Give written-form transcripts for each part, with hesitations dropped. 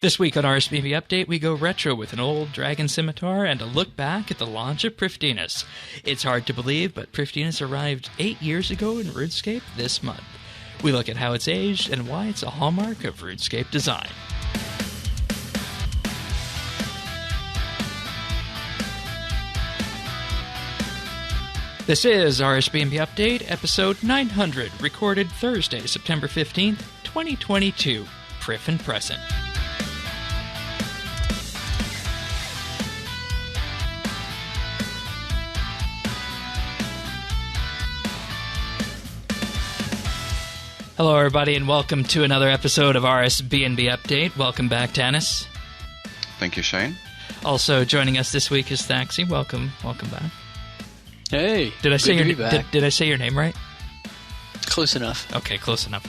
This week on RSBANDB Update, we go retro with an old Dragon Scimitar and a look back at the launch of Prifddinas. It's hard to believe, but Prifddinas arrived 8 years ago in RuneScape this month. We look at how it's aged and why it's a hallmark of RuneScape design. This is RSBANDB Update, episode 900, recorded Thursday, September 15th, 2022. Prif and present. Hello, everybody, and welcome to another episode of RSBANDB Update. Welcome back, Tanis. Thank you, Shane. Also joining us this week is Thaxi. Welcome back. Hey, did I say your name right? Close enough. Okay, close enough.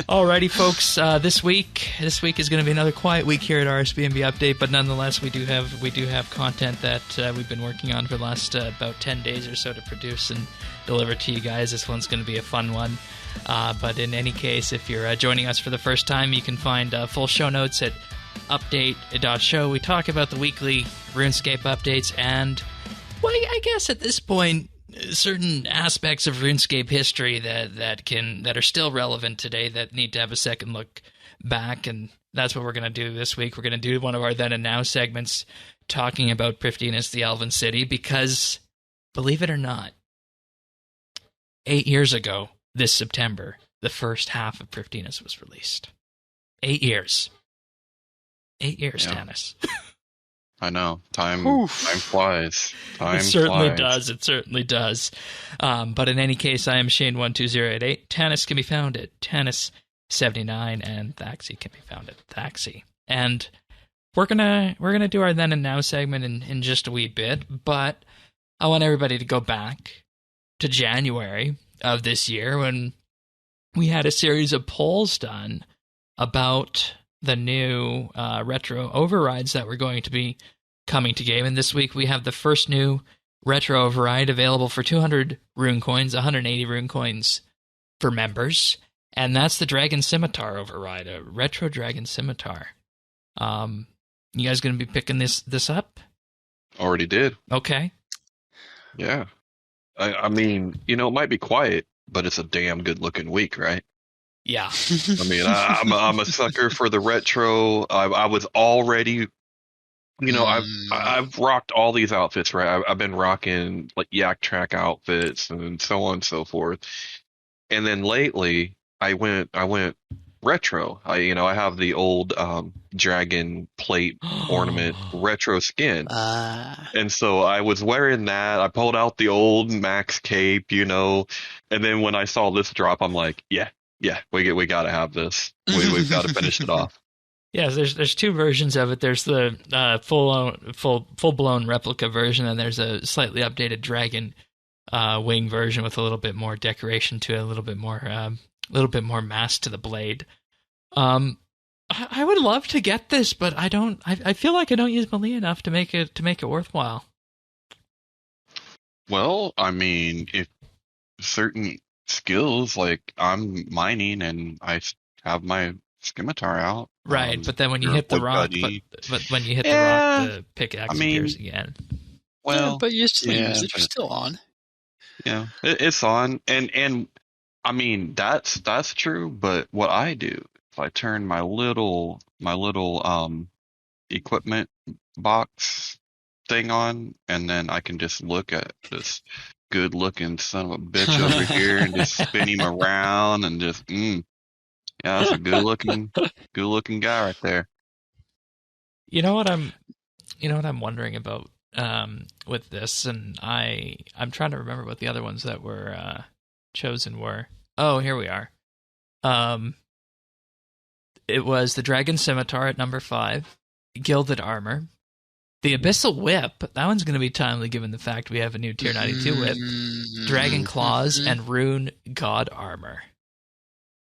Alrighty, folks. This week is going to be another quiet week here at RSBANDB Update, but nonetheless, we do have content that we've been working on for the last about 10 days or so to produce and deliver to you guys. This one's going to be a fun one. But in any case, if you're joining us for the first time, you can find full show notes at update.show. We talk about the weekly RuneScape updates and, well, I guess at this point, certain aspects of RuneScape history that are still relevant today that need to have a second look back, and that's what we're going to do this week. We're going to do one of our Then and Now segments talking about Prifddinas, the Elven City, because, believe it or not, 8 years ago, this September, the first half of Prifddinas was released. 8 years. 8 years, yeah. Tanis. I know. Time flies. It certainly does. But in any case, I am Shane12088. Tanis can be found at Tanis79, and Thaxi can be found at Thaxi. And we're gonna do our Then and Now segment in just a wee bit, but I want everybody to go back to January of this year when we had a series of polls done about the new retro overrides that were going to be coming to game. And this week we have the first new retro override available for 200 rune coins, 180 rune coins for members. And that's the Dragon Scimitar override, a retro Dragon Scimitar. You guys going to be picking this up? Already did. Okay. Yeah. I mean, it might be quiet, but it's a damn good looking week, right? Yeah. I mean, I'm a sucker for the retro. I was already, I've rocked all these outfits, right? I've been rocking like Yak Track outfits and so on and so forth. And then lately, I went retro. I have the old dragon plate ornament retro skin. And so I was wearing that. I pulled out the old Max cape, and then when I saw this drop, I'm like, yeah, we got to have this. We've got to finish it off. Yeah, there's two versions of it. There's the full blown replica version, and there's a slightly updated dragon wing version with a little bit more decoration to it, a little bit more mass to the blade. I would love to get this, but I don't. I feel like I don't use melee enough to make it worthwhile. Well, I mean, if certain skills, like I'm mining and I have my scimitar out, right? But then when you hit the rock, but when you hit the rock, the pickaxe appears again. Well, but you still use it. You're still on. Yeah, it's on, and I mean that's true. But what I do, if I turn my little equipment box thing on, and then I can just look at this good looking son of a bitch over here and just spin him around and just yeah, that's a good looking guy right there. You know what I'm wondering about with this, and I'm trying to remember what the other ones that were chosen were. Oh, here we are. It was the Dragon Scimitar at number 5, Gilded Armor, the Abyssal Whip. That one's going to be timely given the fact we have a new Tier 92 whip. Dragon Claws and Rune God Armor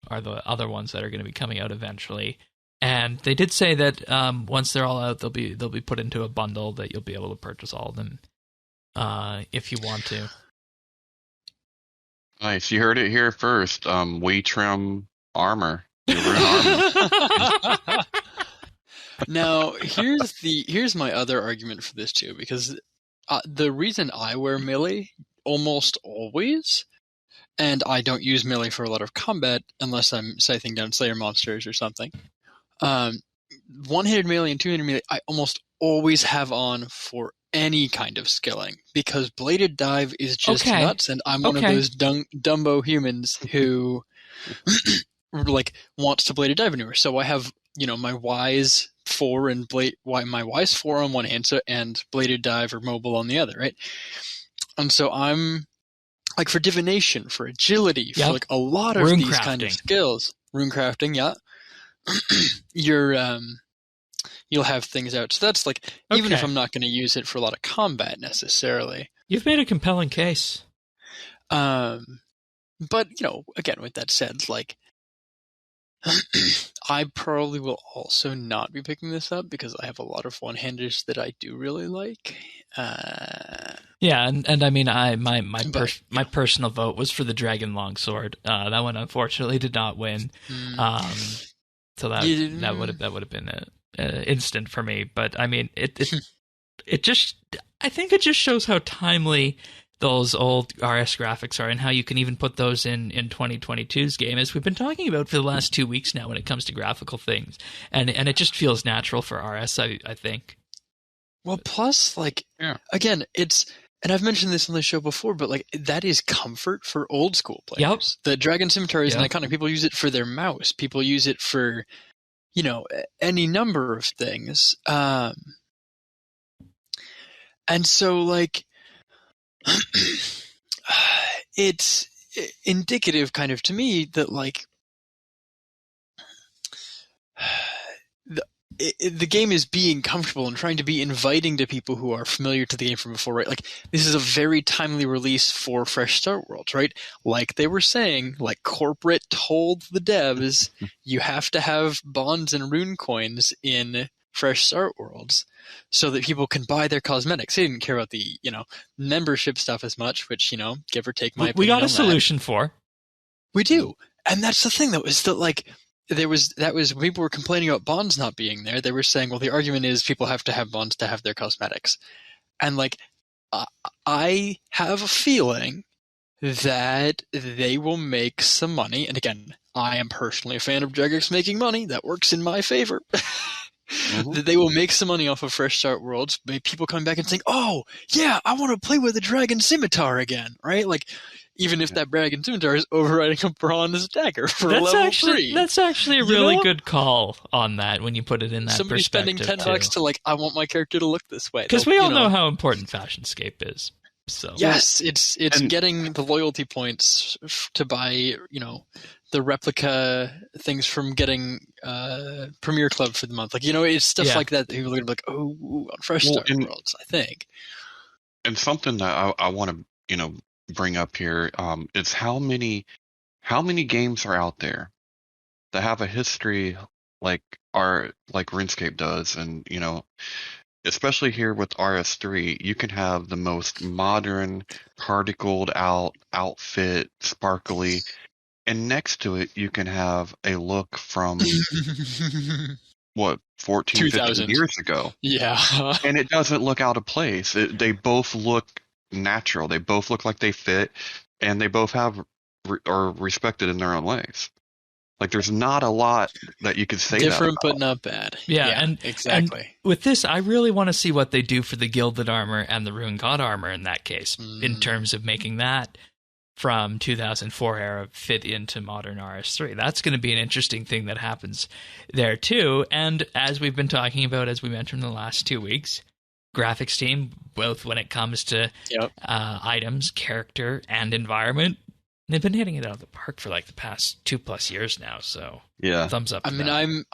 are the other ones that are going to be coming out eventually. And they did say that once they're all out, they'll be put into a bundle that you'll be able to purchase all of them if you want to. Nice. You heard it here first. We trim armor. Rune armor. Now, here's my other argument for this too, because the reason I wear melee almost always, and I don't use melee for a lot of combat unless I'm scything down Slayer monsters or something. One-handed melee and two-handed melee, I almost always have on for any kind of skilling, because bladed dive is just nuts, and I'm one of those Dumbo humans who like wants to bladed dive anywhere. So I have my Y's 4 and my Y's 4 on one hand, and bladed dive or mobile on the other, right? And so I'm like for divination, for agility, for like a lot of these kind of skills, rune crafting, you'll have things out. So that's like, even if I'm not going to use it for a lot of combat necessarily. You've made a compelling case. But, again, with that said, like, I probably will also not be picking this up because I have a lot of one-handers that I do really like. Yeah, and I mean, my personal vote was for the Dragon Longsword. That one unfortunately did not win. So that would have been an instant for me. But I mean, I think it just shows how timely those old RS graphics are, and how you can even put those in 2022's game, as we've been talking about for the last 2 weeks now when it comes to graphical things, and it just feels natural for RS, I think. Well, plus, like, again, and I've mentioned this on the show before, but like that is comfort for old school players. The Dragon Scimitar is an iconic. People use it for their mouse. People use it for, any number of things. And so, like, it's indicative kind of to me that, like, the game is being comfortable and trying to be inviting to people who are familiar to the game from before, right? Like, this is a very timely release for Fresh Start Worlds, right? Like they were saying, like, corporate told the devs, you have to have bonds and rune coins in Fresh Start Worlds so that people can buy their cosmetics. They didn't care about the, membership stuff as much, which, give or take my opinion. We got a solution for. We do. And that's the thing, though, is that, like, people were complaining about bonds not being there. They were saying, well, the argument is people have to have bonds to have their cosmetics. And, like, I have a feeling that they will make some money. And again, I am personally a fan of Jagex making money. That works in my favor. That they will make some money off of Fresh Start Worlds. People coming back and saying, oh, yeah, I want to play with the Dragon Scimitar again, right? Like, even if that Dragon Scimitar is overriding a bronze dagger for level 3. That's actually a really good call on that when you put it in that Somebody perspective. Somebody spending $10 to, like, I want my character to look this way. Because we all know how important Fashionscape is. So yes, it's getting the loyalty points to buy, the replica things from getting Premier Club for the month. Like, it's stuff like that people are going to be like, oh, on Fresh Start Worlds, I think. And something that I want to, bring up here is how many games are out there that have a history like RuneScape does, and especially here with RS3, you can have the most modern, particled out outfit, sparkly, and next to it you can have a look from 14, 15 years ago. Yeah. And it doesn't look out of place. They both look natural. They both look like they fit, and they both are respected in their own ways. Like, there's not a lot that you could say different but not bad. Yeah, and exactly. And with this, I really want to see what they do for the Gilded Armor and the Rune God Armor in that case, in terms of making that from 2004 era fit into modern RS3. That's going to be an interesting thing that happens there too. And as we've been talking about, as we mentioned in the last 2 weeks, graphics team, both when it comes to items, character, and environment, they've been hitting it out of the park for like the past 2+ years now. So thumbs up. I mean,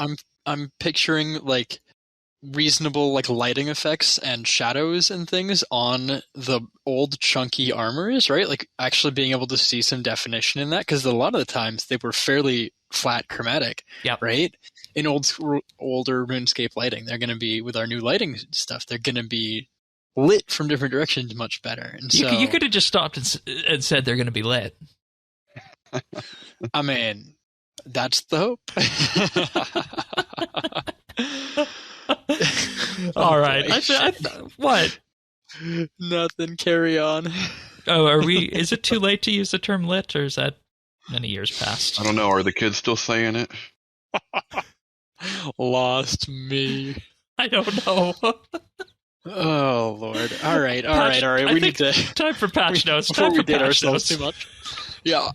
I'm picturing like reasonable like lighting effects and shadows and things on the old chunky armors, right? Like actually being able to see some definition in that, because a lot of the times they were fairly flat chromatic, right? In older RuneScape lighting, they're going to be, with our new lighting stuff, they're going to be lit from different directions much better. And so you could have just stopped and said they're going to be lit. I mean, that's the hope. All right. What? Nothing. Carry on. Oh, is it too late to use the term lit, or is that many years past? I don't know. Are the kids still saying it? Lost me. I don't know. Oh, Lord. All right. We need to... Time for patch notes. Before Time we for date patch ourselves notes. too much. Yeah.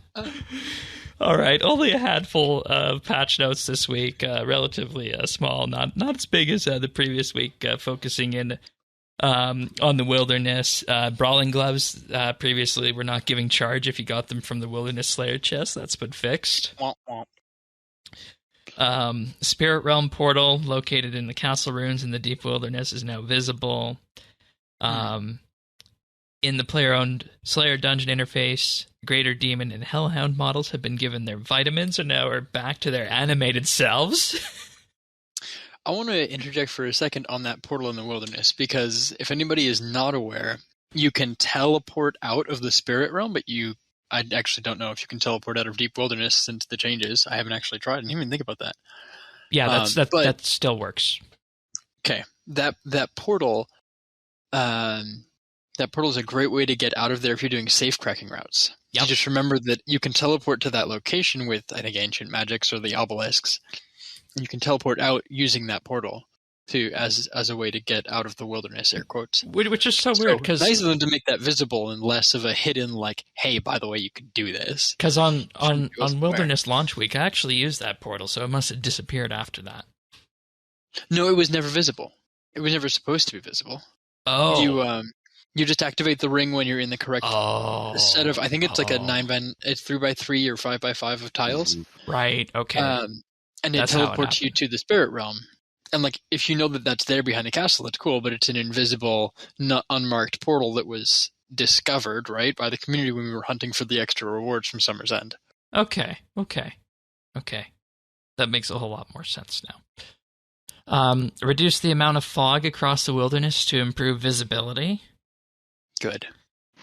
All right. Only a handful of patch notes this week. Relatively small. Not as big as the previous week, focusing in on the wilderness. Brawling gloves previously were not giving charge if you got them from the Wilderness Slayer chest. That's been fixed. Womp womp. Spirit Realm portal located in the castle ruins in the deep wilderness is now visible. In the player-owned Slayer dungeon interface, Greater Demon and Hellhound models have been given their vitamins and now are back to their animated selves. I want to interject for a second on that portal in the wilderness, because if anybody is not aware, you can teleport out of the Spirit Realm, but I actually don't know if you can teleport out of Deep Wilderness since the changes. I haven't actually tried. I didn't even think about that. Yeah, that still works. Okay, that portal, that portal is a great way to get out of there if you're doing safe cracking routes. Yep. You just remember that you can teleport to that location with, I think, Ancient Magics or the Obelisks. You can teleport out using that portal as a way to get out of the wilderness, air quotes. Which is so weird, because nice of them to make that visible and less of a hidden, like, hey, by the way, you can do this. Because on Wilderness Launch Week, I actually used that portal, so it must have disappeared after that. No, it was never visible. It was never supposed to be visible. Oh. You just activate the ring when you're in the correct set of, I think it's like a 3x3 or 5x5 of tiles. Right, okay. And it teleports you to the Spirit Realm. And like, if you know that that's there behind the castle, that's cool, but it's an invisible, not unmarked portal that was discovered, right, by the community when we were hunting for the extra rewards from Summer's End. Okay. That makes a whole lot more sense now. Reduce the amount of fog across the wilderness to improve visibility. Good.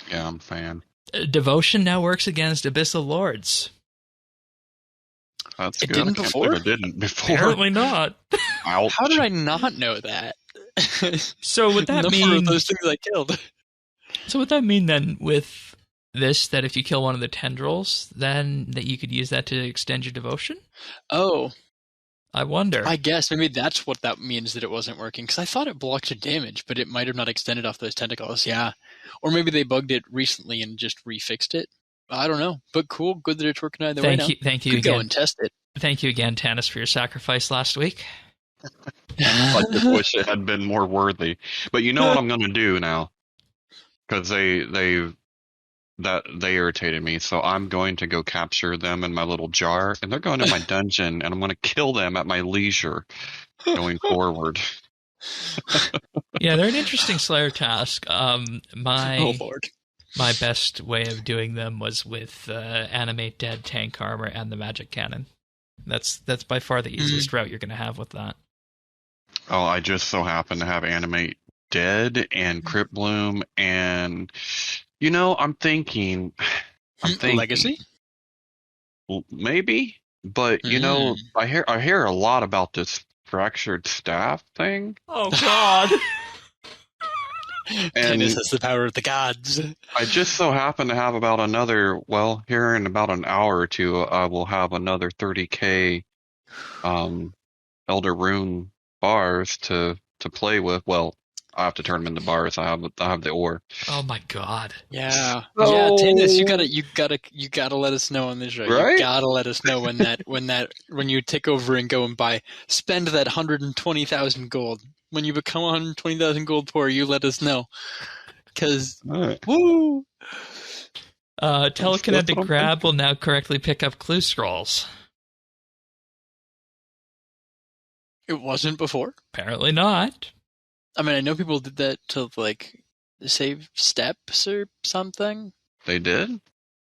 Yeah, I'm a fan. Devotion now works against Abyssal Lords. That's it good. didn't before? It didn't before. Apparently not. Ouch. How did I not know that? So would that mean of those things I killed? So would that mean then with this that if you kill one of the tendrils, then that you could use that to extend your devotion? Oh, I wonder. I guess maybe that's what that means, that it wasn't working, because I thought it blocked the damage, but it might have not extended off those tentacles. Yeah, or maybe they bugged it recently and just refixed it. I don't know, but cool. Good that it's working either way now. Thank you Could again. Go and test it. Thank you again, Tannis, for your sacrifice last week. I just wish it had been more worthy. But you know what I'm going to do now? Because they irritated me, so I'm going to go capture them in my little jar, and they're going to my dungeon, and I'm going to kill them at my leisure going forward. Yeah, they're an interesting Slayer task. Oh, Lord. My best way of doing them was with animate dead tank armor and the magic cannon. That's by far the easiest route you're going to have with that. Oh, I just so happen to have animate dead and crypt bloom, and I'm thinking Legacy? Maybe, but I hear a lot about this fractured staff thing. Oh God. And Tennis has the power of the gods. I just so happen to have about here in about an hour or two, I will have another 30k Elder Rune bars to play with. Well, I have to turn them into bars. I have the ore. Oh my God. Yeah. So, yeah, Tennis, you gotta let us know on this show. Right? You gotta let us know when you take over and go and spend that 120,000 gold. When you become 120,000 gold poor, you let us know. Because, woo! Telekinetic grab will now correctly pick up clue scrolls. It wasn't before? Apparently not. I mean, I know people did that to, save steps or something. They did?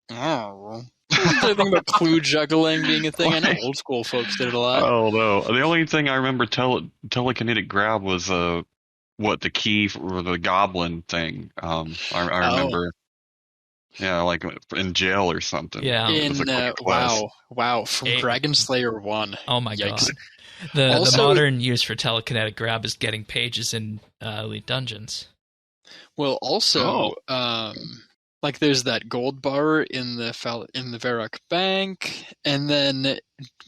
Oh. I think about clue juggling being a thing. I know old school folks did it a lot. Oh no! The only thing I remember telekinetic grab was the key for the goblin thing. I remember. Yeah, like in jail or something. Yeah. Wow, from Dragon Slayer 1. Oh my Yikes. God. The Also- modern use for telekinetic grab is getting pages in Elite Dungeons. Well, also, like there's that gold bar in the Varrock Bank, and then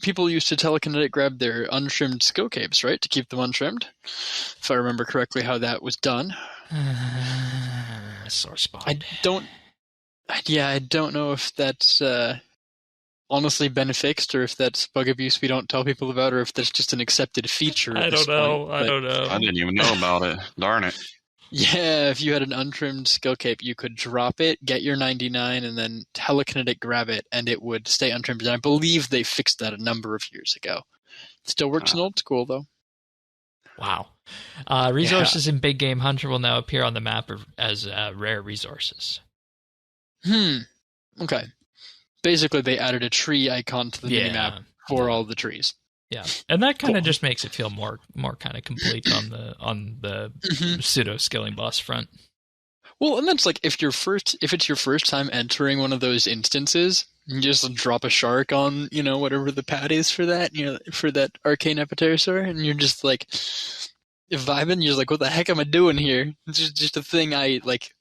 people used to telekinetic grab their untrimmed skill capes, right, to keep them untrimmed. If I remember correctly, how that was done. Sore spot. I don't know if that's honestly been fixed, or if that's bug abuse we don't tell people about, or if that's just an accepted feature. I don't know. I didn't even know about it. Darn it. Yeah, if you had an untrimmed skill cape, you could drop it, get your 99, and then telekinetic grab it, and it would stay untrimmed. And I believe they fixed that a number of years ago. Still works in old school, though. Wow. Resources in Big Game Hunter will now appear on the map as rare resources. Okay. Basically, they added a tree icon to the minimap for all the trees. Yeah, and that kind of just makes it feel more kind of complete on the pseudo skilling boss front. Well, and that's like if it's your first time entering one of those instances, you just drop a shark on whatever the pad is for that, for that arcane epiterosaur, and you're just like vibing. You're like, what the heck am I doing here? It's just a thing. I like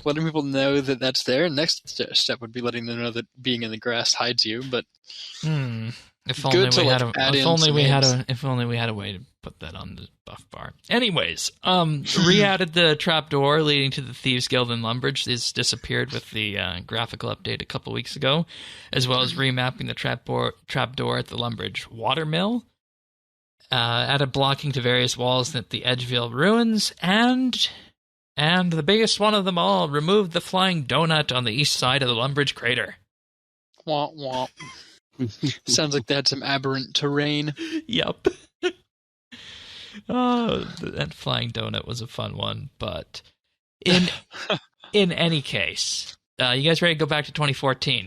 letting people know that that's there. Next step would be letting them know that being in the grass hides you. But If only we had a way to put that on the buff bar. Anyways, re-added the trapdoor leading to the Thieves Guild in Lumbridge. This disappeared with the graphical update a couple weeks ago, as well as remapping the trapdoor at the Lumbridge Watermill. Added blocking to various walls at the Edgeville ruins, and the biggest one of them all, removed the flying donut on the east side of the Lumbridge crater. Womp womp. Sounds like they had some aberrant terrain. Yep. Oh, that flying donut was a fun one, but in any case, you guys ready to go back to 2014?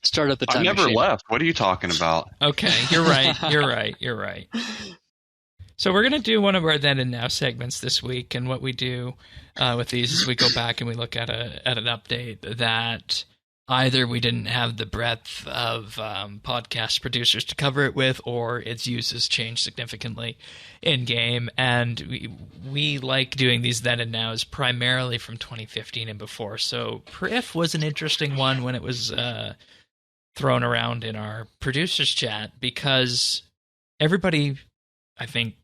Start at the time. I never left. What are you talking about? Okay, you're right. So we're going to do one of our then and now segments this week, and what we do with these is we go back and we look at an update that either we didn't have the breadth of podcast producers to cover it with, or its use has changed significantly in-game. And we like doing these then and nows primarily from 2015 and before. So Prif was an interesting one when it was thrown around in our producers chat, because everybody, I think,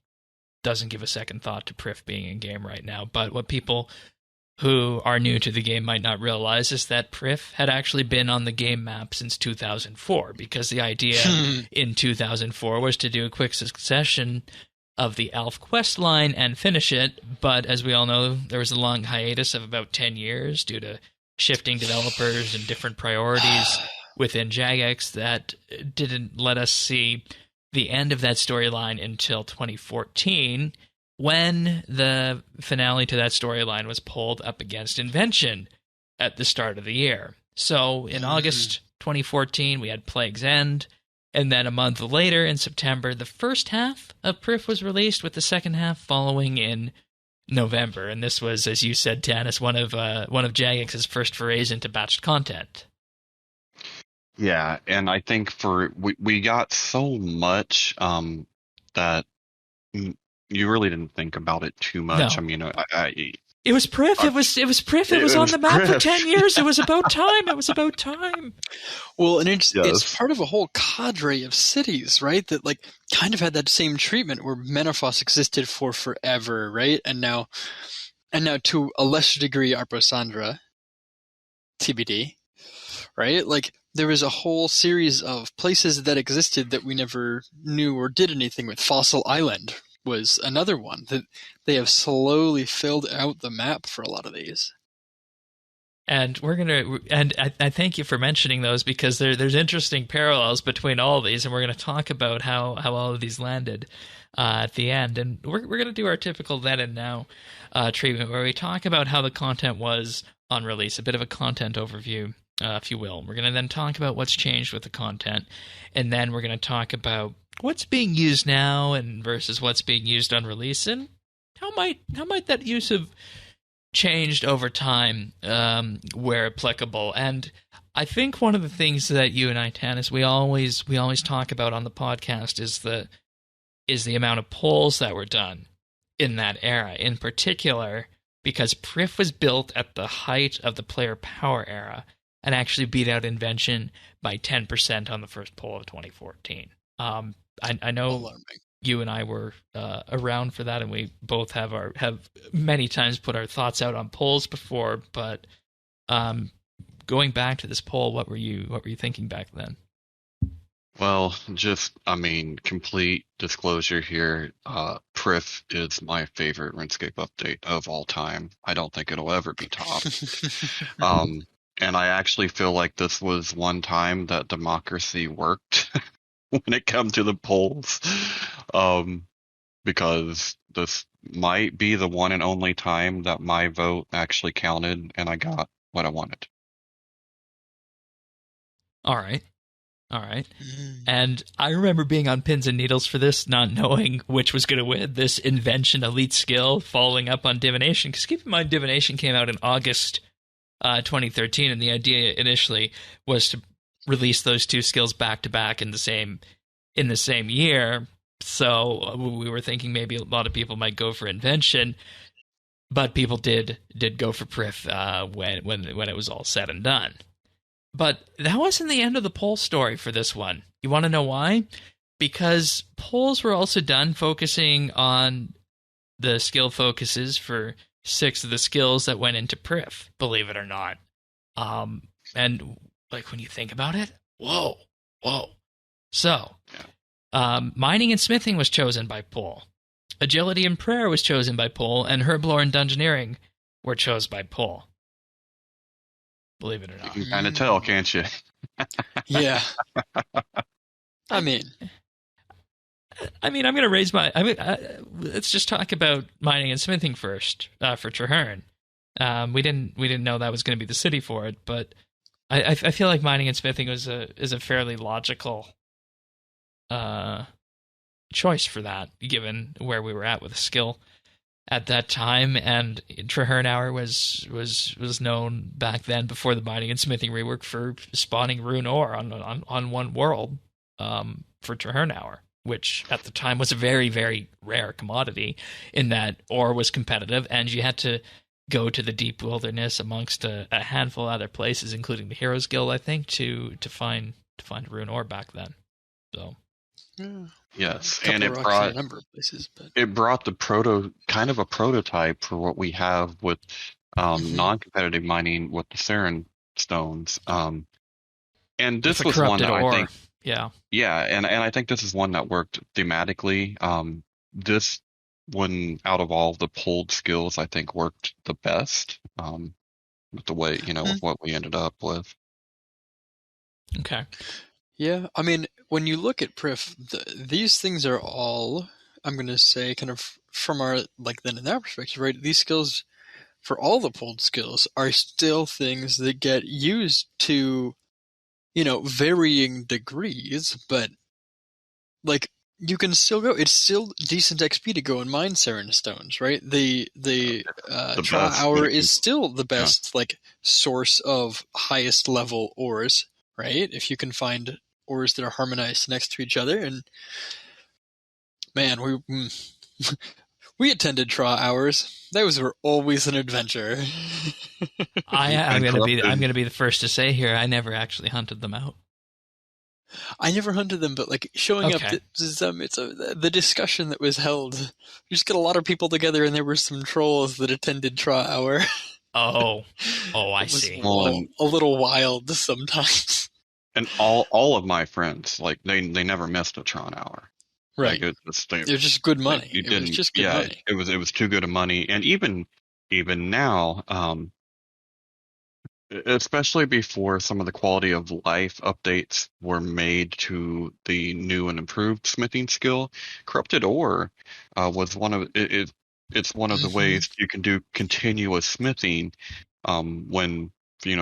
doesn't give a second thought to Prif being in-game right now. But what people who are new to the game might not realize is that Prif had actually been on the game map since 2004, because the idea in 2004 was to do a quick succession of the Elf quest line and finish it, but as we all know, there was a long hiatus of about 10 years due to shifting developers and different priorities within Jagex that didn't let us see the end of that storyline until 2014, when the finale to that storyline was pulled up against Invention at the start of the year. So in August 2014, we had Plague's End, and then a month later, in September, the first half of Prif was released, with the second half following in November. And this was, as you said, Tanis, one of Jagex's first forays into batched content. Yeah, and I think we got so much that you really didn't think about it too much. No. I mean, It was Prif. It was Prif. It was on the map for Prif. 10 years. It was about time. Well, and it's part of a whole cadre of cities, right? That like kind of had that same treatment, where Menopause existed for forever, right? And now to a lesser degree, Arposandra, TBD, right? Like there was a whole series of places that existed that we never knew or did anything with. Fossil Island was another one that they have slowly filled out the map for a lot of these. And I thank you for mentioning those, because there's interesting parallels between all of these, and we're going to talk about how all of these landed at the end. And we're going to do our typical then and now treatment, where we talk about how the content was on release, a bit of a content overview, if you will. We're going to then talk about what's changed with the content, and then we're going to talk about what's being used now and versus what's being used on release, and how might that use have changed over time, where applicable. And I think one of the things that you and I, Tanis, we always talk about on the podcast is the amount of polls that were done in that era, in particular because Prif was built at the height of the player power era and actually beat out Invention by 10% on the first poll of 2014. I know Alarming. You and I were around for that, and we both have many times put our thoughts out on polls before. But going back to this poll, what were you thinking back then? Well, complete disclosure here. Prif is my favorite RuneScape update of all time. I don't think it'll ever be topped. And I actually feel like this was one time that democracy worked when it comes to the polls. Because this might be the one and only time that my vote actually counted and I got what I wanted. All right. And I remember being on pins and needles for this, not knowing which was going to win, this Invention elite skill following up on Divination. Because keep in mind, Divination came out in August 2013, and the idea initially was to release those two skills back to back in the same year. So we were thinking maybe a lot of people might go for Invention, but people did go for Prif when it was all said and done. But that wasn't the end of the poll story for this one. You want to know why? Because polls were also done focusing on the skill focuses for 6 of the skills that went into Prif, believe it or not. And like when you think about it, whoa. So, mining and smithing was chosen by poll. Agility and prayer was chosen by poll, and herblore and dungeoneering were chosen by poll. Believe it or not. You can kind of tell, can't you? Yeah. I mean, I'm going to raise my... let's just talk about mining and smithing first for Traherne. We didn't know that was going to be the city for it, but I feel like mining and smithing is a fairly logical choice for that, given where we were at with the skill at that time. And Traherne Hour was known back then, before the mining and smithing rework, for spawning rune ore on one world for Traherne Hour, which at the time was a very, very rare commodity, in that ore was competitive and you had to go to the deep wilderness amongst a handful of other places, including the Heroes Guild, I think, to find rune ore back then. So yes, and it brought a number of places, but it brought the prototype for what we have with non-competitive mining with the Saren stones. And this was one that I think, and I think this is one that worked thematically. This one, out of all the pulled skills, I think worked the best with the way, with what we ended up with. Okay. Yeah, I mean, when you look at Prif, these things are all, I'm going to say, kind of from our, then in that perspective, right? These skills, for all the pulled skills, are still things that get used to, varying degrees, but, you can still go. It's still decent XP to go and mine Saren stones, right? The Tra Hour is still the best, source of highest level ores, right? If you can find ores that are harmonized next to each other. And man, we attended Tra Hours. Those were always an adventure. I'm gonna be the first to say here, I never actually hunted them out. I never hunted them, but showing up, the discussion that was held. You just get a lot of people together, and there were some trolls that attended Tra Hour. Oh, I see. A little wild sometimes. And all of my friends, they never missed a Tron Hour. Right. It was just good money. It was just good money. It was too good of money. And even now, especially before some of the quality of life updates were made to the new and improved smithing skill, corrupted ore was one of it. It's one of the ways you can do continuous smithing when,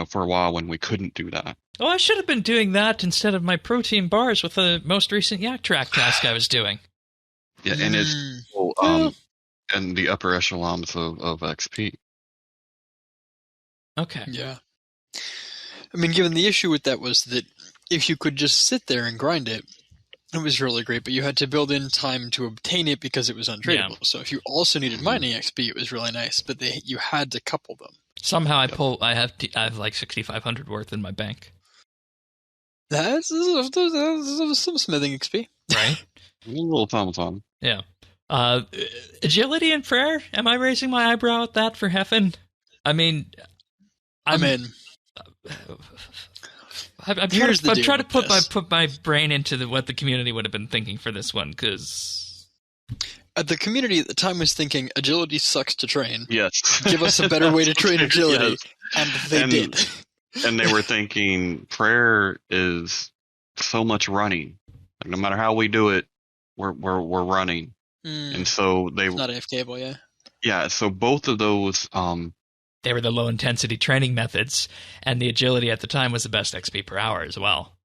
for a while when we couldn't do that. Oh, I should have been doing that instead of my protein bars with the most recent Yak Track task I was doing. Yeah, and it's and the upper echelons of XP. Okay. Yeah. I mean, given the issue with that was that if you could just sit there and grind it, it was really great, but you had to build in time to obtain it because it was untradeable. Yeah. So if you also needed mining XP, it was really nice, but you had to couple them. Somehow I have like 6,500 worth in my bank. That's some smithing XP. Right? A little thumb. Yeah. Agility and prayer? Am I raising my eyebrow at that for Heffen? I mean, I'm in. I'm trying to put my brain into what the community would have been thinking for this one, because the community at the time was thinking agility sucks to train. Yes. Give us a better way to train agility, and they did. And they were thinking prayer is so much running. Like, no matter how we do it, we're running. And so it's not AFK-able, yeah. Yeah, so both of those they were the low intensity training methods, and the agility at the time was the best XP per hour as well.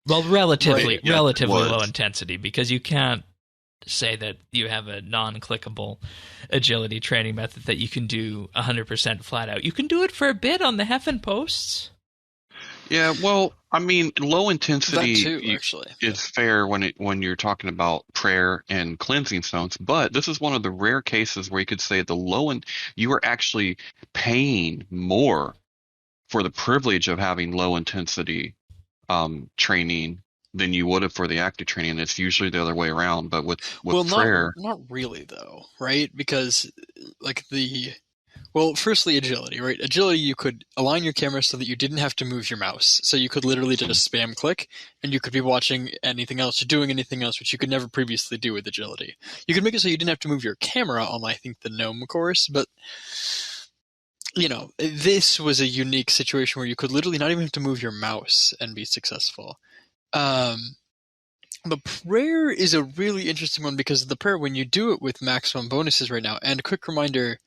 Well, relatively low intensity, because you can't say that you have a non-clickable agility training method that you can do 100% flat out. You can do it for a bit on the Heffen posts. Yeah, well, I mean, low intensity is fair when you're talking about prayer and cleansing stones, but this is one of the rare cases where you could say you are actually paying more for the privilege of having low intensity training than you would have for the active training. It's usually the other way around, but with prayer, not really though, right? Because firstly, agility, right? Agility, you could align your camera so that you didn't have to move your mouse. So you could literally just spam click, and you could be watching anything else or doing anything else, which you could never previously do with agility. You could make it so you didn't have to move your camera on, I think, the Gnome course, but this was a unique situation where you could literally not even have to move your mouse and be successful. The prayer is a really interesting one, because the prayer, when you do it with maximum bonuses right now, and a quick reminder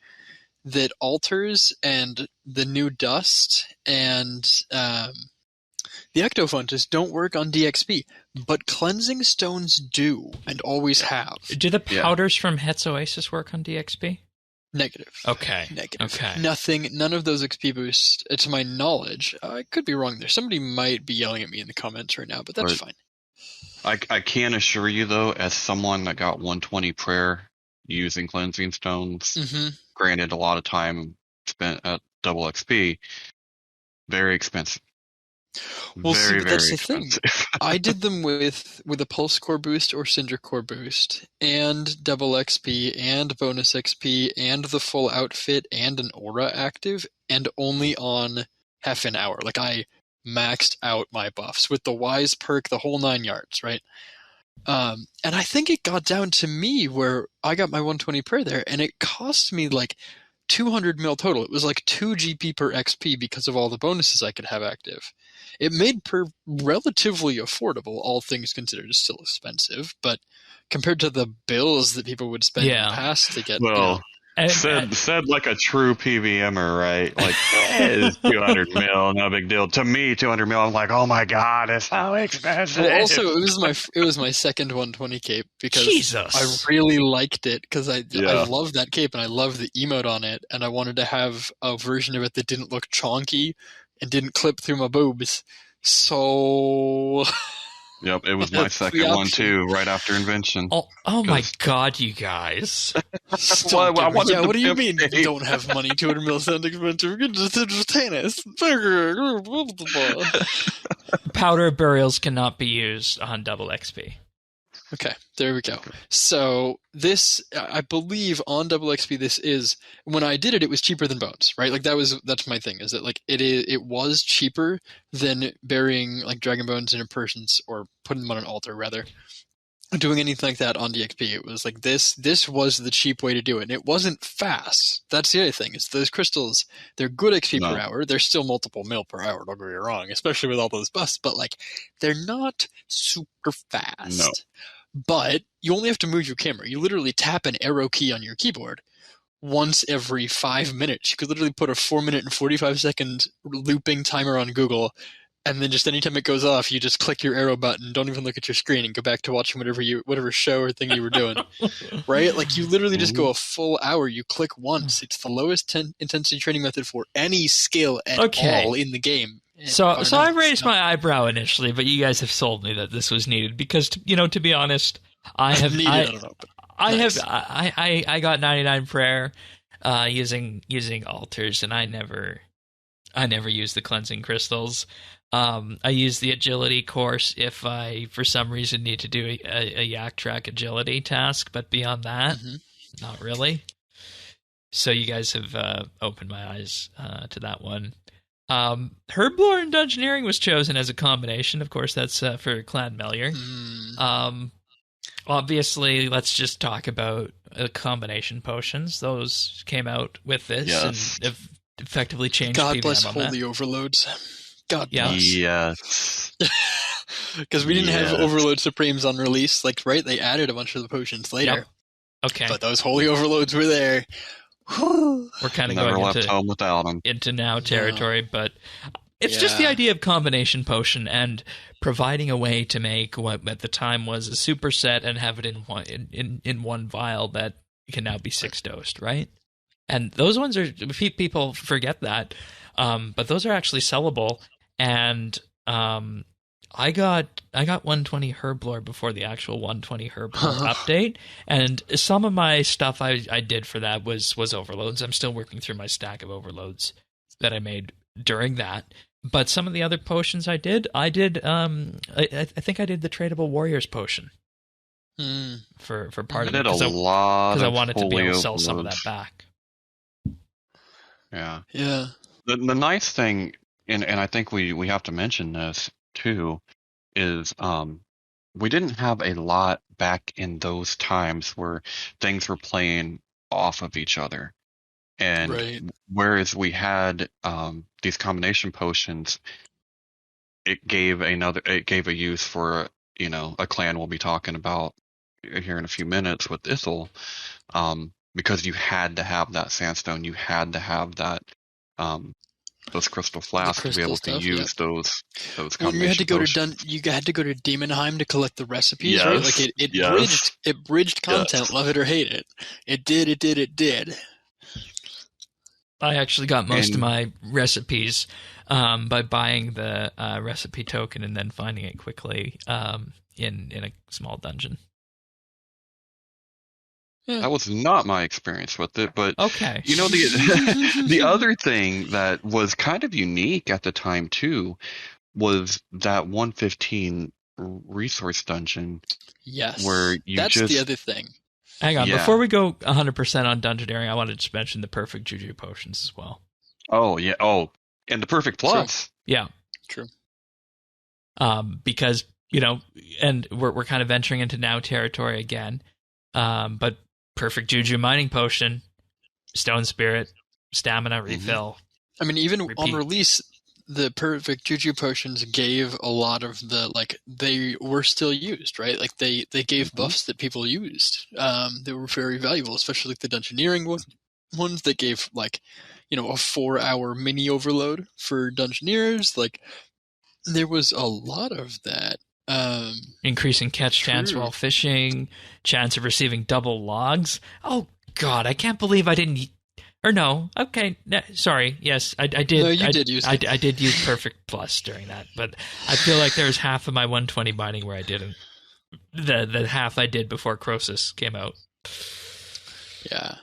that altars and the new dust and the ectofuntus don't work on DXP, but cleansing stones do, and always have. Do the powders from Het's Oasis work on DXP? Negative. Okay. Negative. Okay. None of those XP boosts, to my knowledge. I could be wrong there. Somebody might be yelling at me in the comments right now, but that's fine. I can assure you, though, as someone that got 120 prayer using cleansing stones, granted a lot of time spent at double XP, very expensive. Well, very, see, that's very the thing. expensive. I did them with a Pulse Core boost or Cinder Core boost, and double XP, and bonus XP, and the full outfit, and an aura active, and only on half an hour. Like, I maxed out my buffs with the Wise perk, the whole 9 yards, right? And I think it got down to me where I got my 120 prayer there, and it cost me like 200 mil total. It was like 2 GP per XP because of all the bonuses I could have active. It made per relatively affordable, all things considered. It's still expensive, but compared to the bills that people would spend in the past to get... said like a true PVMer, right? Like, it's 200 mil, no big deal. To me, 200 mil, I'm like, oh my god, it's so expensive. Well, also, it was my second 120 cape, because Jesus. I really liked it, because I love that cape, and I love the emote on it, and I wanted to have a version of it that didn't look chonky and didn't clip through my boobs. So... Yep, it was my second one too, right after Invention. Oh my god, you guys! What do you mean you don't have money? 200 mil sound expensive. You can just entertain us. Powder burials cannot be used on double XP. Okay, there we go. So this, I believe, on double XP, this is, when I did it, it was cheaper than bones, right? Like that's my thing, is that like it was cheaper than burying like dragon bones in a person's, or putting them on an altar rather. Doing anything like that on DXP, it was like this was the cheap way to do it, and it wasn't fast. That's the other thing, is those crystals, they're good XP per hour. They're still multiple mil per hour, don't get me wrong, especially with all those busts, but like they're not super fast. No. But you only have to move your camera. You literally tap an arrow key on your keyboard once every 5 minutes. You could literally put a 4-minute and 45-second looping timer on Google, and then just anytime it goes off, you just click your arrow button, don't even look at your screen, and go back to watching whatever show or thing you were doing. Right? Like, you literally just go a full hour. You click once. It's the lowest intensity training method for any skill at all in the game. So I raised my eyebrow initially, but you guys have sold me that this was needed because, to be honest, I got 99 prayer using altars, and I never used the cleansing crystals. I use the agility course if I, for some reason, need to do a yak track agility task, but beyond that, not really. So you guys have opened my eyes to that one. Herblore and Dungeoneering was chosen as a combination. Of course, that's for Clan Melior. Obviously, let's just talk about combination potions. Those came out with this and have effectively changed God PVM bless on holy that. overloads. God bless. Yes. Because we didn't have Overload Supremes on release. Right? They added a bunch of the potions later. Yep. Okay. But those holy overloads were there. We're kind of Never going left home without them. into now territory, but it's just the idea of combination potion and providing a way to make what at the time was a superset and have it in one vial that can now be 6 dosed, right? And those ones are, people forget that, but those are actually sellable. And I got 120 Herblore before the actual 120 Herblore update, and some of my stuff I did for that was overloads. I'm still working through my stack of overloads that I made during that. But some of the other potions I did. I think I did the tradable warriors potion for part of it because I wanted to be able to sell some of that back. Yeah. Yeah. The nice thing, and I think we have to mention this too, is we didn't have a lot back in those times where things were playing off of each other. And whereas we had these combination potions, it gave a use for a clan we'll be talking about here in a few minutes with Ithil, because you had to have that sandstone, you had to have that those crystal flasks to be able to use those combination potions. You had to go to Demonheim to collect the recipes, right? Like it bridged content, love it or hate it. It did. I actually got most of my recipes by buying the recipe token and then finding it quickly in a small dungeon. That was not my experience with it, but okay. The other thing that was kind of unique at the time too was that 115 resource dungeon. Yes, where that's the other thing. Hang on, before we go 100% on dungeoneering, I wanted to mention the perfect juju potions as well. Oh yeah, and the perfect plus. True. Yeah, true. Because and we're kind of venturing into now territory again, but perfect juju mining potion, stone spirit, stamina refill. I mean, even on release, the perfect juju potions gave a lot of the they were still used, right? Like they gave buffs that people used. They were very valuable, especially the dungeoneering ones that gave a 4-hour mini overload for dungeoneers. Like there was a lot of that. Increasing catch chance while fishing, chance of receiving double logs. Oh God, I can't believe I didn't. Or no, okay, sorry. Yes, I did. No, you did use it. I did use Perfect Plus during that, but I feel like there was half of my 120 mining where I didn't. The half I did before Croesus came out. Yeah.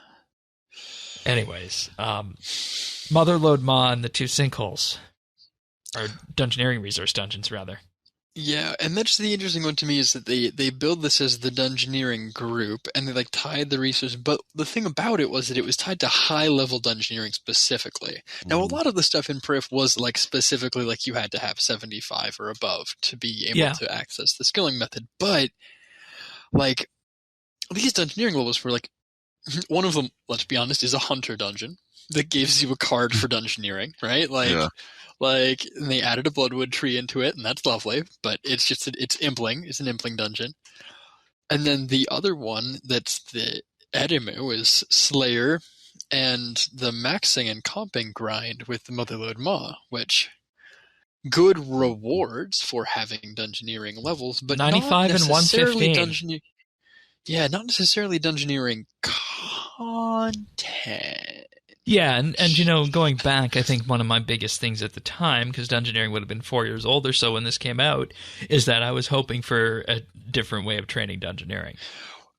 Anyways, Motherlode Maw and the 2 sinkholes, or dungeoneering resource dungeons rather. Yeah, and that's the interesting one to me is that they build this as the dungeoneering group, and they tied the resources. But the thing about it was that it was tied to high-level dungeoneering specifically. Now, a lot of the stuff in Prif was specifically you had to have 75 or above to be able to access the skilling method. But these dungeoneering levels were one of them, let's be honest, is a hunter dungeon that gives you a card for dungeoneering, right? And they added a bloodwood tree into it, and that's lovely, but it's impling. It's an impling dungeon. And then the other one that's the Edimu is Slayer and the maxing and comping grind with the Motherlode Maw, which good rewards for having dungeoneering levels, but 95 and 115. Not necessarily dungeoneering content. Yeah, and you know, going back, I think one of my biggest things at the time, because Dungeoneering would have been 4 years old or so when this came out, is that I was hoping for a different way of training Dungeoneering.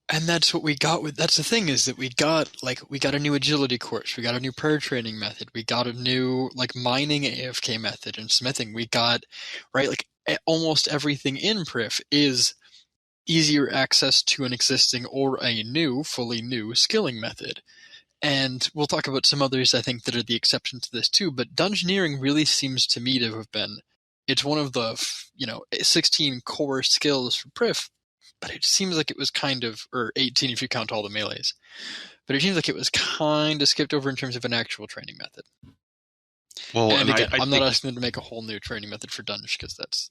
And that's what we got with. That's the thing, is that we got a new agility course, we got a new prayer training method, we got a new mining AFK method and smithing. We got almost everything in Prif is easier access to an existing or a new, fully new skilling method. And we'll talk about some others, I think, that are the exception to this too. But Dungeoneering really seems to me to have been, it's one of the 16 core skills for Prif, but it seems like it was or 18 if you count all the melees. But it seems like it was kind of skipped over in terms of an actual training method. Well, and again, I'm not asking them to make a whole new training method for Dungeon, because that's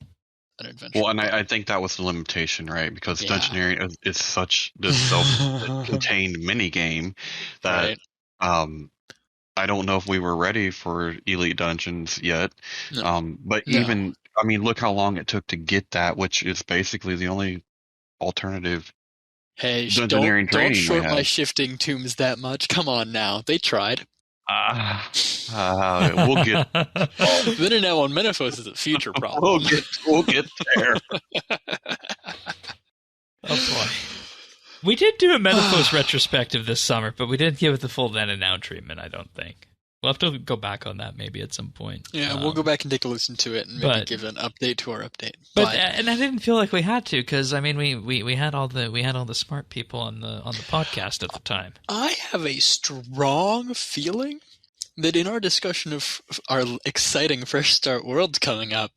an adventure. Well, and I think that was the limitation, right? Because Dungeoneering is such this self-contained mini game that I don't know if we were ready for Elite Dungeons yet. No. But even, I mean, look how long it took to get that, which is basically the only alternative. Hey, Dungeoneering don't short my shifting tombs that much. Come on now, they tried. We'll get. Then and now on Menaphos is a future problem. We'll get there. Oh boy. We did do a Menaphos retrospective this summer, but we didn't give it the full then and now treatment, I don't think. We'll have to go back on that maybe at some point. Yeah, we'll go back and take a listen to it and maybe give an update to our update. But and I didn't feel like we had to, because I mean we had all the smart people on the podcast at the time. I have a strong feeling that in our discussion of our exciting Fresh Start Worlds coming up,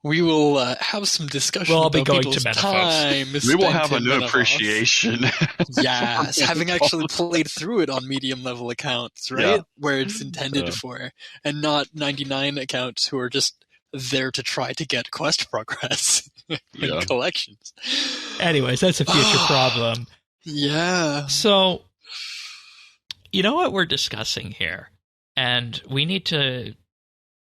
we will have some discussion about people's time. We will have a new appreciation. Yes, having actually played through it on medium level accounts, right? Yeah. Where it's intended for, and not 99 accounts who are just there to try to get quest progress and collections. Anyways, that's a future problem. Yeah. So, you know what we're discussing here? And we need to,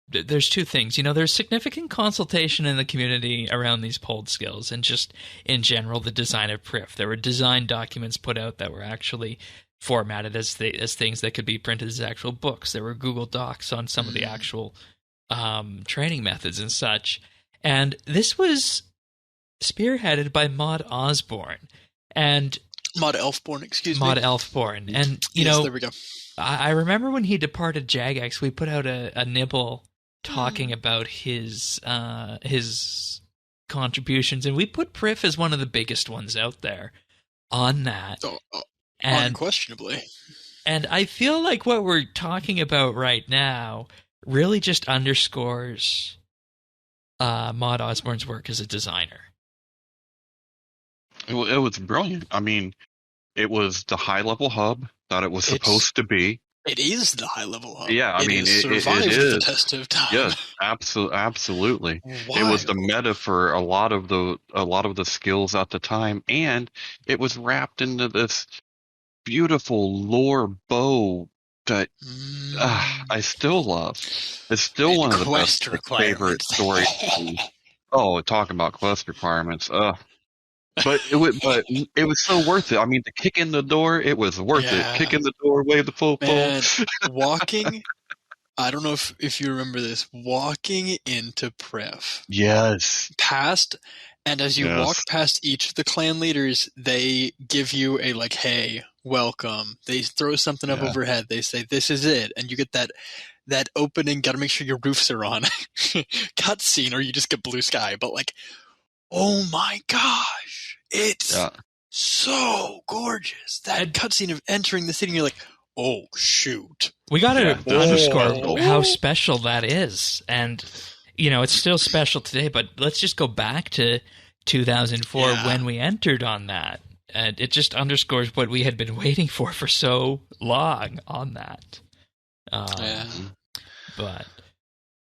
there's two things. You know, there's significant consultation in the community around these polled skills and just in general the design of Prif. There were design documents put out that were actually formatted as things that could be printed as actual books. There were Google Docs on some of the actual training methods and such. And this was spearheaded by Maud Osborne. And Maud Elfborn, excuse me. Maud Elfborn. And, you know, there we go. I remember when he departed Jagex, we put out a nibble talking about his contributions, and we put Prif as one of the biggest ones out there on that. Unquestionably. And I feel like what we're talking about right now really just underscores Maud Osborne's work as a designer. It was brilliant. I mean, it was the high-level hub that it was supposed to be. It is the high-level hub. Yeah, I mean, it is. The test of time. Yes, absolutely. It was the meta for a lot of the skills at the time, and it was wrapped into this beautiful lore bow that I still love. It's still one of the best favorite stories. Oh, talking about quest requirements. But it was so worth it. I mean, the kick in the door, it was worth it. Kick in the door, wave the full pole. Walking, I don't know if you remember this, walking into Prif. Yes. And as you walk past each of the clan leaders, they give you a hey, welcome. They throw something up overhead. They say, this is it. And you get that opening, gotta make sure your roofs are on, cutscene, or you just get blue sky. But oh my gosh. It's so gorgeous. That cutscene of entering the city, and you're like, oh, shoot. We got to underscore how special that is. And, you know, it's still special today, but let's just go back to 2004 when we entered on that. And it just underscores what we had been waiting for so long on that. But...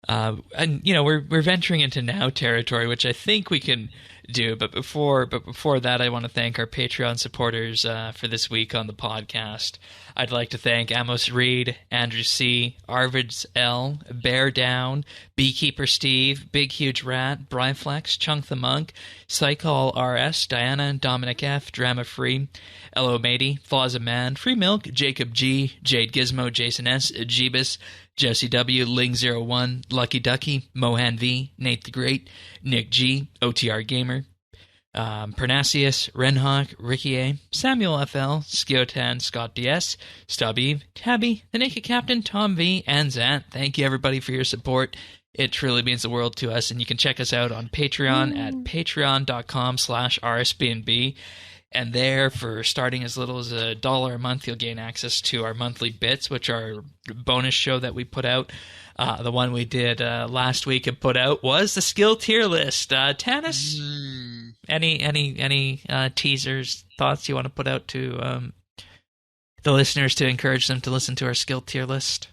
and you know we're venturing into now territory, which I think we can do. But before that, I want to thank our Patreon supporters for this week on the podcast. I'd like to thank Amos Reed, Andrew C., Arvids L., Bear Down, Beekeeper Steve, Big Huge Rat, Bryflex, Chunk the Monk, Psychol RS, Diana, Dominic F., Drama Free, Elo Matey, Flaws of Man, Free Milk, Jacob G., Jade Gizmo, Jason S., Jeebus, Jesse W., Ling01, Lucky Ducky, Mohan V., Nate the Great, Nick G., OTR Gamer, Parnassius, Renhawk, Ricky A., Samuel FL, Skiotan, Scott DS, Stubby, Tabby, The Naked Captain, Tom V., and Zant. Thank you, everybody, for your support. It truly means the world to us, and you can check us out on Patreon at patreon.com/RSBNB. And there, for starting as little as $1 a month, you'll gain access to our monthly bits, which are a bonus show that we put out. The one we did last week and put out was the skill tier list. Tanis, any teasers, thoughts you want to put out to the listeners to encourage them to listen to our skill tier list?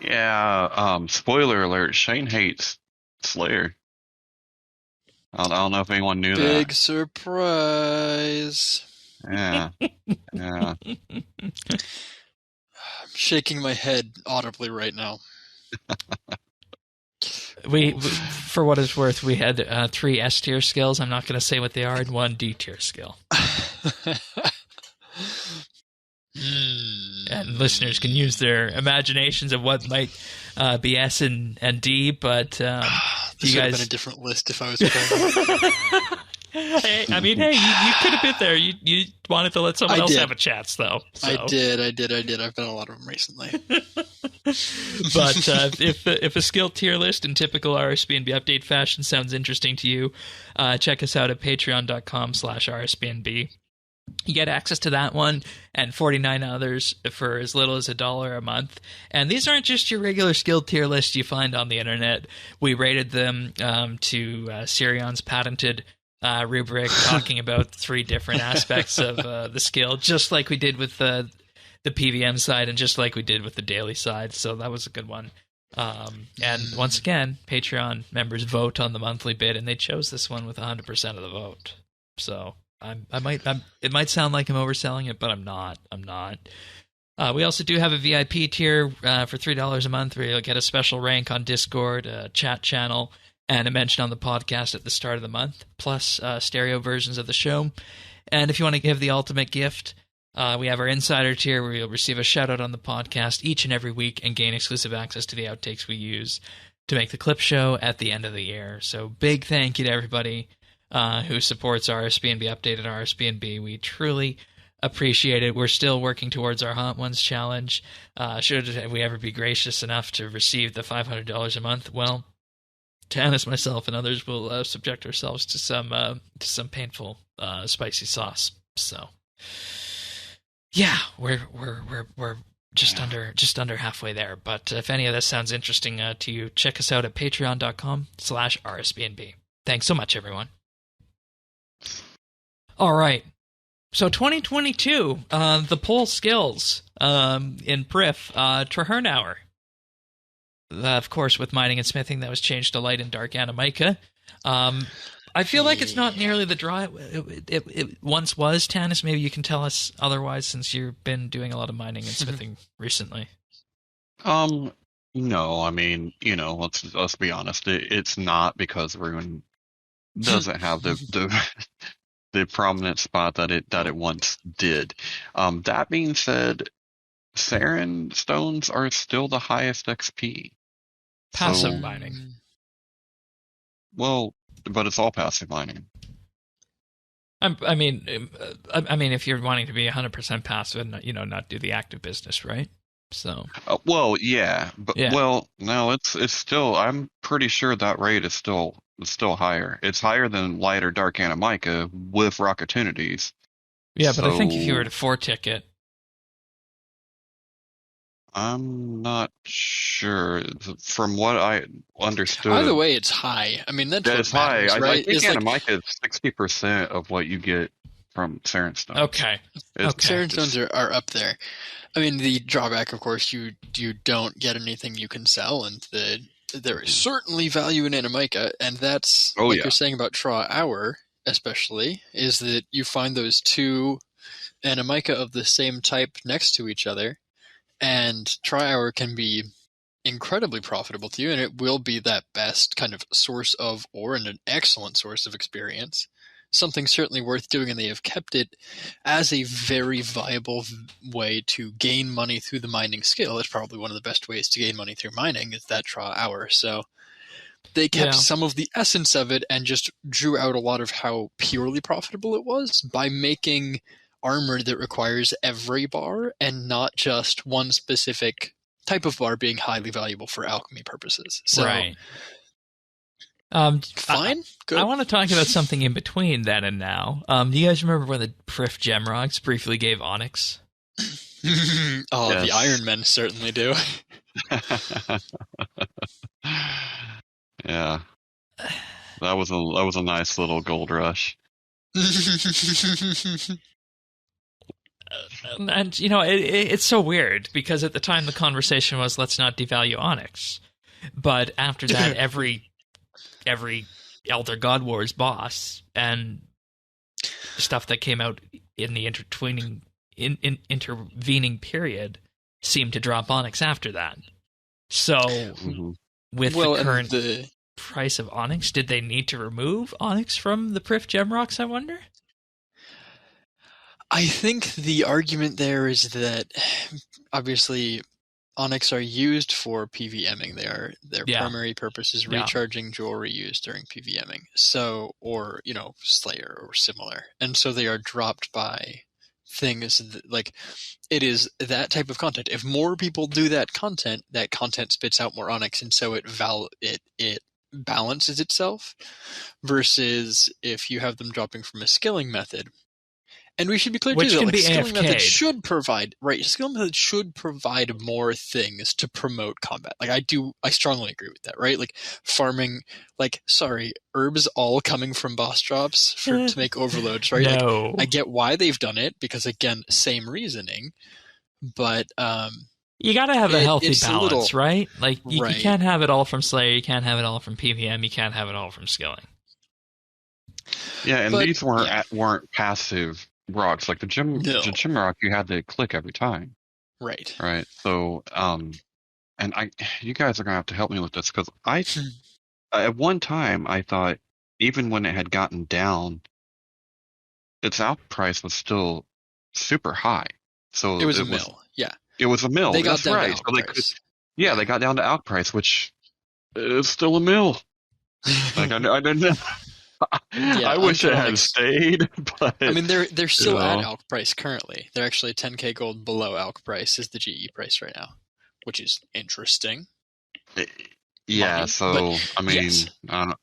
Yeah, spoiler alert, Shane hates Slayer. I don't know if anyone knew that. Big surprise. Yeah. Yeah. I'm shaking my head audibly right now. We, for what it's worth, we had 3 S tier skills. I'm not going to say what they are, and 1 D tier skill. And listeners can use their imaginations of what might be S and D, but this would have been a different list if I was playing. Hey, you could have been there. You wanted to let someone else have a chance, though. So. I did. I've done a lot of them recently. But if a skill tier list in typical RSBNB update fashion sounds interesting to you, check us out at patreon.com/RSBNB. You get access to that one and 49 others for as little as $1 a month. And these aren't just your regular skill tier lists you find on the internet. We rated them to Sirion's patented rubric, talking about 3 different aspects of the skill, just like we did with the PVM side and just like we did with the daily side. So that was a good one. And once again, Patreon members vote on the monthly bid, and they chose this one with 100% of the vote. So it might sound like I'm overselling it, but I'm not. We also do have a VIP tier for $3 a month where you'll get a special rank on Discord, a chat channel, and a mention on the podcast at the start of the month, plus stereo versions of the show. And if you want to give the ultimate gift, we have our insider tier where you'll receive a shout-out on the podcast each and every week and gain exclusive access to the outtakes we use to make the clip show at the end of the year. So big thank you to everybody who supports RSBNB Update and RSBNB. We truly appreciate it. We're still working towards our Haunt Ones challenge. Should we ever be gracious enough to receive the $500 a month, well, Tanis, myself, and others will subject ourselves to some painful spicy sauce. So, yeah, we're just under halfway there. But if any of this sounds interesting to you, check us out at patreon.com/RSBNB. Thanks so much, everyone. All right. So 2022, the poll skills in Prif, Trahernauer. Of course, with mining and smithing, that was changed to light and dark Animica. I feel like it's not nearly the draw it once was. Tanis, maybe you can tell us otherwise, since you've been doing a lot of mining and smithing recently. No, I mean, let's be honest. It's not because Rune doesn't have the prominent spot that it once did. That being said, Saren stones are still the highest XP. Passive mining. Well, but it's all passive mining. I mean, if you're wanting to be 100% passive and not do the active business, right? So. Well, yeah, but yeah. Well, no, it's still. I'm pretty sure that rate is still higher. It's higher than light or dark Animica with Rockatunities. Yeah, but I think if you were to 4-ticket. I'm not sure. From what I understood, either way, it's high. I mean, that's high. Matters, right? I think Animica is 60% of what you get from Saren stones. Okay. Saren stones are up there. I mean, the drawback, of course, you don't get anything you can sell, and there is certainly value in Animica, and that's you're saying about Traw Hour. especially, is that you find those two Animica of the same type next to each other, and Tri-Hour can be incredibly profitable to you, and it will be that best kind of source of ore and an excellent source of experience. Something certainly worth doing, and they have kept it as a very viable way to gain money through the mining skill. It's probably one of the best ways to gain money through mining is that Tri-Hour. So they kept some of the essence of it and just drew out a lot of how purely profitable it was by making armor that requires every bar and not just one specific type of bar being highly valuable for alchemy purposes. So, right. Fine. Good. I want to talk about something in between then and now. Do you guys remember when the Prif Gemrocks briefly gave Onyx? Yes. The Iron Men certainly do. Yeah, that was a nice little gold rush. And it's so weird because at the time the conversation was let's not devalue Onyx, but after that every Elder God Wars boss and stuff that came out in the intervening period seemed to drop Onyx after that. So with the current price of Onyx, did they need to remove Onyx from the Prif Gemrocks, I wonder? I think the argument there is that obviously Onyx are used for PVMing. Their primary purpose is recharging jewelry used during PVMing. So, or Slayer or similar, and so they are dropped by things like it is that type of content. If more people do that content spits out more Onyx, and so it balances itself. Versus if you have them dropping from a skilling method. And we should be clear Which too can that be skilling AFK'd. method should provide skilling method should provide more things to promote combat. I strongly agree with that, right? Farming, herbs all coming from boss drops to make overloads, right? No. I get why they've done it because again, same reasoning, but you got to have a healthy balance, right? You right. can't have it all from Slayer, you can't have it all from PVM, you can't have it all from skilling. Yeah, and these weren't passive rocks. Like the gym rock, you had to click every time. Right. Right. So, and you guys are gonna have to help me with this because at one time I thought even when it had gotten down, its out price was still super high. So it was a mill. Yeah. It was a mill. They got That's down right. to So they they got down to out price, which is still a mill. I didn't know. I wish it had stayed, but I mean they're still at ALC price currently. They're actually 10k gold below ALC price is the GE price right now, which is interesting. Yeah, money, I mean, I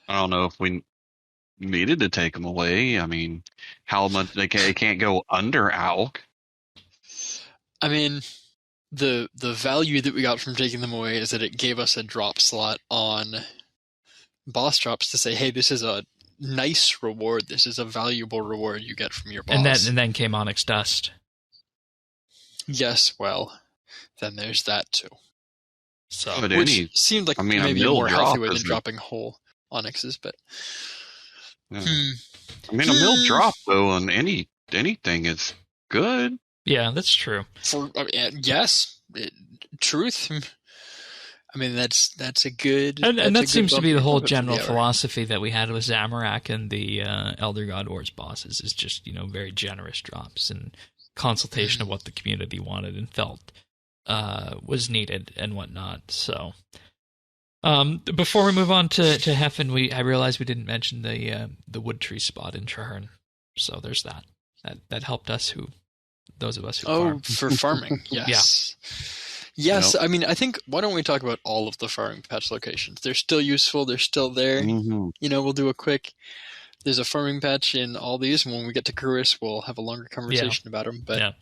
don't know if we needed to take them away. I mean, how much they can't go under ALC. I mean, the value that we got from taking them away is that it gave us a drop slot on boss drops to say, hey, this is a nice reward. This is a valuable reward you get from your boss. And then came Onyx Dust. Yes, well, then there's that too. So, which seemed like maybe a more healthy way than dropping whole Onyxes, but I mean, a mill drop though on anything is good. Yeah, that's true. Yes, truth. I mean, that's a good... And that seems to be the whole general philosophy that we had with Zamorak and the Elder God Wars bosses is just, very generous drops and consultation of what the community wanted and felt was needed and whatnot. So, before we move on to Heffen, I realized we didn't mention the wood tree spot in Traherne. So there's that. That helped us those of us who farm. For farming, yes. Yeah. Yes, I mean, I think, why don't we talk about all of the farming patch locations? They're still useful, they're still there. Mm-hmm. We'll do there's a farming patch in all these, and when we get to Gruis, we'll have a longer conversation about them, but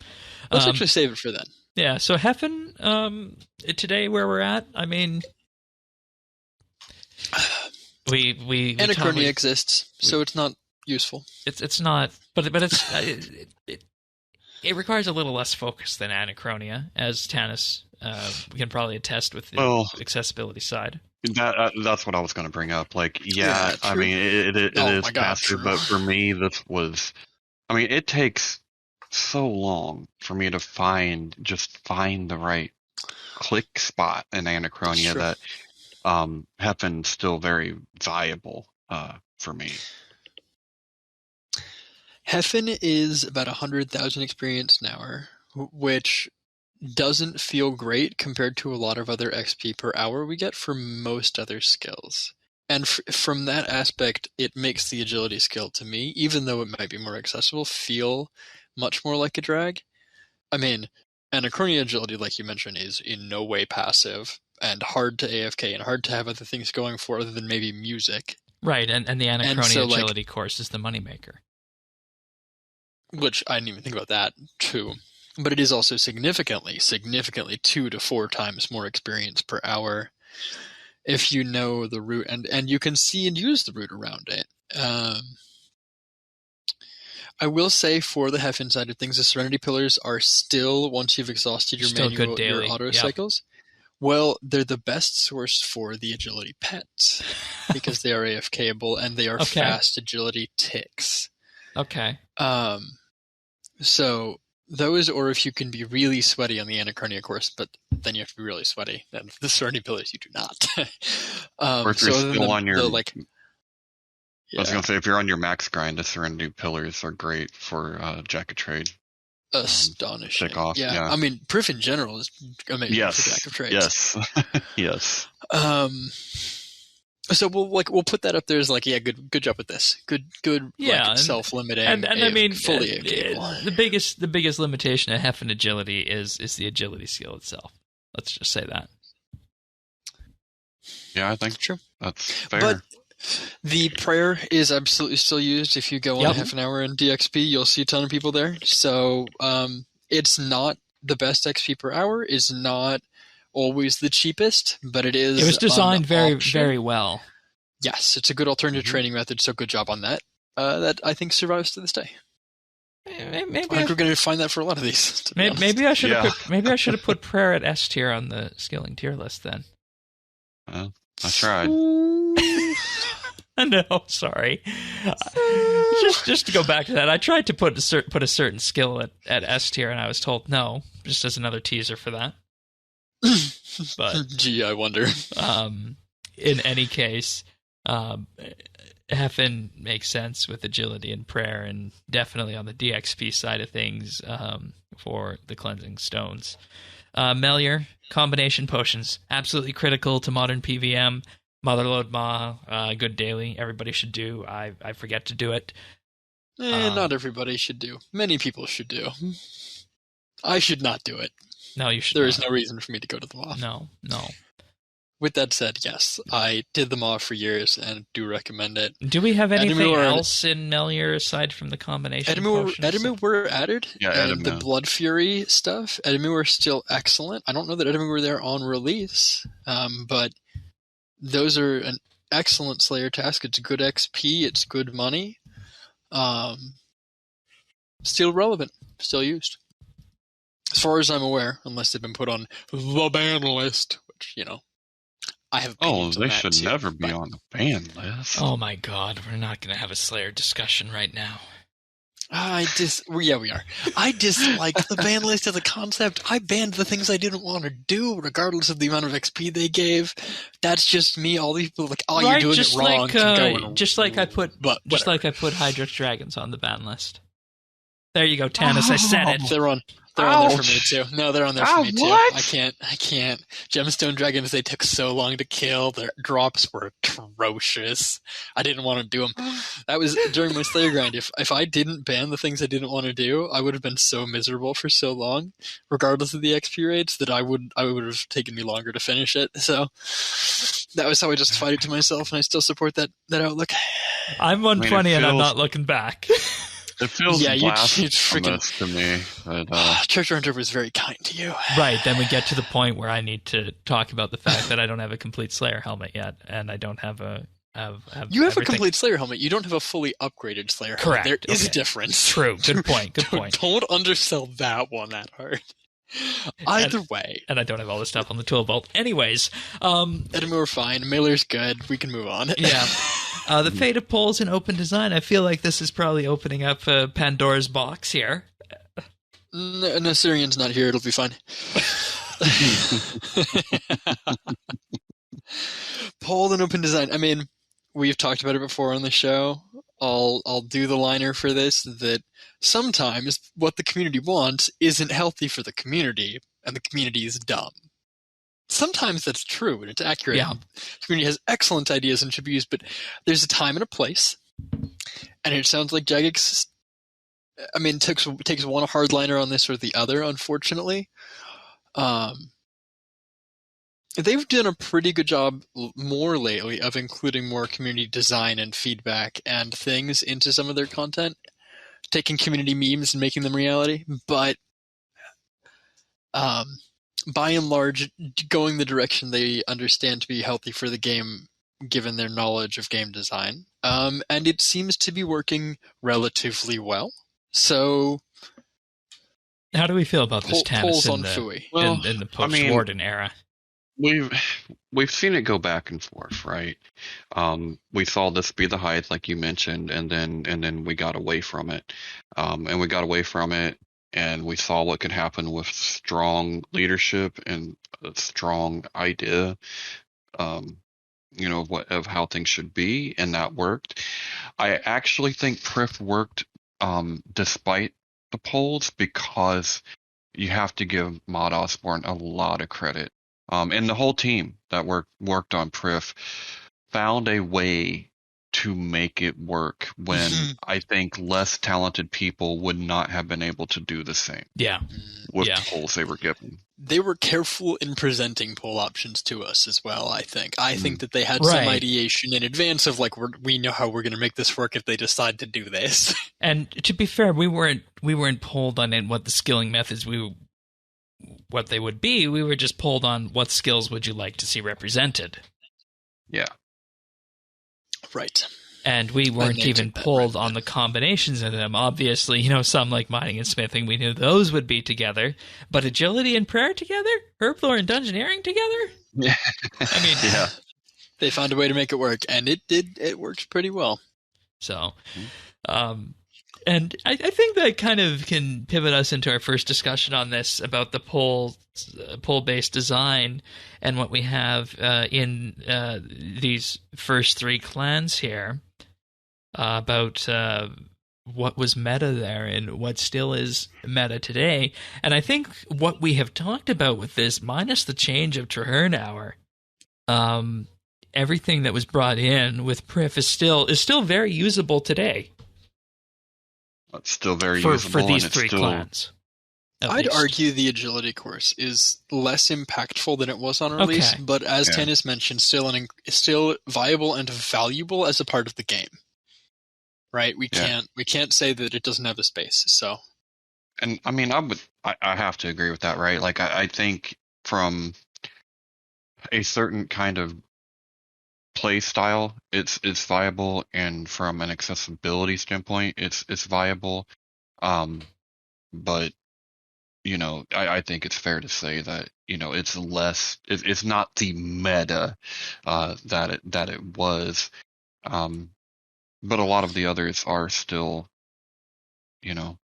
let's actually save it for then. Yeah, so Heffen, today where we're at, I mean, we Anachronia exists, so it's not useful. It's not, but it's... It requires a little less focus than Anachronia, as Tanis we can probably attest with the accessibility side. That's what I was going to bring up. Like, Yeah, I true. mean, it Oh is my God, passive, true. but for me, I mean, it takes so long for me to find the right click spot in Anachronia Sure. that Heffin's still very viable for me. Heffen is about 100,000 experience an hour, which doesn't feel great compared to a lot of other XP per hour we get for most other skills. And from that aspect, it makes the agility skill, to me, even though it might be more accessible, feel much more like a drag. I mean, Anachronia agility, like you mentioned, is in no way passive and hard to AFK and hard to have other things going for other than maybe music. Right, and the Anachronia agility course is the moneymaker. Which I didn't even think about that, too. But it is also significantly 2 to 4 times more experience per hour if you know the route, and you can see and use the route around it. I will say for the Heffen side of things, the Serenity Pillars are still, once you've exhausted your your auto cycles, well, they're the best source for the agility pets because they are AFKable and they are fast agility ticks. Okay. So those, or if you can be really sweaty on the Anachronia course, but then you have to be really sweaty. And the Serenity Pillars, you do not. Or if you're still on your... I was going to say, if you're on your max grind, the Serenity Pillars are great for Jack of Trade. Astonishing. Off, yeah. I mean, Prif in general is amazing for Jack of Trades. Yes. So we'll put that up there as good job with this. Good self-limiting and I mean fully AFK. The biggest limitation of Heffen agility is the agility skill itself. Let's just say that. Yeah, I think true. That's fair. But the prayer is absolutely still used. If you go on half an hour in DXP, you'll see a ton of people there. So it's not the best XP per hour. It's not always the cheapest, but it is. It was designed very well. Yes, it's a good alternative training method. So good job on that. That I think survives to this day. Maybe I think we're going to find that for a lot of these. Maybe I should have put prayer at S tier on the skilling tier list then. Well, I tried. No, sorry. Just to go back to that, I tried to put a certain skill at S tier, and I was told no, just as another teaser for that. But gee, I wonder. In any case, Heffen makes sense with agility and prayer, and definitely on the DXP side of things for the cleansing stones. Melior, combination potions, absolutely critical to modern PVM. Motherlode Ma, good daily. Everybody should do. I forget to do it. Not everybody should do. Many people should do. I should not do it. No, you should. There is no reason for me to go to the Ma. No. With that said, yes, I did the Ma for years and do recommend it. Do we have anything else in Melior aside from the combination potions? Edimu were added. Yeah, and the Blood Fury stuff. Edimu are still excellent. I don't know that Edimu were there on release, but those are an excellent Slayer task. It's good XP. It's good money. Still relevant. Still used. As far as I'm aware, unless they've been put on the ban list, which, I have opinions on that should too, never be on the ban list. Oh my god, we're not going to have a Slayer discussion right now. We are. I dislike the ban list as a concept. I banned the things I didn't want to do, regardless of the amount of XP they gave. That's just me. All these people are like, you're doing it wrong. Just like I put Hydrix Dragons on the ban list. There you go, Tannis. I said it. They're on there for me too. No, they're on there for me too. What? I can't. Gemstone Dragons, they took so long to kill. Their drops were atrocious. I didn't want to do them. That was during my Slayer grind. If I didn't ban the things I didn't want to do, I would have been so miserable for so long, regardless of the XP rates, that I would have taken me longer to finish it. So that was how I justified it to myself, and I still support that outlook. I'm 120 and I'm not looking back. It feels blasphemous to me. Treasure Hunter was very kind to you. Right, then we get to the point where I need to talk about the fact that I don't have a complete Slayer helmet yet, and I don't have You have a complete Slayer helmet. You don't have a fully upgraded Slayer helmet. Correct. There is a difference. True. Good point. Don't undersell that one that hard. Either way. And I don't have all this stuff on the tool vault. Anyways. Edmure, we're fine. Miller's good. We can move on. Yeah. The fate of polls in open design. I feel like this is probably opening up Pandora's box here. No, Syrian's not here. It'll be fine. Poll and open design. I mean, we've talked about it before on the show. I'll do the liner for this, that sometimes what the community wants isn't healthy for the community, and the community is dumb. Sometimes that's true, and it's accurate. Yeah. The community has excellent ideas and should be used, but there's a time and a place. And it sounds like Jagex, I mean, takes one hardliner on this or the other, unfortunately. They've done a pretty good job more lately of including more community design and feedback and things into some of their content, taking community memes and making them reality. But by and large, going the direction they understand to be healthy for the game, given their knowledge of game design. And it seems to be working relatively well. So, how do we feel about this Tannis in the post-Warden era? We've seen it go back and forth, right? We saw this be the height, like you mentioned, and then we got away from it, and we saw what could happen with strong leadership and a strong idea, of how things should be, and that worked. I actually think Prif worked despite the polls, because you have to give Mod Osborne a lot of credit. And the whole team that worked on Prif found a way to make it work when I think less talented people would not have been able to do the same. Yeah. With the polls they were given. They were careful in presenting poll options to us as well, I think. I think that they had some ideation in advance of, like, we know how we're going to make this work if they decide to do this. And to be fair, we weren't polled on what the skilling methods what they would be. We were just polled on what skills would you like to see represented. Yeah. Right. And we weren't even polled on the combinations of them. Obviously, some like mining and smithing, we knew those would be together. But agility and prayer together? Herblore and dungeoneering together? Yeah. I mean, yeah. They found a way to make it work, and it worked pretty well. So, and I think that kind of can pivot us into our first discussion on this about the poll-based design and what we have in these first three clans here, about what was meta there and what still is meta today. And I think what we have talked about with this, minus the change of Traherne Hour, everything that was brought in with Prif is still very usable today. It's still very usable for these three clans. I'd argue the agility course is less impactful than it was on release, but as Tannis mentioned, still viable and valuable as a part of the game. Right? We can't say that it doesn't have a space. So, and I mean, I have to agree with that, right? Like, I think from a certain kind of play style, it's viable, and from an accessibility standpoint, it's viable. But I think it's fair to say that it's less. It's not the meta that it was. But a lot of the others are still,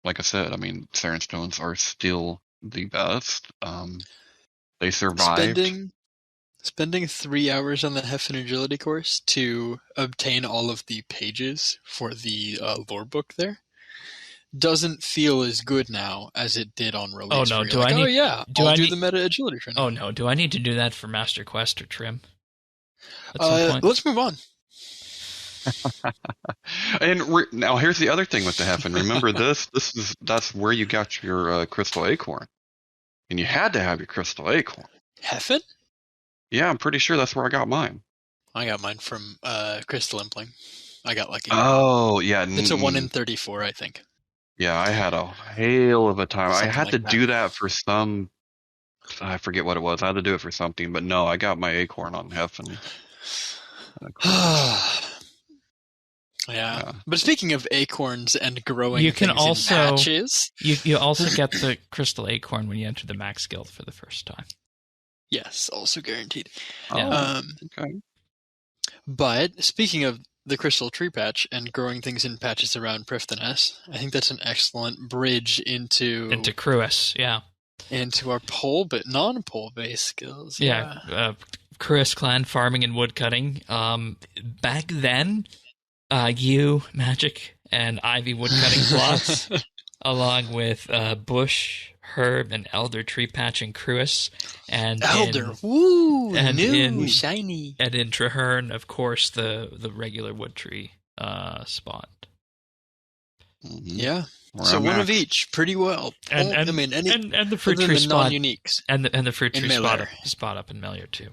like I said. I mean, Saren Stones are still the best. They survived. Spending 3 hours on the Heffen Agility course to obtain all of the pages for the lore book there doesn't feel as good now as it did on release. Oh no! I'll do the meta agility training. Oh no! Do I need to do that for Master Quest or Trim? Let's move on. And now here's the other thing with the Heffen. Remember that's where you got your crystal acorn, and you had to have your crystal acorn. Heffen? Yeah, I'm pretty sure that's where I got mine. I got mine from Crystal Impling. I got lucky. Oh, yeah. It's a 1 in 34, I think. Yeah, I had a hail of a time. Something I had like to that. do that for some... I forget what it was. I had to do it for something, but no, I got my acorn on Heffen. Yeah. But speaking of acorns and growing You can things also- in patches, You also get the crystal acorn when you enter the max guild for the first time. yes, also guaranteed. Oh, okay. But speaking of the crystal tree patch and growing things in patches around Prifddinas, I think that's an excellent bridge into Cruis, yeah. our pole but non-pole based skills. Yeah, Cruis clan farming and woodcutting. Back then, you, Magic, and Ivy woodcutting plots, along with bush, herb, and elder tree patch in Cruis, and Elder, shiny. And in Traherne, of course, the regular wood tree spot. Yeah. Where So I'm one at. of each, pretty well. And the fruit other tree than spot, non-uniques. and the fruit In tree Melior. spot up in Melior too.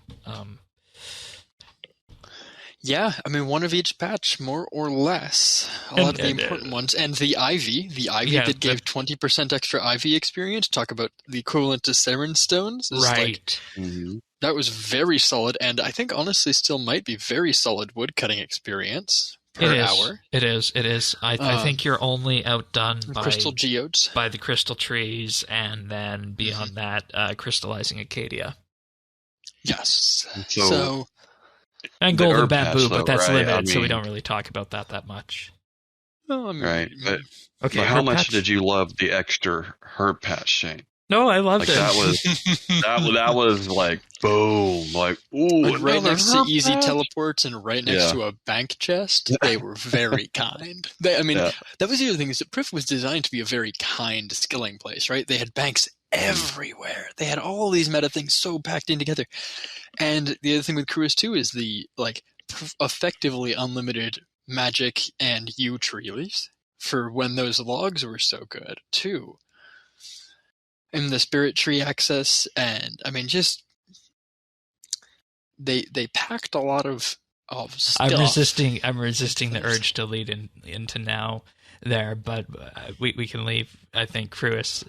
Yeah, I mean, one of each patch, more or less. A lot of the important ones. And the Ivy Yeah, that gave 20% extra Ivy experience. Talk about the equivalent to Seren Stones. is Right. That was very solid, and I think honestly still might be very solid woodcutting experience per hour. It is. I think you're only outdone by Crystal geodes. by the crystal trees, and then beyond that, crystallizing Acadia Yes. So- So and The golden herb patch, bamboo, but though, that's right? limited, I so we mean- don't really talk about that much. well, I mean, Right, but Okay, but how herb much patch? did you love the extra herb patch, Shane? No, I loved Like it. that was that was like boom, like ooh, like right another next to herb easy patch? teleports and right next Yeah. to a bank chest, they were very kind. Yeah. That was the other thing, is that Prif was designed to be a very kind skilling place, right? They had banks everywhere. They had all these meta things so packed in together. And the other thing with Cruis too is the effectively unlimited magic and yew trees for when those logs were so good too. And the spirit tree access, and I mean, just they packed a lot of stuff. I'm resisting the urge to lead into now there, but we can leave, I think, Cruis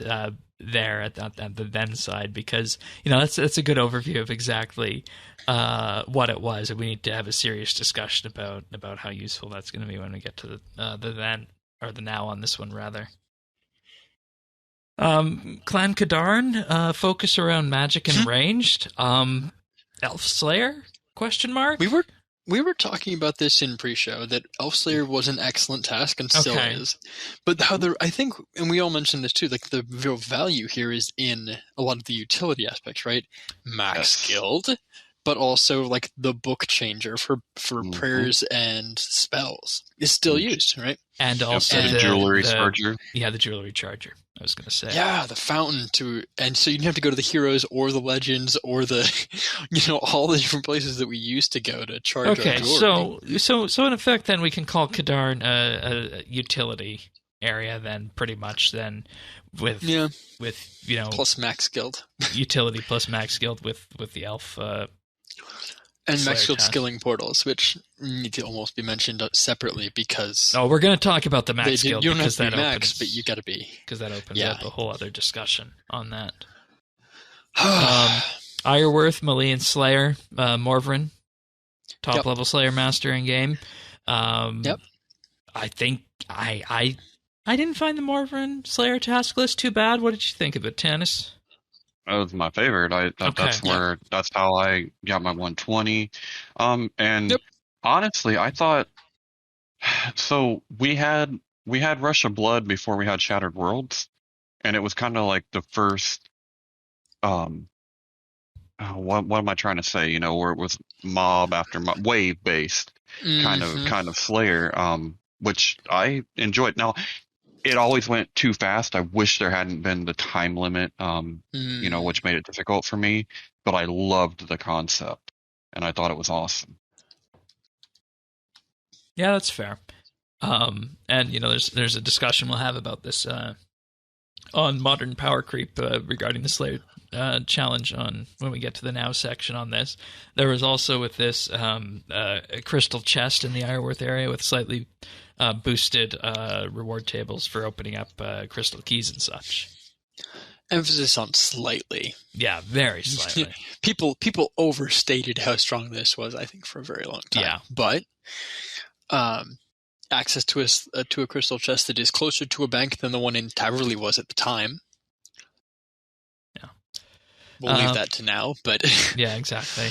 there at the then side, because that's a good overview of exactly what it was, and we need to have a serious discussion about how useful that's going to be when we get to the then, or the now on this one rather. Clan Kadarn, focus around magic and ranged. Elf Slayer? Question mark. We were talking about this in pre-show, that Elf Slayer was an excellent task and still Okay. is. But I think, and we all mentioned this too, like the real value here is in a lot of the utility aspects, right? Max Yes. guild, but also like the book changer for Mhm. prayers and spells is still used, right? And also And the the jewelry the- charger. Yeah, the jewelry charger. I was going to say. Yeah, the fountain and so you didn't have to go to the heroes or the legends or the, all the different places that we used to go to charge our Okay, jewelry. so in effect, then we can call Kadarn a utility area. Then pretty much then with Plus max guild. utility plus max guild with the elf. And Slayer max guild task. skilling portals, which need to almost be mentioned separately because Oh, we're going to talk about the they max do, guild you don't have because to be that max, opens, but you got to be. because that opens Yeah. up a whole other discussion on that. Ireworth, Malian Slayer, Morvrin, top Yep. level Slayer master in game. Yep. I think I didn't find the Morvrin Slayer task list too bad. What did you think of it, Tannis? That was my favorite. That's how I got my 120. And Yep. honestly, I thought so. We had Rush of Blood before we had Shattered Worlds, and it was kind of like the first. What am I trying to say? Where it was mob after mob, wave based kind Mhm. of Slayer, which I enjoyed. Now, it always went too fast. I wish there hadn't been the time limit, which made it difficult for me. But I loved the concept, and I thought it was awesome. Yeah, that's fair. And there's a discussion we'll have about this on modern power creep regarding the Slayer challenge on when we get to the now section on this. There was also with this a crystal chest in the Ireworth area with slightly boosted reward tables for opening up crystal keys and such. Emphasis on slightly. Yeah, very slightly. People overstated how strong this was, I think, for a very long time. Yeah. But access to a crystal chest that is closer to a bank than the one in Taverley was at the time. Yeah. We'll leave that to now, but... Yeah, exactly.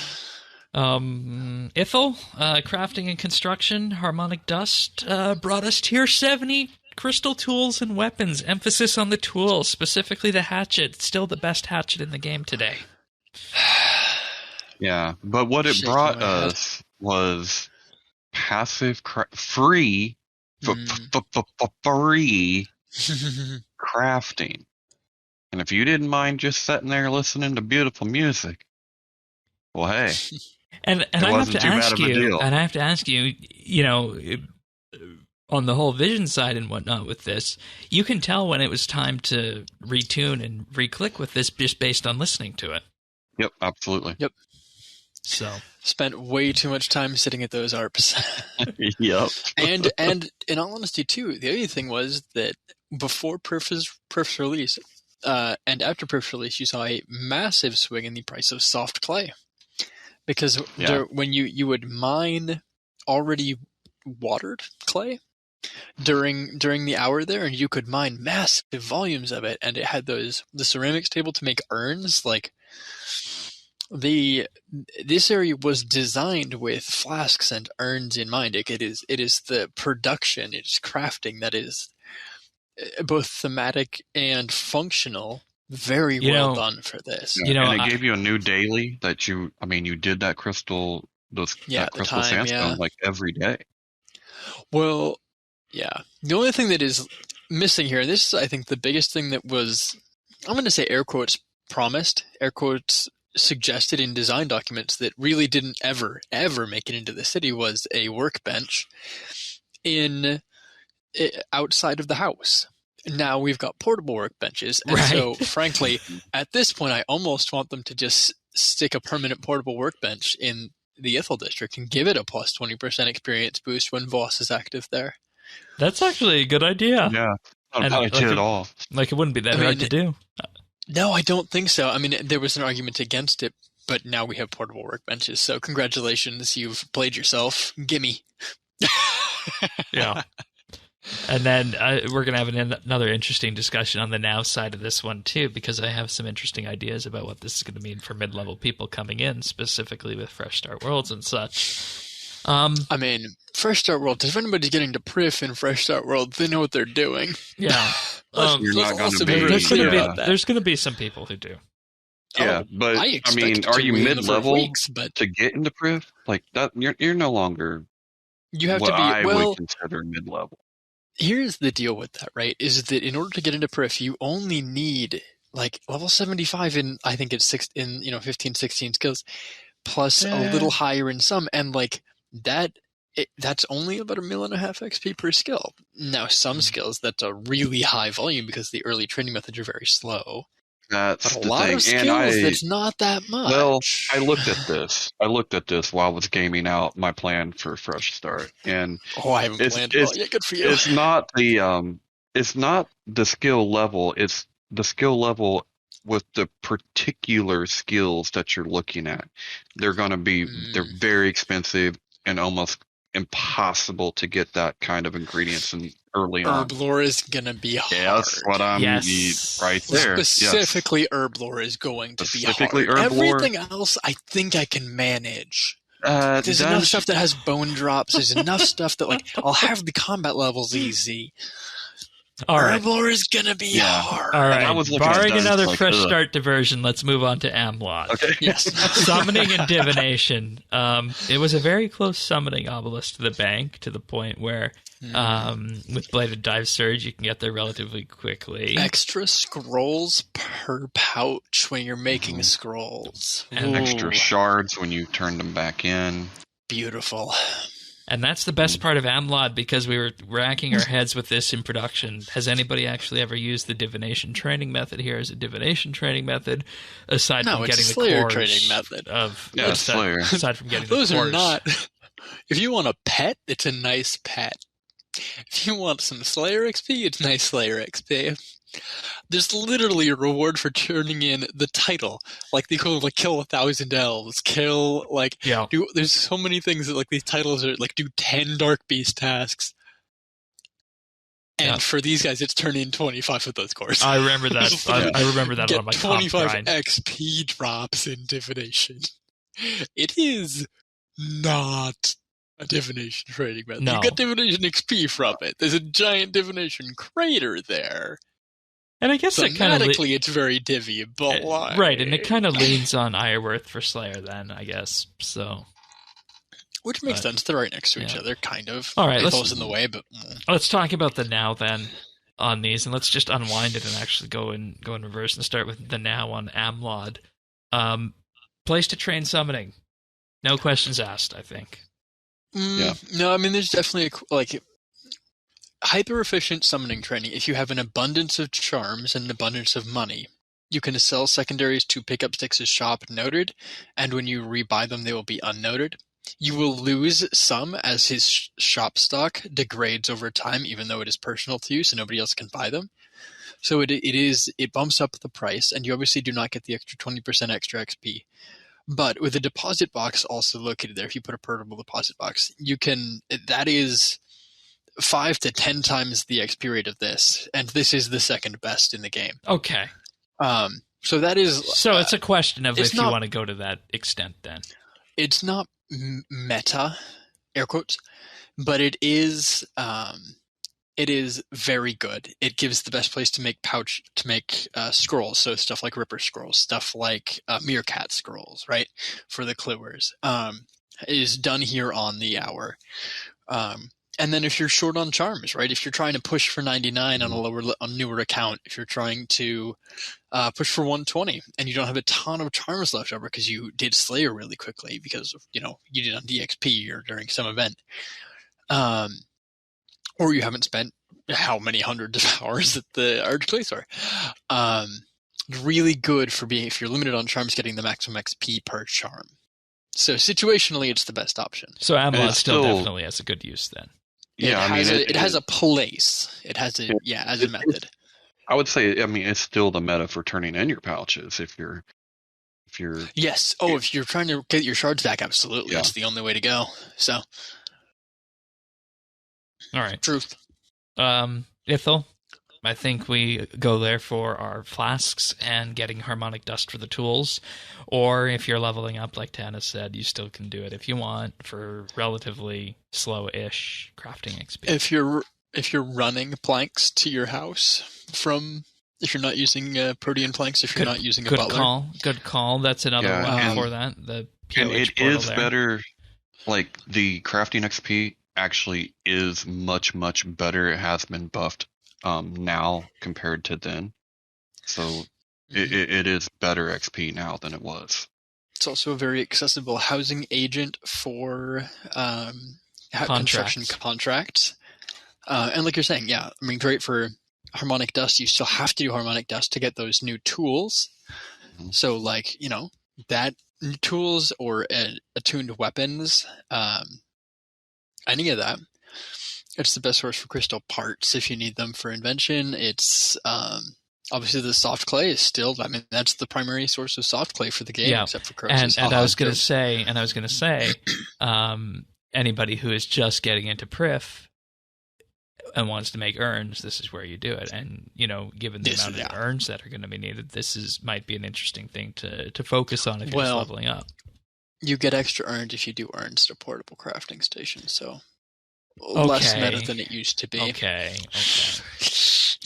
Ithel, crafting and construction, harmonic dust, brought us tier 70 crystal tools and weapons. Emphasis on the tools, specifically the hatchet. It's still the best hatchet in the game today. Yeah, but what it brought us was passive free crafting. And if you didn't mind just sitting there listening to beautiful music, well, hey, and I have to ask you, you know, on the whole vision side and whatnot with this, you can tell when it was time to retune and re-click with this just based on listening to it. Yep, absolutely. Yep. So spent way too much time sitting at those ARPs. Yep. and in all honesty, too, the other thing was that before Prif's release and after Prif's release, you saw a massive swing in the price of soft clay. Because when you would mine already watered clay during the hour there, and you could mine massive volumes of it, and it had the ceramics table to make urns. Like this area was designed with flasks and urns in mind. It is the production, it is crafting that is both thematic and functional. Very well done for this. And it gave you a new daily that you did that crystal sandstone like every day. Well, yeah. The only thing that is missing here, and this is, I think, the biggest thing that was, I'm going to say air quotes promised, air quotes suggested in design documents that really didn't ever make it into the city, was a workbench outside of the house. Now we've got portable workbenches, and so frankly, at this point, I almost want them to just stick a permanent portable workbench in the Ithel district and give it a plus 20% experience boost when Voss is active there. That's actually a good idea. Yeah, not at all. Like, it wouldn't be that hard to do. No, I don't think so. I mean, there was an argument against it, but now we have portable workbenches. So congratulations, you've played yourself. Gimme. Yeah. And then we're going to have another interesting discussion on the now side of this one, too, because I have some interesting ideas about what this is going to mean for mid-level people coming in, specifically with Fresh Start Worlds and such. I mean, Fresh Start Worlds, if anybody's getting to Prif in Fresh Start Worlds, they know what they're doing. Yeah. You're not going to be. There's going to be some people who do. Yeah, but I mean, are you mid-level to get into Prif? Like that, you're no longer. You have what to be. I would consider mid-level. Here's the deal with that, right? Is that in order to get into Prif, you only need like level 75 in, I think it's 15, 16 skills, plus a little higher in some, and like that's only about 1.5 million XP per skill. Now, some skills that's a really high volume because the early training methods are very slow. That's but the a lot thing. of skills that's not that much. Well, I looked at this while I was gaming out my plan for Fresh Start, and I haven't planned it. Yeah, good for you. It's not the skill level. It's the skill level with the particular skills that you're looking at. They're going to be they're very expensive and almost impossible to get that kind of ingredients in early on. Herb lore is going to be hard. Yeah, that's what I'm right there. Specifically, herb lore is going to be hard. Everything else, I think I can manage. There's enough stuff that has bone drops. There's enough stuff that, like, I'll have the combat levels easy. Herb lore is going to be hard. All right. Barring another Fresh Start diversion, let's move on to Amlot. Okay. Yes. Summoning and divination. It was a very close summoning obelisk to the bank, to the point where with Bladed Dive Surge, you can get there relatively quickly. Extra scrolls per pouch when you're making scrolls. And extra shards when you turn them back in. Beautiful. And that's the best part of Amlot, because we were racking our heads with this in production. Has anybody actually ever used the divination training method here as a divination training method, aside from getting the Slayer cores training method? Slayer. Aside from getting those the cores. Are not. If you want a pet, it's a nice pet. If you want some Slayer XP, it's nice Slayer XP. There's literally a reward for turning in the title, like the equivalent of like kill 1,000 elves, there's so many things that like these titles are like do 10 Dark Beast tasks. And for these guys, it's turn in 25 of those cores. I remember that. I remember that Get on my 25 comp grind. XP drops in divination. It is not a divination trading method. No. You get divination XP from it. There's a giant divination crater there. And I guess it kind of thematically it's very divvy, but right, and it kind of leans on Ironworth for Slayer then, I guess. So, which makes sense. They're right next to each other, kind of. All right, let's in the way, but let's talk about the now then on these, and let's just unwind it and actually go in reverse and start with the now on Amlod. Place to train summoning, no questions asked. I think. No, I mean there's definitely hyper efficient summoning training. If you have an abundance of charms and an abundance of money, you can sell secondaries to pick up sticks' shop noted, and when you rebuy them, they will be unnoted. You will lose some as his shop stock degrades over time, even though it is personal to you, so nobody else can buy them. So it bumps up the price, and you obviously do not get the extra 20% extra XP. But with a deposit box also located there, if you put a portable deposit box, that is 5 to 10 times the XP rate of this, and this is the second best in the game. Okay. So that is. So it's a question of if you want to go to that extent, then. It's not meta, air quotes, but it is. It is very good. It gives the best place to make scrolls, so stuff like Ripper scrolls, stuff like Meerkat scrolls, right, for the Cluers, is done here on the hour. And then if you're short on charms, right, if you're trying to push for 99 on a newer account, if you're trying to push for 120 and you don't have a ton of charms left over because you did Slayer really quickly because you did on DXP or during some event, or you haven't spent how many hundreds of hours at the Archclays are. Really good if you're limited on charms, getting the maximum XP per charm. So situationally, it's the best option. So Amlot still definitely has a good use then. Yeah, it has a place. It has as a method. I would say, it's still the meta for turning in your pouches if you're. Yes. Oh, if you're trying to get your shards back, absolutely, it's the only way to go. So. All right. Truth. Ithel, I think we go there for our flasks and getting harmonic dust for the tools. Or if you're leveling up, like Tana said, you still can do it if you want for relatively slow-ish crafting XP. If you're running planks to your house if you're not using Protean planks, if you're not using a butler. Good call. That's another one for that. The and it is better, like the crafting XP actually is much, much better. It has been buffed now compared to then. So it is better XP now than it was. It's also a very accessible housing agent for construction contracts. And like you're saying, great for harmonic dust. You still have to do harmonic dust to get those new tools. Mm-hmm. So that new tools or attuned weapons, any of that. It's the best source for crystal parts if you need them for invention. It's obviously the soft clay is still. That's the primary source of soft clay for the game, except for Crows. And I was going to say, anybody who is just getting into Prif and wants to make urns, this is where you do it. And given the amount of urns that are going to be needed, might be an interesting thing to focus on if you're just leveling up. You get extra urns if you do urns at a portable crafting station, so less meta than it used to be. Okay.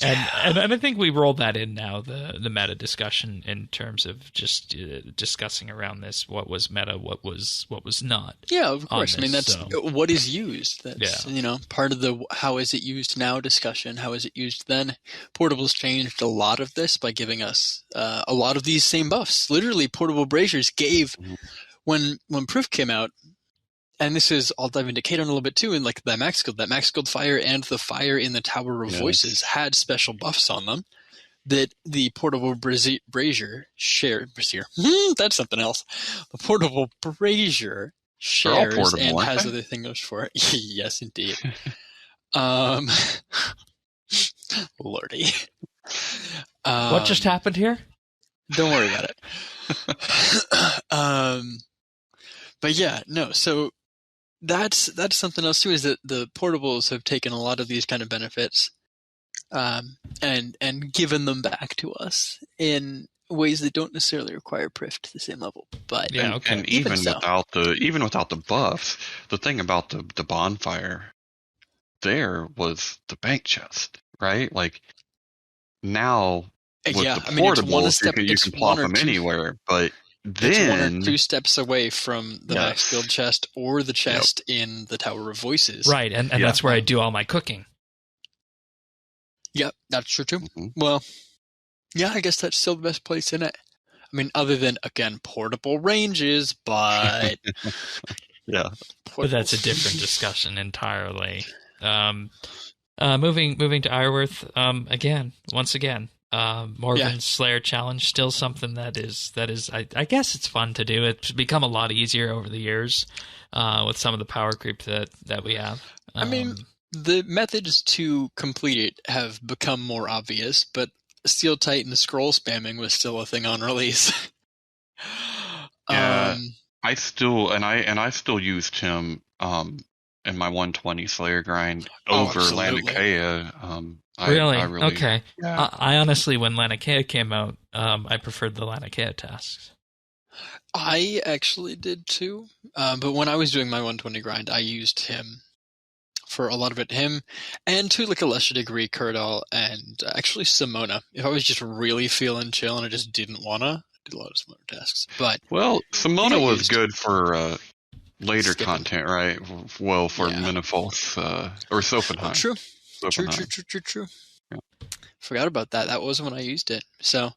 And I think we rolled that in now, the meta discussion in terms of just discussing around this, what was meta, what was not. Yeah, of course. That's what is used. That's part of the how is it used now discussion. How is it used then? Portables changed a lot of this by giving us a lot of these same buffs. Literally, portable braziers gave when Prif came out. And this is, I'll dive into Kate on a little bit too, and that Max Guild fire and the fire in the Tower of Voices had special buffs on them that the portable brazier shared. That's something else. The portable brazier shares and has other things for it. Yes, indeed. Lordy. What just happened here? Don't worry about it. But yeah, no, so that's something else too, is that the portables have taken a lot of these kind of benefits and given them back to us in ways that don't necessarily require Prif to the same level. But Yeah, okay. And even so. without the buffs, the thing about the bonfire there was the bank chest, right? Like now with Yeah, the I mean, it's one portables, step. you It's can plop one or them two. anywhere, but It's one or then two steps away from the Yes. max build chest or the chest in the Tower of Voices. Right, and Yeah. that's where I do all my cooking. Yep, that's true too. Mhm. Well, yeah, I guess that's still the best place in it. I mean, other than, again, portable ranges, but... Yeah. But that's a different discussion entirely. Moving to Ironworth, once again, Morven's Slayer Challenge, still something that is I guess it's fun to do. It's become a lot easier over the years with some of the power creep that we have. I mean, the methods to complete it have become more obvious, but Steel Titan scroll spamming was still a thing on release. Yeah. I still used him in my 120 Slayer grind over absolutely. Laniakea. Really? I really Okay. Yeah. I honestly, when Laniakea came out, I preferred the Laniakea tasks. I actually did too, but when I was doing my 120 grind, I used him for a lot of it. Him, and to like a lesser degree, Kurdal, and actually Simona. If I was just really feeling chill and I just didn't wanna, I did a lot of Simona tasks. But Well, Simona was used. good for later Skipping. content, right? Well, for Yeah. Minifalth or Sophenheim. True. Sophenheim. True. Yeah. Forgot about that. That was when I used it. So,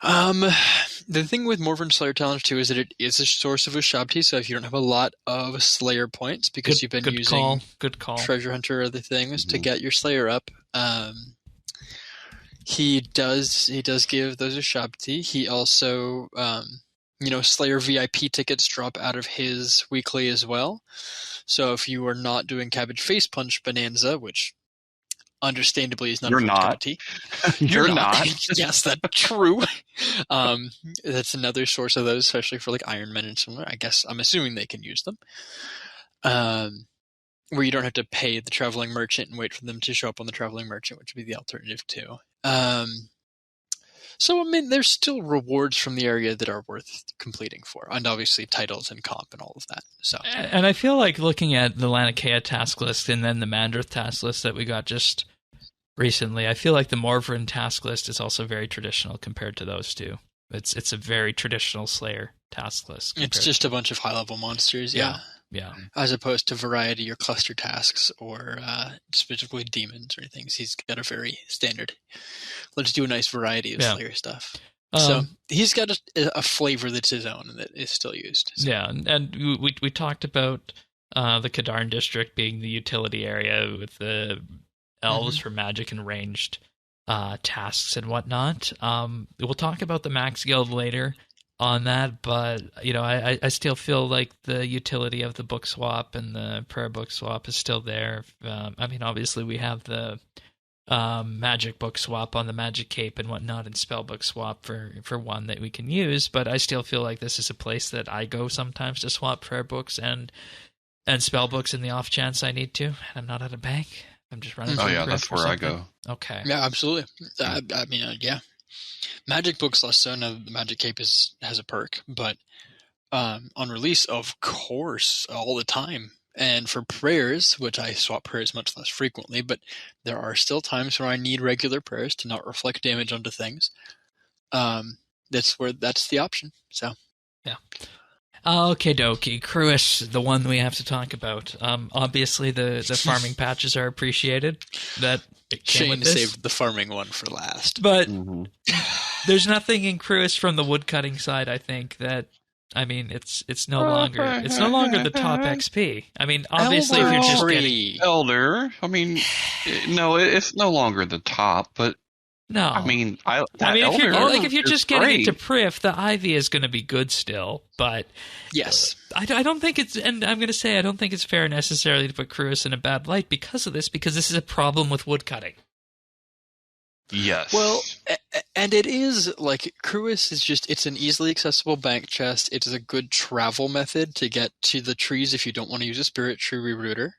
the thing with Morven's Slayer Challenge too is that it is a source of Ushabti. So if you don't have a lot of Slayer points because you've been using good call. Treasure Hunter or other things to Mhm. get your Slayer up, he does give those Ushabti. He also, Slayer VIP tickets drop out of his weekly as well. So if you are not doing Cabbage Face Punch Bonanza, which understandably is not You're a not. difficulty. You're not. Yes, that's true. That's another source of those, especially for like Iron Men and similar. I guess I'm assuming they can use them. Where you don't have to pay the traveling merchant and wait for them to show up on the traveling merchant, which would be the alternative too. So I mean, there's still rewards from the area that are worth completing for, and obviously titles and comp and all of that. So, and I feel like looking at the Laniakea task list and then the Mandrith task list that we got just recently, I feel like the Morven task list is also very traditional compared to those two. It's a very traditional Slayer task list. It's just a bunch of high-level monsters, yeah. As opposed to variety or cluster tasks or specifically demons or things. He's got a very standard, let's do a nice variety of Slayer stuff. So he's got a flavor that's his own and that is still used. So. Yeah, and we talked about the Kadarn district being the utility area with the elves for magic and ranged tasks and whatnot. We'll talk about the Max Guild later on that, but I still feel like the utility of the book swap and the prayer book swap is still there. I mean, obviously we have the magic book swap on the magic cape and whatnot, and spell book swap for one that we can use, but I still feel like this is a place that I go sometimes to swap prayer books and spell books in the off chance I need to, and I'm not at a bank. I'm just running. Oh yeah, that's where I go. Okay. Yeah, absolutely. I mean, yeah. Magic books less so. Now the Magic Cape has a perk, but on release, of course, all the time. And for prayers, which I swap prayers much less frequently, but there are still times where I need regular prayers to not reflect damage onto things. That's the option. So, yeah. Okay, dokie. Cruis, the one we have to talk about. Obviously, the farming patches are appreciated. That it came with this. Saved the farming one for last. But there's nothing in Cruis from the woodcutting side, I think, that... I mean, it's no longer the top XP. I mean, obviously, Elder if you're just tree. getting Elder, I mean, no, it's no longer the top, but no. I mean, if you're just getting it to Prif, the Ivy is going to be good still. But yes, I don't think it's, and I'm going to say I don't think it's fair necessarily to put Cruis in a bad light because this is a problem with woodcutting. Yes. Well, and it is, like, Cruis is just, it's an easily accessible bank chest. It is a good travel method to get to the trees if you don't want to use a spirit tree rerouter.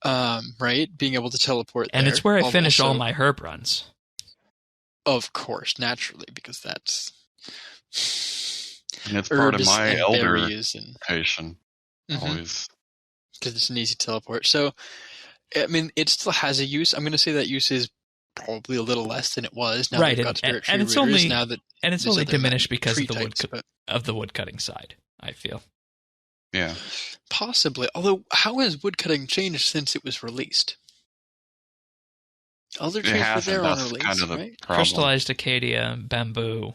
right? Being able to teleport And there. it's where I finish all Also- my herb runs. Of course, naturally, because that's And it's part of herbs my and elder berries and patient. Mhm. Always. because it's an easy teleport. So, I mean, it still has a use. I'm going to say that use is probably a little less than it was now Right, that we've got and spirit tree it's rooters, only now that and it's there's only other diminished because tree of the types, but the woodcutting side, I feel. Yeah. possibly. Although, how has woodcutting changed since it was released? Other It trees were hasn't. there on That's release, kind of the right? problem. Crystallized acacia, bamboo,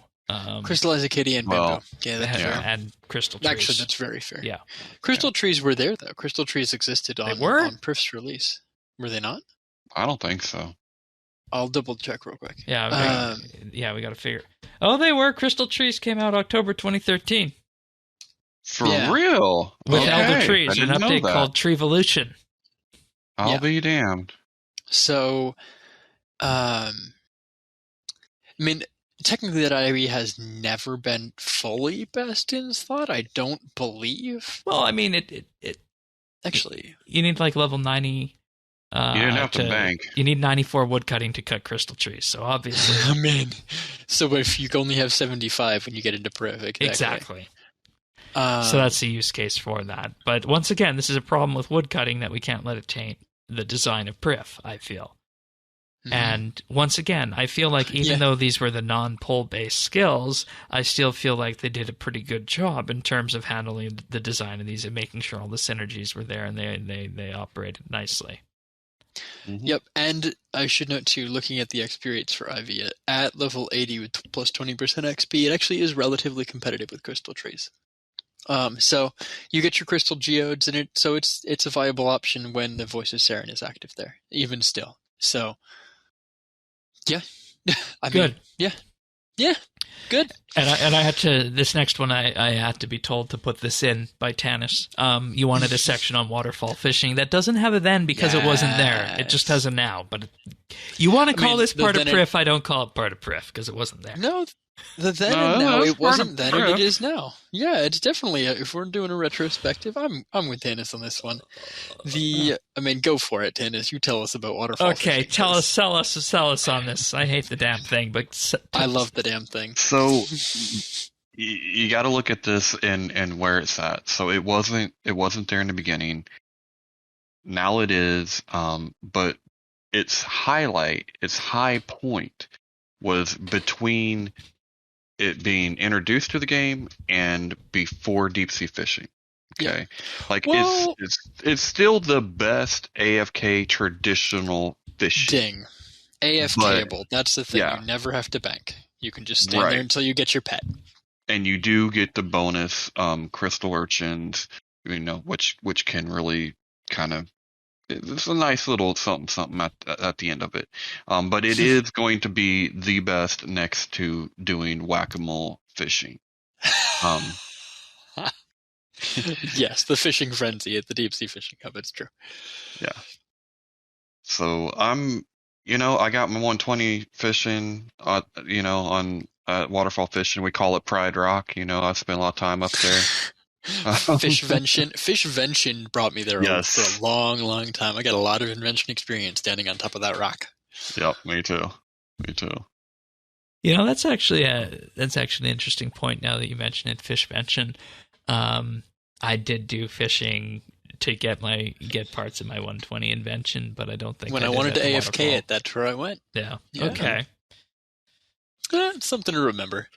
Crystallized acacia and bamboo. Well, Yeah, that's yeah. fair. and crystal trees. Actually, that's very fair. Yeah. Crystal trees were there, though. Crystal trees existed on were? Prif's release. Were they not? I don't think so. I'll double check real quick. Yeah, we got to figure. Oh, they were. Crystal Trees came out October 2013 For Yeah. real? with Okay. Elder I Trees, an didn't know update that. called Treevolution. I'll Yeah. be damned. So, I mean, technically that IRE has never been fully Bastion's thought, I don't believe. Well, I mean, it Actually, you need like level 90. You didn't have to bank. You need 94 woodcutting to cut crystal trees. So obviously, I mean, so if you only have 75 when you get into Prif, exactly. So that's the use case for that. But once again, this is a problem with woodcutting that we can't let it taint the design of Prif, I feel. Mhm. And once again, I feel like even Yeah. though these were the non-pull based skills, I still feel like they did a pretty good job in terms of handling the design of these and making sure all the synergies were there and they operated nicely. Yep, and I should note too, looking at the XP rates for IV at level 80 with plus 20% XP, it actually is relatively competitive with crystal trees. So you get your crystal geodes, and it's a viable option when the Voice of Saren is active there, even still. So, yeah, I Good. mean, yeah, good. And I had to, this next one, I had to be told to put this in by Tanis. You wanted a section on waterfall fishing that doesn't have a then because it wasn't there. It just has a now. But you want to call this part of Prif, I don't call it part of Prif because it wasn't there. No, the then No, and now, that's it part of wasn't then and Prif. it is now. Yeah, it's definitely, if we're doing a retrospective, I'm with Dennis on this one. I mean, go for it, Dennis. You tell us about waterfall Okay, fishing, 'cause sell us on this. I hate the damn thing, but I love the damn thing. So you got to look at this and where it's at. So it wasn't there in the beginning. Now it is, but its high point was between it being introduced to the game and before deep sea fishing. Okay, like Well- it's still the best AFK traditional fishing. Ding. AFKable. That's the thing. yeah. You never have to bank. You can just stand Right. there until you get your pet. And you do get the bonus crystal urchins, which can really kind of, it's a nice little something at the end of it. But it is going to be the best next to doing whack-a-mole fishing. Yes, the fishing frenzy at the deep sea fishing hub. It's true. Yeah. So I got my 120 fishing, on waterfall fishing. We call it Pride Rock. I spent a lot of time up there. Fishvention brought me there Yes. for a long, long time. I got a lot of invention experience standing on top of that rock. Yep, me too. that's actually an interesting point now that you mention it, Fishvention. I did do fishing to get parts of my 120 invention, but I don't think When I did wanted to at the AFK waterfall. it, that's where I went. Yeah. Yeah. Okay. It's something to remember.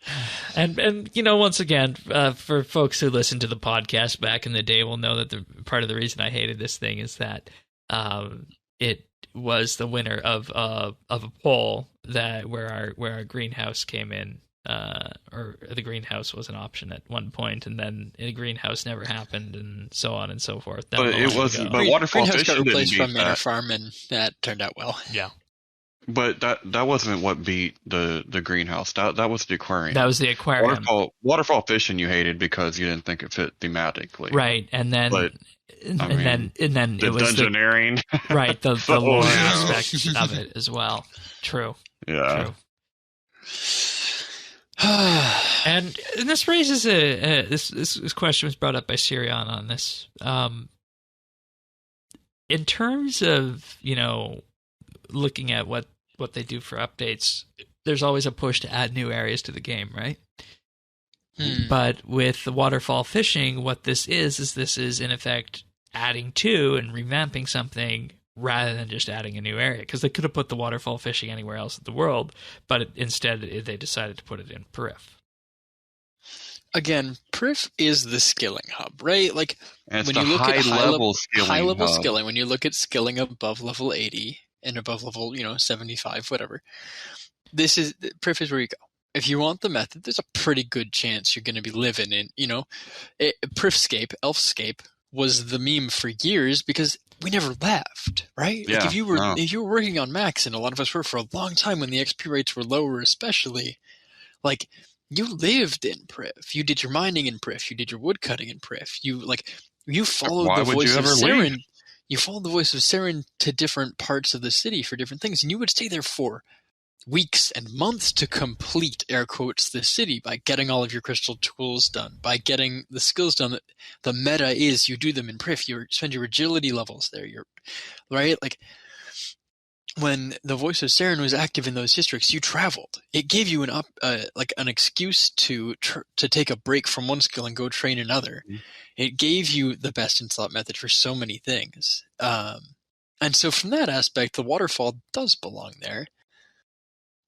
And once again, for folks who listened to the podcast back in the day will know that the part of the reason I hated this thing is that it was the winner of a poll that where our greenhouse came in, or the greenhouse was an option at one point, and then the greenhouse never happened, and so on and so forth. That But was a it while wasn't. ago. But waterfall Greenhouse fishing got didn't replaced beat from Manor that. Farm, and that turned out well. Yeah. But that wasn't what beat the greenhouse. That was the aquarium. That was the aquarium. Waterfall fishing you hated because you didn't think it fit thematically. Right, and then But, and I mean, then The it was dungeoneering. the Oh, lore yeah. aspect of it as well. True. Yeah. True. And this raises this question was brought up by Sirion on this. in terms of, looking at what they do for updates, there's always a push to add new areas to the game, right? But with the waterfall fishing, what this is in effect adding to and revamping something rather than just adding a new area. Because they could have put the waterfall fishing anywhere else in the world, but instead they decided to put it in Prif. Again, Prif is the skilling hub, right? Like And it's when the you look at high-level high-level hub. skilling, when you look at skilling above level 80 and above level 75, whatever, Prif is where you go. If you want the method, there's a pretty good chance you're going to be living in, Prifscape, Elfscape was the meme for years because we never left, right? Yeah, like if you were working on max, and a lot of us were for a long time when the XP rates were lower, especially, like you lived in Prif. You did your mining in Prif. You did your wood cutting in Prif. You followed the voice of Saren. You followed the voice of Saren to different parts of the city for different things, and you would stay there for weeks and months to complete, air quotes, the city by getting all of your crystal tools done, by getting the skills done. The meta is you do them in Prif. You spend your agility levels there. Right? Like when the voice of Saren was active in those districts, you traveled. It gave you an excuse to take a break from one skill and go train another. Mm-hmm. It gave you the best in slot method for so many things. And so from that aspect, the waterfall does belong there.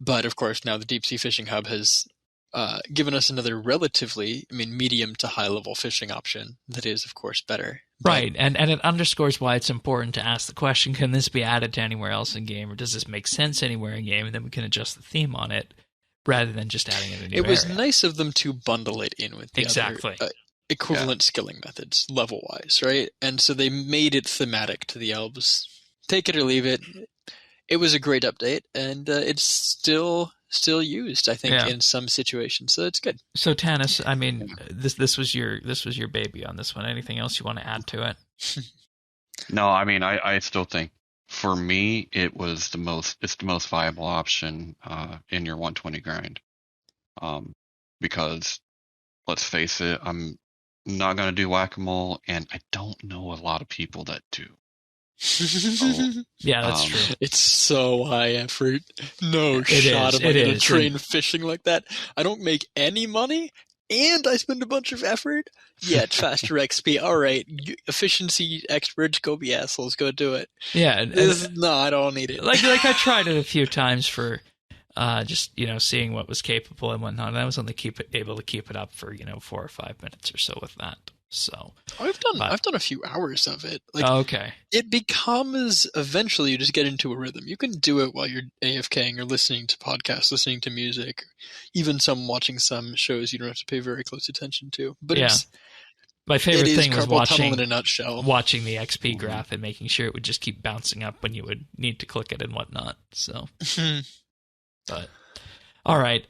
But of course, now the deep sea fishing hub has given us another relatively, medium to high level fishing option that is, of course, better. Right, and it underscores why it's important to ask the question, can this be added to anywhere else in game, or does this make sense anywhere in game, and then we can adjust the theme on it, rather than just adding it in a new area. It was nice of them to bundle it in with the other equivalent skilling methods, level-wise, right? And so they made it thematic to the elves. Take it or leave it. It was a great update, and it's still used, I think, in some situations. So it's good. So Tanis, this was your baby on this one. Anything else you want to add to it? No, I still think for me it's the most viable option in your 120 grind. Because let's face it, I'm not going to do whack-a-mole, and I don't know a lot of people that do. Yeah, that's true. It's so high effort. No shot am I going to train fishing like that. I don't make any money, and I spend a bunch of effort. Yeah, it's faster XP. All right, efficiency experts, go be assholes. Go do it. Yeah, no, I don't need it. Like I tried it a few times for just seeing what was capable and whatnot. And I was only able to keep it up for 4 or 5 minutes or so with that. So I've done a few hours of it. Okay. It becomes eventually you just get into a rhythm. You can do it while you're AFKing or listening to podcasts, listening to music, even watching some shows you don't have to pay very close attention to. But my favorite thing was watching in a nutshell. Watching the XP graph and making sure it would just keep bouncing up when you would need to click it and whatnot. So, but. All right.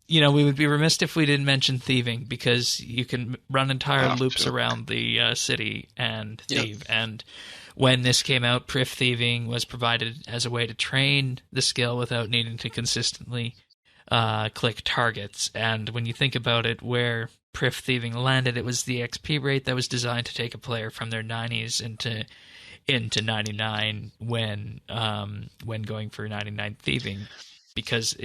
We would be remiss if we didn't mention thieving, because you can run entire loops around the city and thieve. Yep. And when this came out, Prif thieving was provided as a way to train the skill without needing to consistently click targets. And when you think about it, where Prif thieving landed, it was the XP rate that was designed to take a player from their 90s into 99 when going for 99 thieving. Because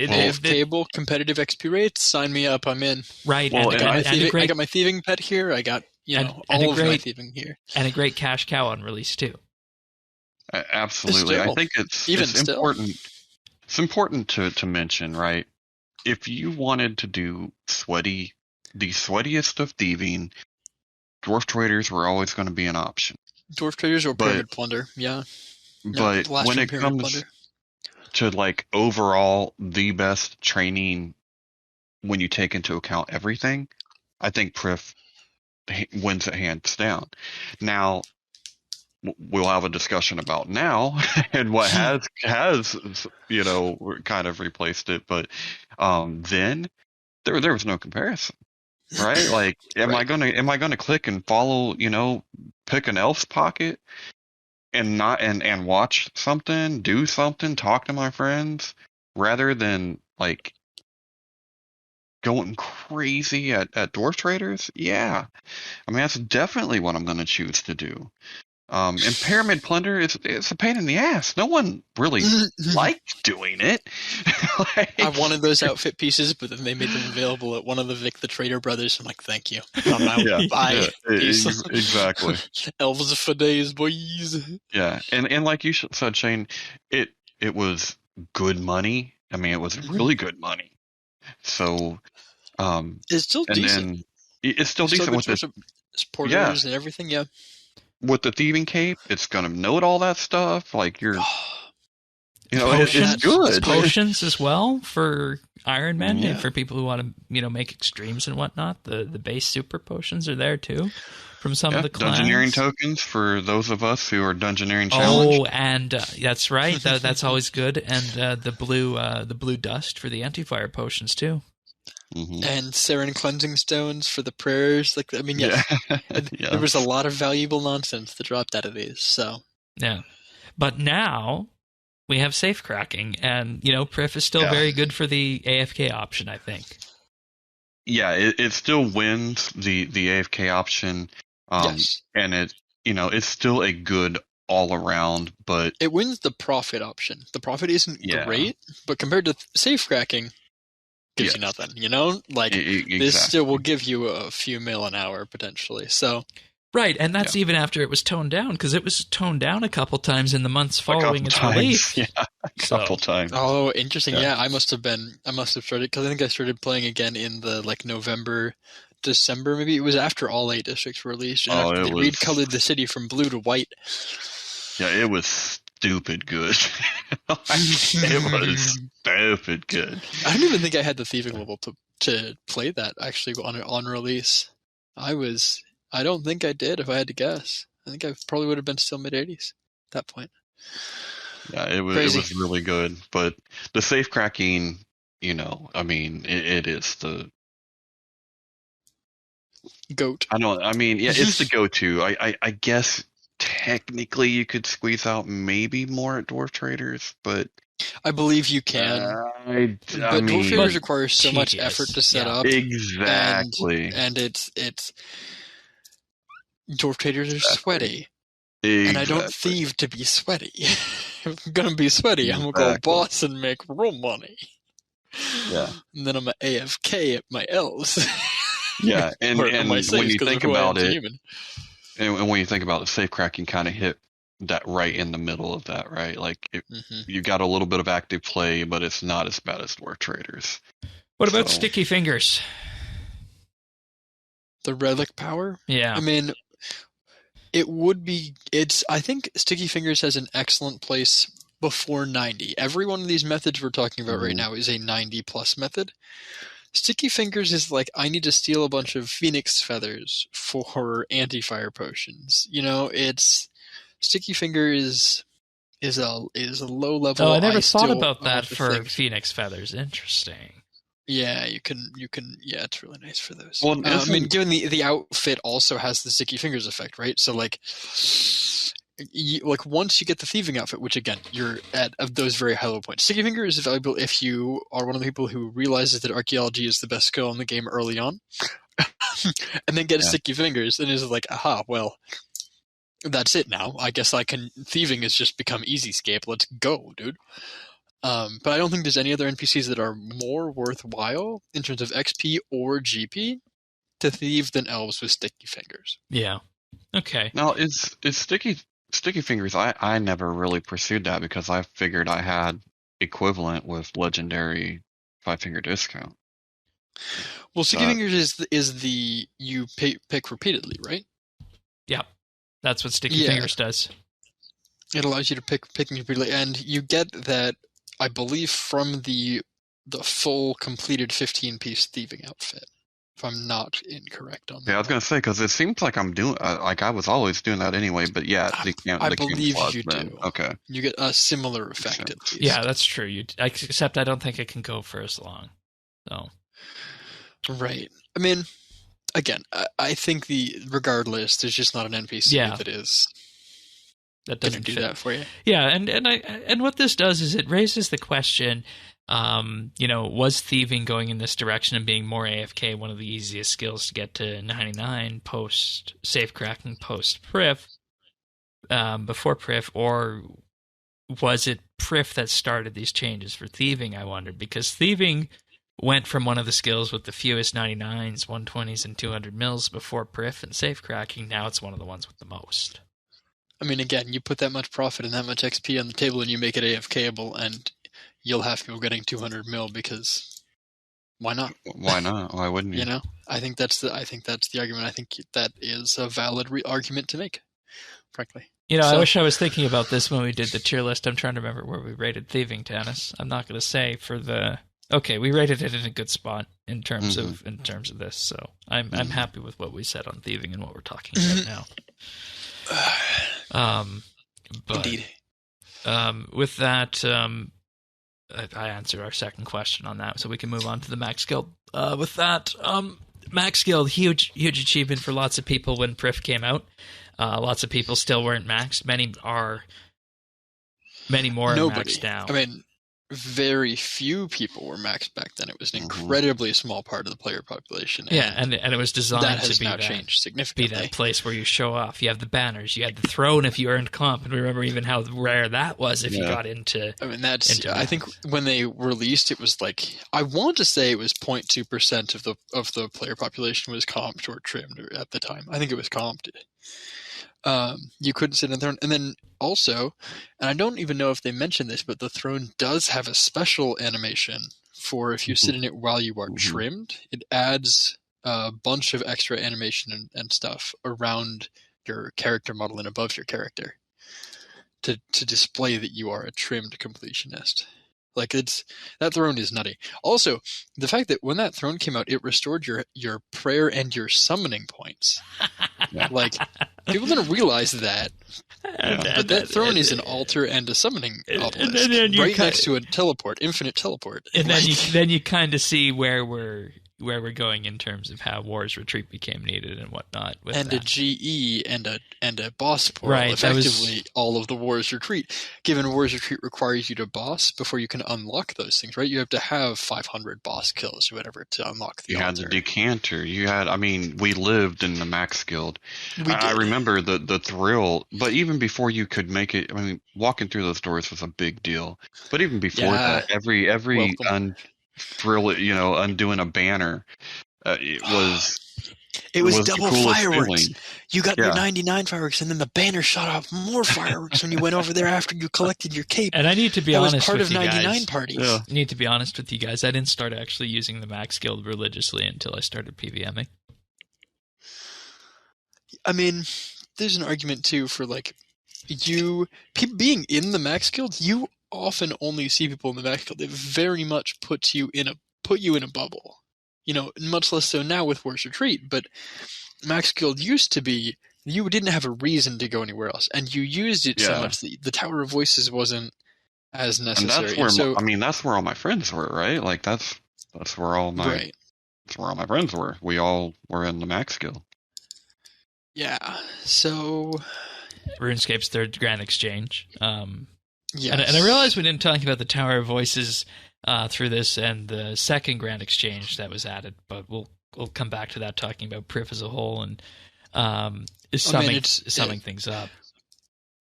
table competitive XP rates, sign me up. I'm in. Right, well, I got my thieving pet here. I got all of my thieving here, and a great cash cow on release too. Absolutely, I think it's important. It's important to mention, right? If you wanted to do the sweatiest of thieving, dwarf traders were always going to be an option. Dwarf traders or pyramid plunder, yeah. But when it comes to overall the best training, when you take into account everything, I think Prif wins it hands down. Now we'll have a discussion about now and what has kind of replaced it, but then there was no comparison, right? Am I gonna click and follow, pick an elf's pocket and watch something, do something, talk to my friends, rather than going crazy at dwarf traders? Yeah. That's definitely what I'm going to choose to do. And Pyramid Plunder it's a pain in the ass. No one really liked doing it. Like, I wanted those outfit pieces, but then they made them available at one of the Vic the Trader brothers. I'm like, thank you. I'm out. yeah, Bye. Peace. exactly. Elves for days, boys. Yeah, and like you said, Shane, it was good money. I mean, it was really good money. So, It's still and decent. then it's still decent with the supporters and everything. Yeah. With the thieving cape, it's gonna note all that stuff. Like you're, potions, it's good. Potions as well for Iron Men Yeah. and for people who want to, make extremes and whatnot. The base super potions are there too, from some of the clans. Dungeoneering tokens for those of us who are Dungeoneering challenged. Oh, and that's right. That's always good. And the blue dust for the anti-fire potions too. Mm-hmm. And Seren cleansing stones for the prayers. Like, I mean, yes. Yeah. There was a lot of valuable nonsense that dropped out of these. So yeah, but now we have safe cracking, and Prif is still very good for the AFK option, I think. Yeah, it still wins the AFK option. Yes. And it's still a good all around, but it wins the profit option. The profit isn't great, but compared to safe cracking, gives you nothing. Like exactly. This still will give you a few mil an hour potentially. So right, and that's even after it was toned down, because it was toned down a couple times in the months following its release. Yeah, a couple times. Oh, interesting. Yeah, I must have started, because I think I started playing again in the November, December, maybe. It was after all 8 districts were released, and after they recolored the city from blue to white. Yeah, it was stupid good. It was stupid good. I don't even think I had the thieving level to play that actually on release. I don't think I did, if I had to guess. I think I probably would have been still mid-80s at that point. Yeah, it was really good. But the safe cracking, I mean, it is the GOAT. It's the go-to. I guess technically you could squeeze out maybe more at Dwarf Traders, but I believe you can. Dwarf Traders require so much effort to set up. Exactly. And it's Dwarf Traders are sweaty. Exactly. And I don't thieve to be sweaty. If I'm gonna be sweaty, I'm gonna go boss and make real money. Yeah. And then I'm an AFK at my elves. Yeah, and when you think about it, and when you think about it, safe cracking kind of hit that right in the middle of that, right? Like you got a little bit of active play, but it's not as bad as Dwarf Traders. What about Sticky Fingers? The relic power? Yeah. I mean, it would be. I think Sticky Fingers has an excellent place before 90. Every one of these methods we're talking about right now is a 90 plus method. Sticky Fingers is like, I need to steal a bunch of Phoenix feathers for anti-fire potions. It's Sticky Finger is a low level. Oh, I never thought about that for Phoenix feathers. Interesting. Yeah, you can. Yeah, it's really nice for those. Well, I mean, given the outfit also has the Sticky Fingers effect, right? So once you get the thieving outfit, which again you're at those very high low points, Sticky Finger is valuable if you are one of the people who realizes that archaeology is the best skill in the game early on, and then get a Sticky Fingers and is like, aha, well, that's it now. I guess thieving has just become easy scape. Let's go, dude. But I don't think there's any other NPCs that are more worthwhile in terms of XP or GP to thieve than elves with Sticky Fingers. Yeah. Okay. Now, is Sticky Fingers, I never really pursued that because I figured I had equivalent with legendary 5-finger discount. Well, Sticky Fingers is the you pick repeatedly, right? Yeah. That's what Sticky Fingers does. It allows you to pick repeatedly, and you get that, I believe, from the full completed 15-piece thieving outfit. If I'm not incorrect on that. Yeah, I was going to say, because it seems like I'm doing, I was always doing that anyway, but yeah. I believe you do. Okay. You get a similar effect at least. Yeah, that's true. Except I don't think it can go for as long. So. Right. I mean, again, I think regardless, there's just not an NPC that is... That doesn't do that for you. Yeah, and what this does is it raises the question, was thieving going in this direction and being more AFK one of the easiest skills to get to 99 post safe cracking post Prif, before Prif, or was it Prif that started these changes for thieving? I wondered, because thieving went from one of the skills with the fewest 99s, 120s, and 200 mils before Prif and safe cracking. Now it's one of the ones with the most. I mean, again, you put that much profit and that much XP on the table, and you make it AFKable, and you'll have people getting 200 mil because why not? Why not? Why wouldn't you? You know, I think that's the argument. I think that is a valid argument to make, frankly. You know, I wish I was thinking about this when we did the tier list. I'm trying to remember where we rated thieving, Tannis. I'm not going to say for the. Okay, we rated it in a good spot in terms of this. So I'm happy with what we said on thieving and what we're talking about now. But, Indeed. With that, I answered our second question on that, so we can move on to the max guild. With that, max guild, huge achievement for lots of people when Prif came out. Lots of people still weren't maxed. Many more are maxed now. I mean, very few people were maxed back then. It was an incredibly small part of the player population. And it was designed that has to be now changed significantly. Be that place where you show off. You had the banners, you had the throne if you earned comp, and remember even how rare that was if you got into. I mean, I think when they released, it was like, I want to say it was 0.2% of the player population was comped or trimmed at the time. I think it was comped. You couldn't sit in the throne. And then also, and I don't even know if they mentioned this, but the throne does have a special animation for if you sit in it while you are trimmed. It adds a bunch of extra animation and stuff around your character model and above your character to display that you are a trimmed completionist. Like, that throne is nutty. Also, the fact that when that throne came out, it restored your prayer and your summoning points. Like, people didn't realize that. But that throne is an altar and a summoning obelisk, right next to a teleport, infinite teleport. And then you kind of see where we're going in terms of how War's Retreat became needed and whatnot. And a GE and a boss portal, right, effectively all of the War's Retreat. Given War's Retreat requires you to boss before you can unlock those things, right? You have to have 500 boss kills or whatever to unlock the altar. You had the decanter. We lived in the max guild. I remember the thrill, but even before you could make it, I mean, walking through those doors was a big deal. But even before that, every undoing a banner, it was double fireworks. You got your 99 fireworks, and then the banner shot off more fireworks when you went over there after you collected your cape. And I need to be honest with you guys. That was part of 99 parties. Yeah. I need to be honest with you guys. I didn't start actually using the Max Guild religiously until I started PVMing. I mean, there's an argument too for like people being in the Max Guild. You often only see people in the Max Guild. It very much put you in a bubble. You know, much less so now with War's Retreat, but Max Guild used to be, you didn't have a reason to go anywhere else, and you used it so much that the Tower of Voices wasn't as necessary. And that's where all my friends were, right? Like that's where all my that's where all my friends were. We all were in the Max Guild. Yeah. So RuneScape's third Grand Exchange. Yes. And I realized we didn't talk about the Tower of Voices through this and the second Grand Exchange that was added, but we'll come back to that, talking about Prif as a whole and summing things up.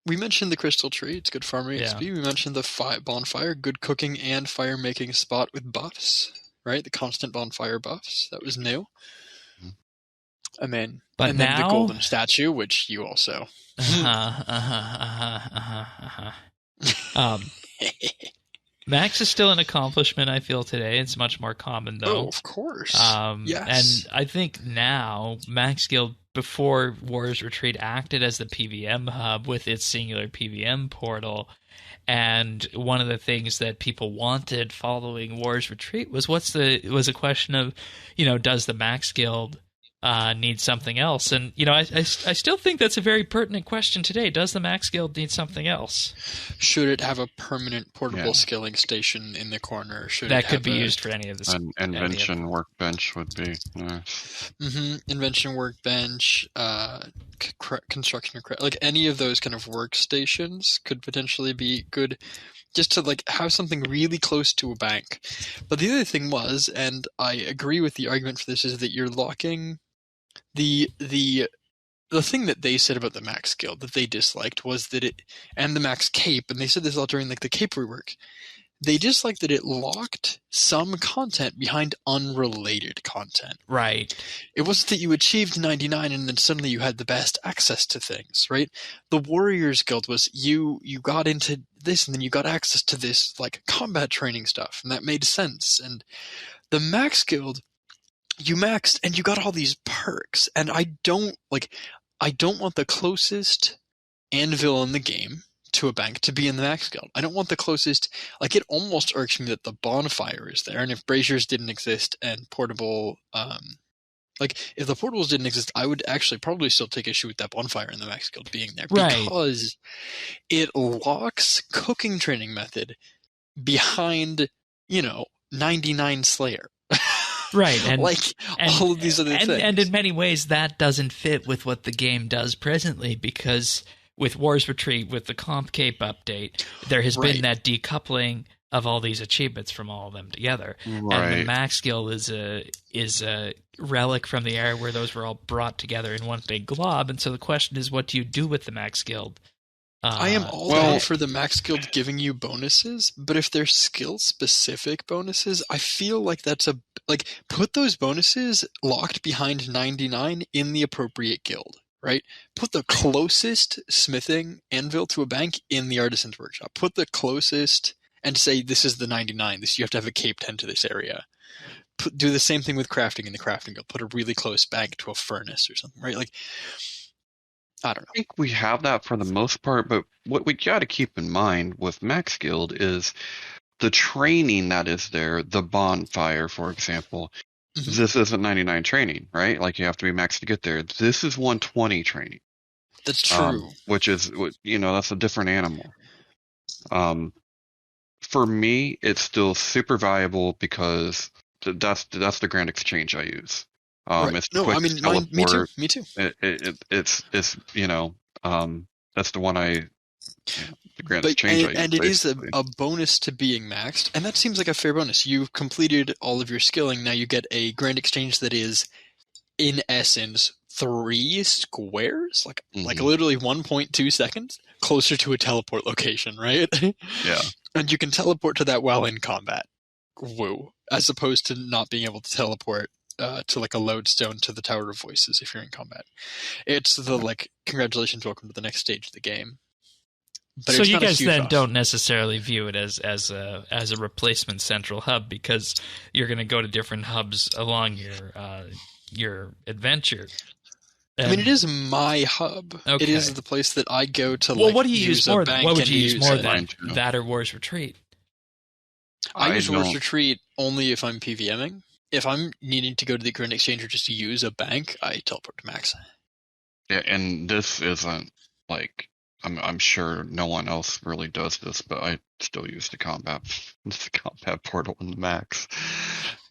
We mentioned the Crystal Tree. It's good farming XP. We mentioned the bonfire, good cooking and fire making spot with buffs, right? The constant bonfire buffs. That was new. I mean, but and now then the golden statue, which you also. Max is still an accomplishment, I feel, today. It's much more common, though. Oh, of course. Yes. And I think now, Max Guild, before War's Retreat, acted as the PVM hub with its singular PVM portal. And one of the things that people wanted following War's Retreat was a question of, does the Max Guild need something else? And, I still think that's a very pertinent question today. Does the Max Guild need something else? Should it have a permanent portable skilling station in the corner? That could be used for any of this. An invention workbench would be nice. Invention workbench, construction, like any of those kind of workstations could potentially be good, just to like have something really close to a bank. But the other thing was, and I agree with the argument for this, is that you're locking the the thing that they said about the Max Guild that they disliked was that and the Max Cape, and they said this all during like the Cape rework, they disliked that it locked some content behind unrelated content. Right. It wasn't that you achieved 99 and then suddenly you had the best access to things, right? The Warriors Guild was you got into this and then you got access to this like combat training stuff, and that made sense. And the Max Guild, you maxed and you got all these perks, and I don't want the closest anvil in the game to a bank to be in the Max Guild. I don't want the closest, like, it almost irks me that the bonfire is there, and if braziers didn't exist and portable, if the portables didn't exist, I would actually probably still take issue with that bonfire in the Max Guild being there, because it locks cooking training method behind, 99 Slayer. Right, and all of these other things. And in many ways, that doesn't fit with what the game does presently, because with War's Retreat, with the Comp Cape update, there has been that decoupling of all these achievements from all of them together. Right. And the Max Guild is a relic from the era where those were all brought together in one big glob. And so the question is, what do you do with the Max Guild? I am all down for the Max Guild giving you bonuses, but if they're skill-specific bonuses, I feel like that's put those bonuses locked behind 99 in the appropriate guild. Right? Put the closest smithing anvil to a bank in the artisan's workshop. Put the closest and say this is the 99. You have to have a cape 10 to this area. Do the same thing with crafting in the crafting guild. Put a really close bank to a furnace or something, right? Like, I don't know. I think we have that for the most part, but what we got to keep in mind with Max Guild is the training that is there, the bonfire, for example. Mm-hmm. This isn't 99 training, right? Like, you have to be max to get there. This is 120 training. That's true. Which is, that's a different animal. For me, it's still super valuable because that's the Grand Exchange I use. Right. It's no, quick I mean, teleport. me too. It's that's the one the Grand Exchange I use. And it is a bonus to being maxed, and that seems like a fair bonus. You've completed all of your skilling, now you get a Grand Exchange that is, in essence, 3 squares? Like literally 1.2 seconds closer to a teleport location, right? Yeah. And you can teleport to that while in combat. Woo. As opposed to not being able to teleport to like a lodestone to the Tower of Voices if you're in combat. It's the congratulations, welcome to the next stage of the game. But so you guys then don't necessarily view it as a replacement central hub, because you're going to go to different hubs along your adventure. I mean, it is my hub. Okay. It is the place that I go to. Well, what do you use more? What would you use more than that or War's Retreat? I use War's Retreat only if I'm PVMing. If I'm needing to go to the Grand Exchange or just to use a bank, I teleport to Max. Yeah, and this isn't like. I'm sure no one else really does this, but I still use the combat portal in the Max.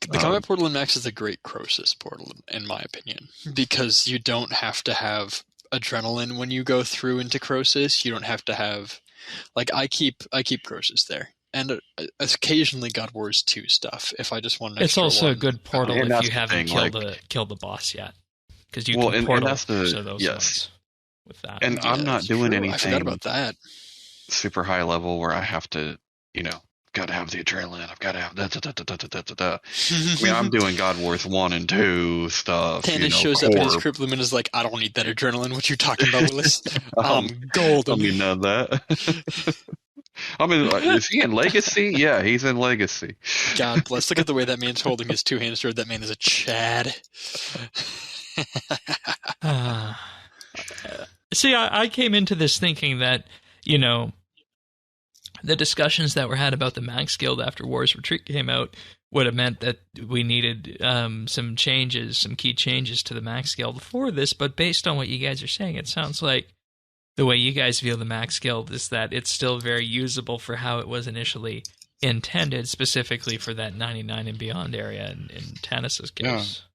The combat portal in Max is a great Croesus portal, in my opinion, because you don't have to have adrenaline when you go through into Croesus. You don't have to have, I keep Croesus there, and occasionally God Wars 2 stuff if I just want an extra one. It's also a good portal if you haven't killed the boss yet, because you can portal to those ones. With that. And I'm not doing anything. I forgot about that. Super high level where I have to, got to have the adrenaline. I've got to have da. I mean, I'm doing God Wars 1 and 2 stuff. Tannis shows up in his crypt lumen and is like, I don't need that adrenaline. What you talking about, Willis? I'm golden. I mean, none of that. I mean, is he in Legacy? Yeah, he's in Legacy. God bless. Look at the way that man's holding his two-handed sword. That man is a Chad. See, I came into this thinking that, the discussions that were had about the Max Guild after War's Retreat came out would have meant that we needed some key changes to the Max Guild for this, but based on what you guys are saying, it sounds like the way you guys view the Max Guild is that it's still very usable for how it was initially intended, specifically for that 99 and beyond area in Tannis's case. Yeah.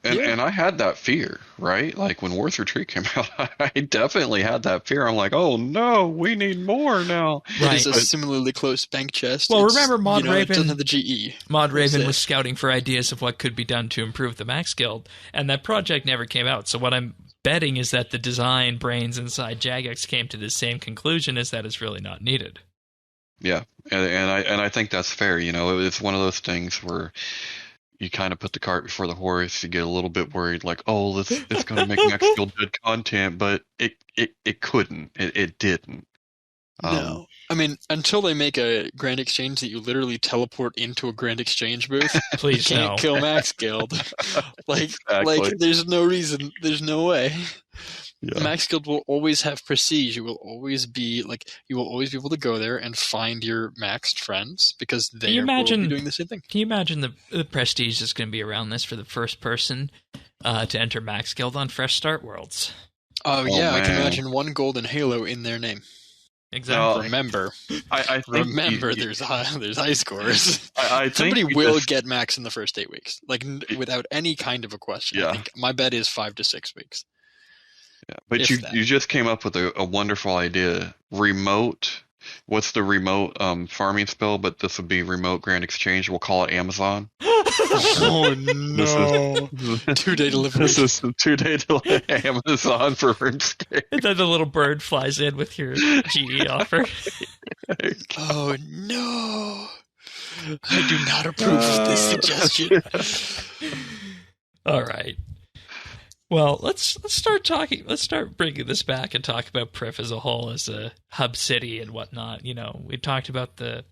And I had that fear, right? Like when War's Retreat came out, I definitely had that fear. I'm like, oh no, we need more now. Right. It is a similarly close bank chest. Well, remember Mod Raven? It doesn't have the GE. Mod Raven was scouting for ideas of what could be done to improve the Max Guild, and that project never came out. So what I'm betting is that the design brains inside Jagex came to the same conclusion, is that it's really not needed. Yeah, and I think that's fair. It's one of those things where you kind of put the cart before the horse. You get a little bit worried, like, oh, it's going to make Max feel good content, but it couldn't. It didn't. No. I mean, until they make a Grand Exchange that you literally teleport into a Grand Exchange booth, Please you can't kill Max Guild. Exactly. There's no reason. There's no way. Yeah. Max Guild will always have prestige. You will always be able to go there and find your maxed friends because they will be doing the same thing. Can you imagine the prestige that's going to be around this for the first person to enter Max Guild on Fresh Start Worlds? Oh yeah, man. I can imagine one golden halo in their name. Exactly. Remember, I think there's high scores. I think Somebody will get max in the first 8 weeks, without any kind of a question. Yeah. I think my bet is 5 to 6 weeks. Yeah, but you just came up with a wonderful idea. Remote. What's the remote farming spell? But this would be remote Grand Exchange. We'll call it Amazon. Oh no! 2-day delivery. This is 2-day delay Amazon for RuneScape. And then the little bird flies in with your GE offer. Oh no! I do not approve of this suggestion. All right. Well, let's start talking. Let's start bringing this back and talk about Prif as a whole, as a hub city and whatnot. We talked about the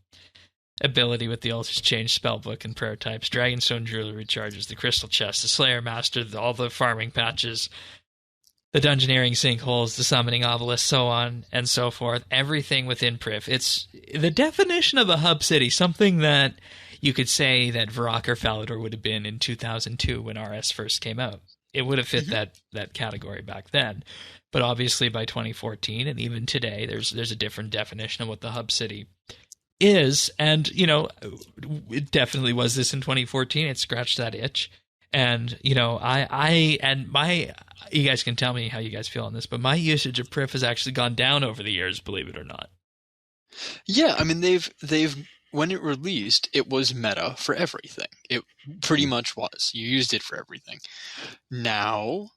ability with the Alter's Change spellbook and prayer types, Dragonstone Jewelry recharges, the Crystal Chest, the Slayer Master, all the farming patches, the Dungeoneering sinkholes, the Summoning Obelisk, so on and so forth. Everything within Prif. It's the definition of a hub city, something that you could say that Varrock or Falador would have been in 2002 when RS first came out. It would have fit that category back then. But obviously by 2014 and even today, there's a different definition of what the hub city is. And, it definitely was this in 2014. It scratched that itch. And, you guys can tell me how you guys feel on this, but my usage of Prif has actually gone down over the years, believe it or not. Yeah, I mean, they've when it released, it was meta for everything. It pretty much was. You used it for everything. Now,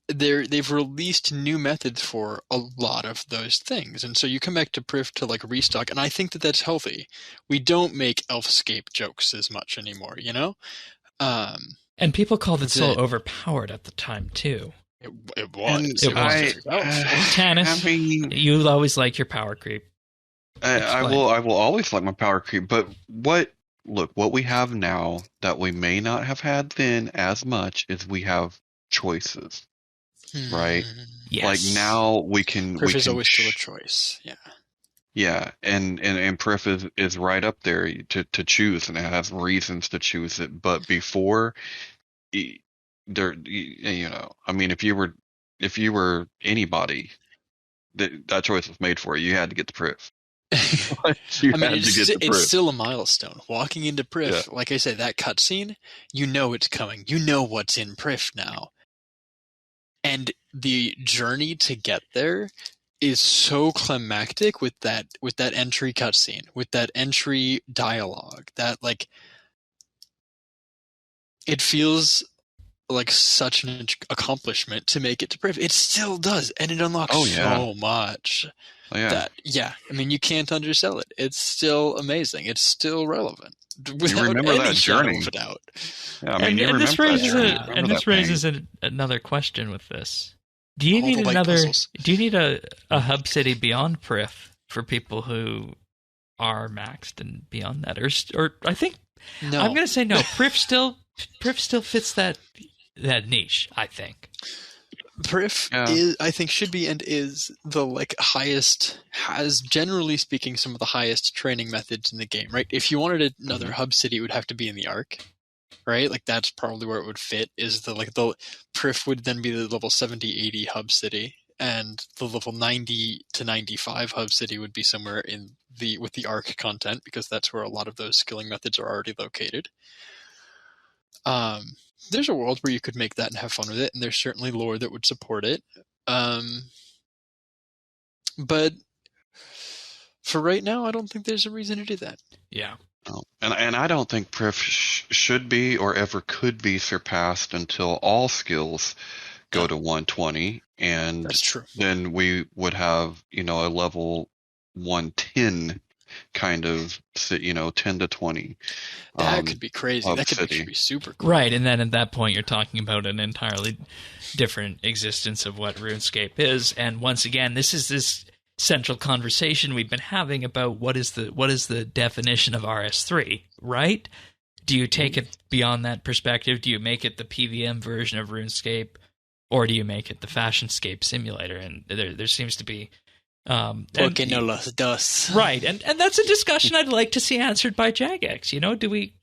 they've released new methods for a lot of those things. And so you come back to Prif to restock, and I think that that's healthy. We don't make Elfscape jokes as much anymore, And people called it so overpowered at the time, too. It was. Tanis, you always like your power creep. I will always like my power creep, but what we have now that we may not have had then as much is we have choices, right? Yes. Like now we can. Prif is always still a choice. Yeah. Yeah, and Prif is right up there to choose, and it has reasons to choose it. But before, there, I mean, if you were anybody, that choice was made for you. You had to get the Prif. It's still a milestone. Walking into Prif, like I say, that cutscene, it's coming. You know what's in Prif now. And the journey to get there is so climactic with that entry cutscene, with that entry dialogue, that it feels like such an accomplishment to make it to Prif. It still does, and it unlocks so much. I mean, you can't undersell it. It's still amazing. It's still relevant. You remember that journey? Yeah, I mean, this raises another question with this. Do you need a hub city beyond Prif for people who are maxed and beyond that, or I think no. I'm going to say no. Prif still fits that niche, I think. Prif is, I think, should be and is the highest, has generally speaking some of the highest training methods in the game, right? If you wanted another hub city, it would have to be in the Ark, right? That's probably where it would fit. Is the Prif would then be the level 70-80 hub city, and the level 90 to 95 hub city would be somewhere with the Ark content, because that's where a lot of those skilling methods are already located. There's a world where you could make that and have fun with it, and there's certainly lore that would support it. But for right now, I don't think there's a reason to do that. Yeah. Oh, and I don't think Prif should be or ever could be surpassed until all skills go to 120, and That's true. then we would have, a level 110 kind of, 10 to 20. That could be crazy. That could city. actually be super cool. Right, and then at that point you're talking about an entirely different existence of what RuneScape is. And once again, this is this central conversation we've been having about what is the definition of RS3, right? Do you take it beyond that perspective? Do you make it the PVM version of RuneScape, or do you make it the Fashionscape simulator? And there seems to be Porque no los dos. Right, and that's a discussion I'd like to see answered by Jagex. Do we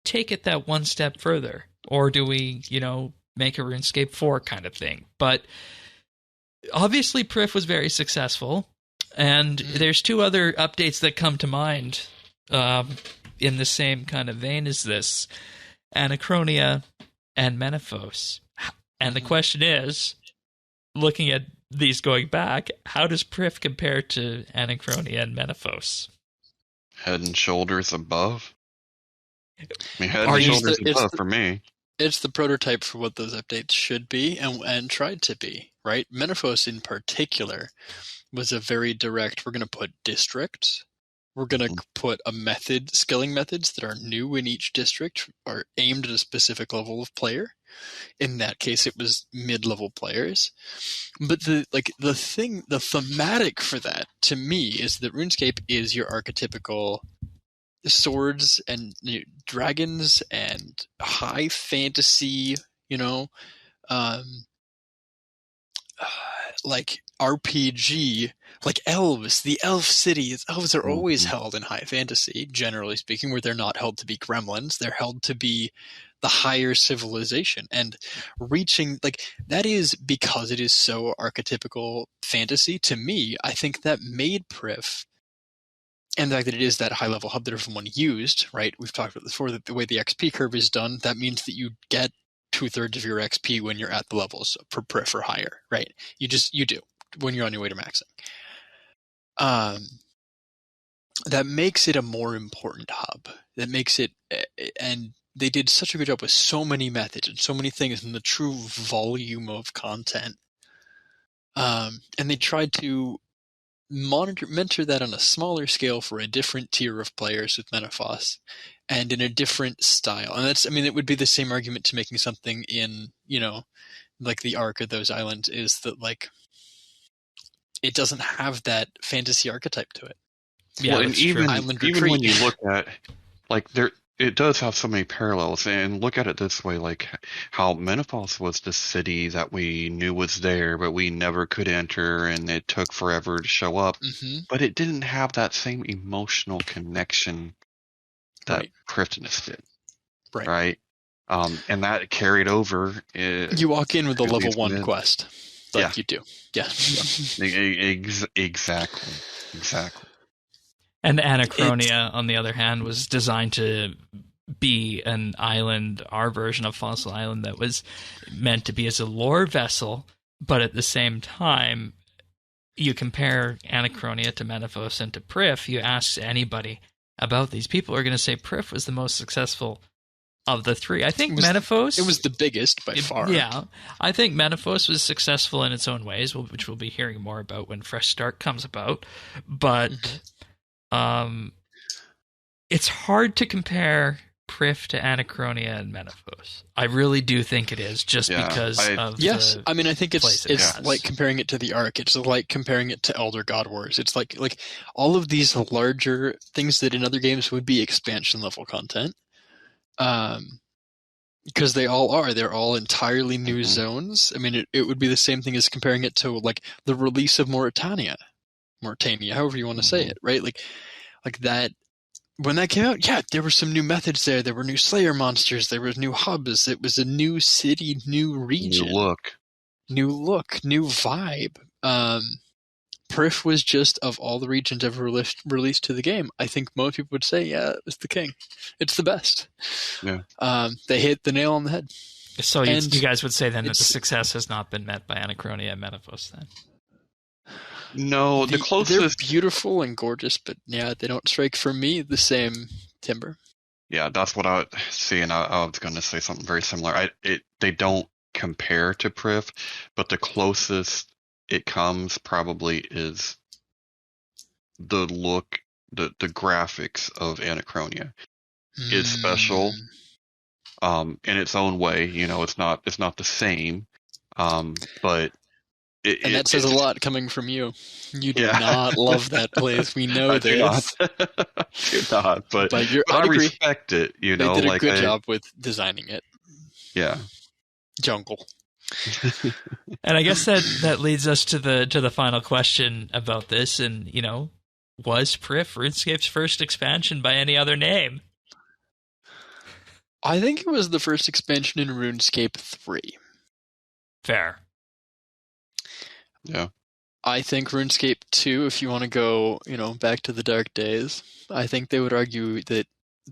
take it that one step further, or do we, make a RuneScape 4 kind of thing? But obviously Prif was very successful, and there's two other updates that come to mind in the same kind of vein as this: Anachronia and Menaphos. And the question is, looking at these going back, how does Prif compare to Anachronia and Menaphos? Head and shoulders above. I mean, head and shoulders above for me. It's the prototype for what those updates should be and tried to be, right? Menaphos in particular was a very direct, we're going to put districts, we're going to put skilling methods that are new in each district, are aimed at a specific level of player. In that case, it was mid-level players. But the thematic for that, to me, is that RuneScape is your archetypical swords and dragons and high fantasy, like RPG, like elves. The elf city. Elves are always held in high fantasy, generally speaking, where they're not held to be gremlins. They're held to be the higher civilization, and reaching that is because it is so archetypical fantasy. To me, I think that made Prif, and the fact that it is that high level hub that everyone used, right? We've talked about before that the way the XP curve is done, that means that you get 2/3 of your XP when you're at the levels for Prif or higher, right? You do when you're on your way to maxing. That makes it a more important hub. That makes it, and they did such a good job with so many methods and so many things and the true volume of content. And they tried to mentor that on a smaller scale for a different tier of players with Menaphos and in a different style. And it would be the same argument to making something in, like the Ark of those islands, is that it doesn't have that fantasy archetype to it. Yeah, well, and even when you look at it does have so many parallels, and look at it this way, like how Menaphos was the city that we knew was there, but we never could enter, and it took forever to show up. Mm-hmm. But it didn't have that same emotional connection that Prifddinas did. Right? And that carried over. You walk in with a level 1 quest. You do. Yeah. Exactly. And Anachronia, on the other hand, was designed to be an island, our version of Fossil Island, that was meant to be as a lore vessel, but at the same time, you compare Anachronia to Menaphos and to Prif, you ask anybody about these, people are going to say Prif was the most successful of the three. I think Menaphos... It was the biggest by far. Yeah. I think Menaphos was successful in its own ways, which we'll be hearing more about when Fresh Start comes about, but... it's hard to compare Prif to Anachronia and Menaphos. I really do think it is, because of yes. The I think it's like comparing it to the Ark. It's like comparing it to Elder God Wars. It's like all of these larger things that in other games would be expansion level content. Because they all are. They're all entirely new zones. It would be the same thing as comparing it to the release of Mauritania, however you want to say it, right? Like that. When that came out, there were some new methods there. There were new Slayer monsters. There were new hubs. It was a new city, new region. New look, new vibe. Prif was just, of all the regions ever released to the game, I think most people would say, it was the king. It's the best. Yeah. They hit the nail on the head. So you guys would say then that the success has not been met by Anachronia and Menaphos then? No, the closest... They're beautiful and gorgeous, but they don't strike for me the same Timber. Yeah, that's what I see, and I was going to say something very similar. They don't compare to Prif, but the closest it comes probably is the look, the graphics of Anachronia is special, in its own way. You know, it's not the same, but And that says a lot coming from you. You do Yeah. not love that place. We know I this. do not, but But I I agree. respect it. You know, They did a like good job with designing it. Yeah. Jungle. And I guess that leads us to the final question about this. And you know, was Prif RuneScape's first expansion by any other name? I think it was the first expansion in RuneScape 3. Fair. Yeah. I think RuneScape 2, if you want to go, back to the dark days, I think they would argue that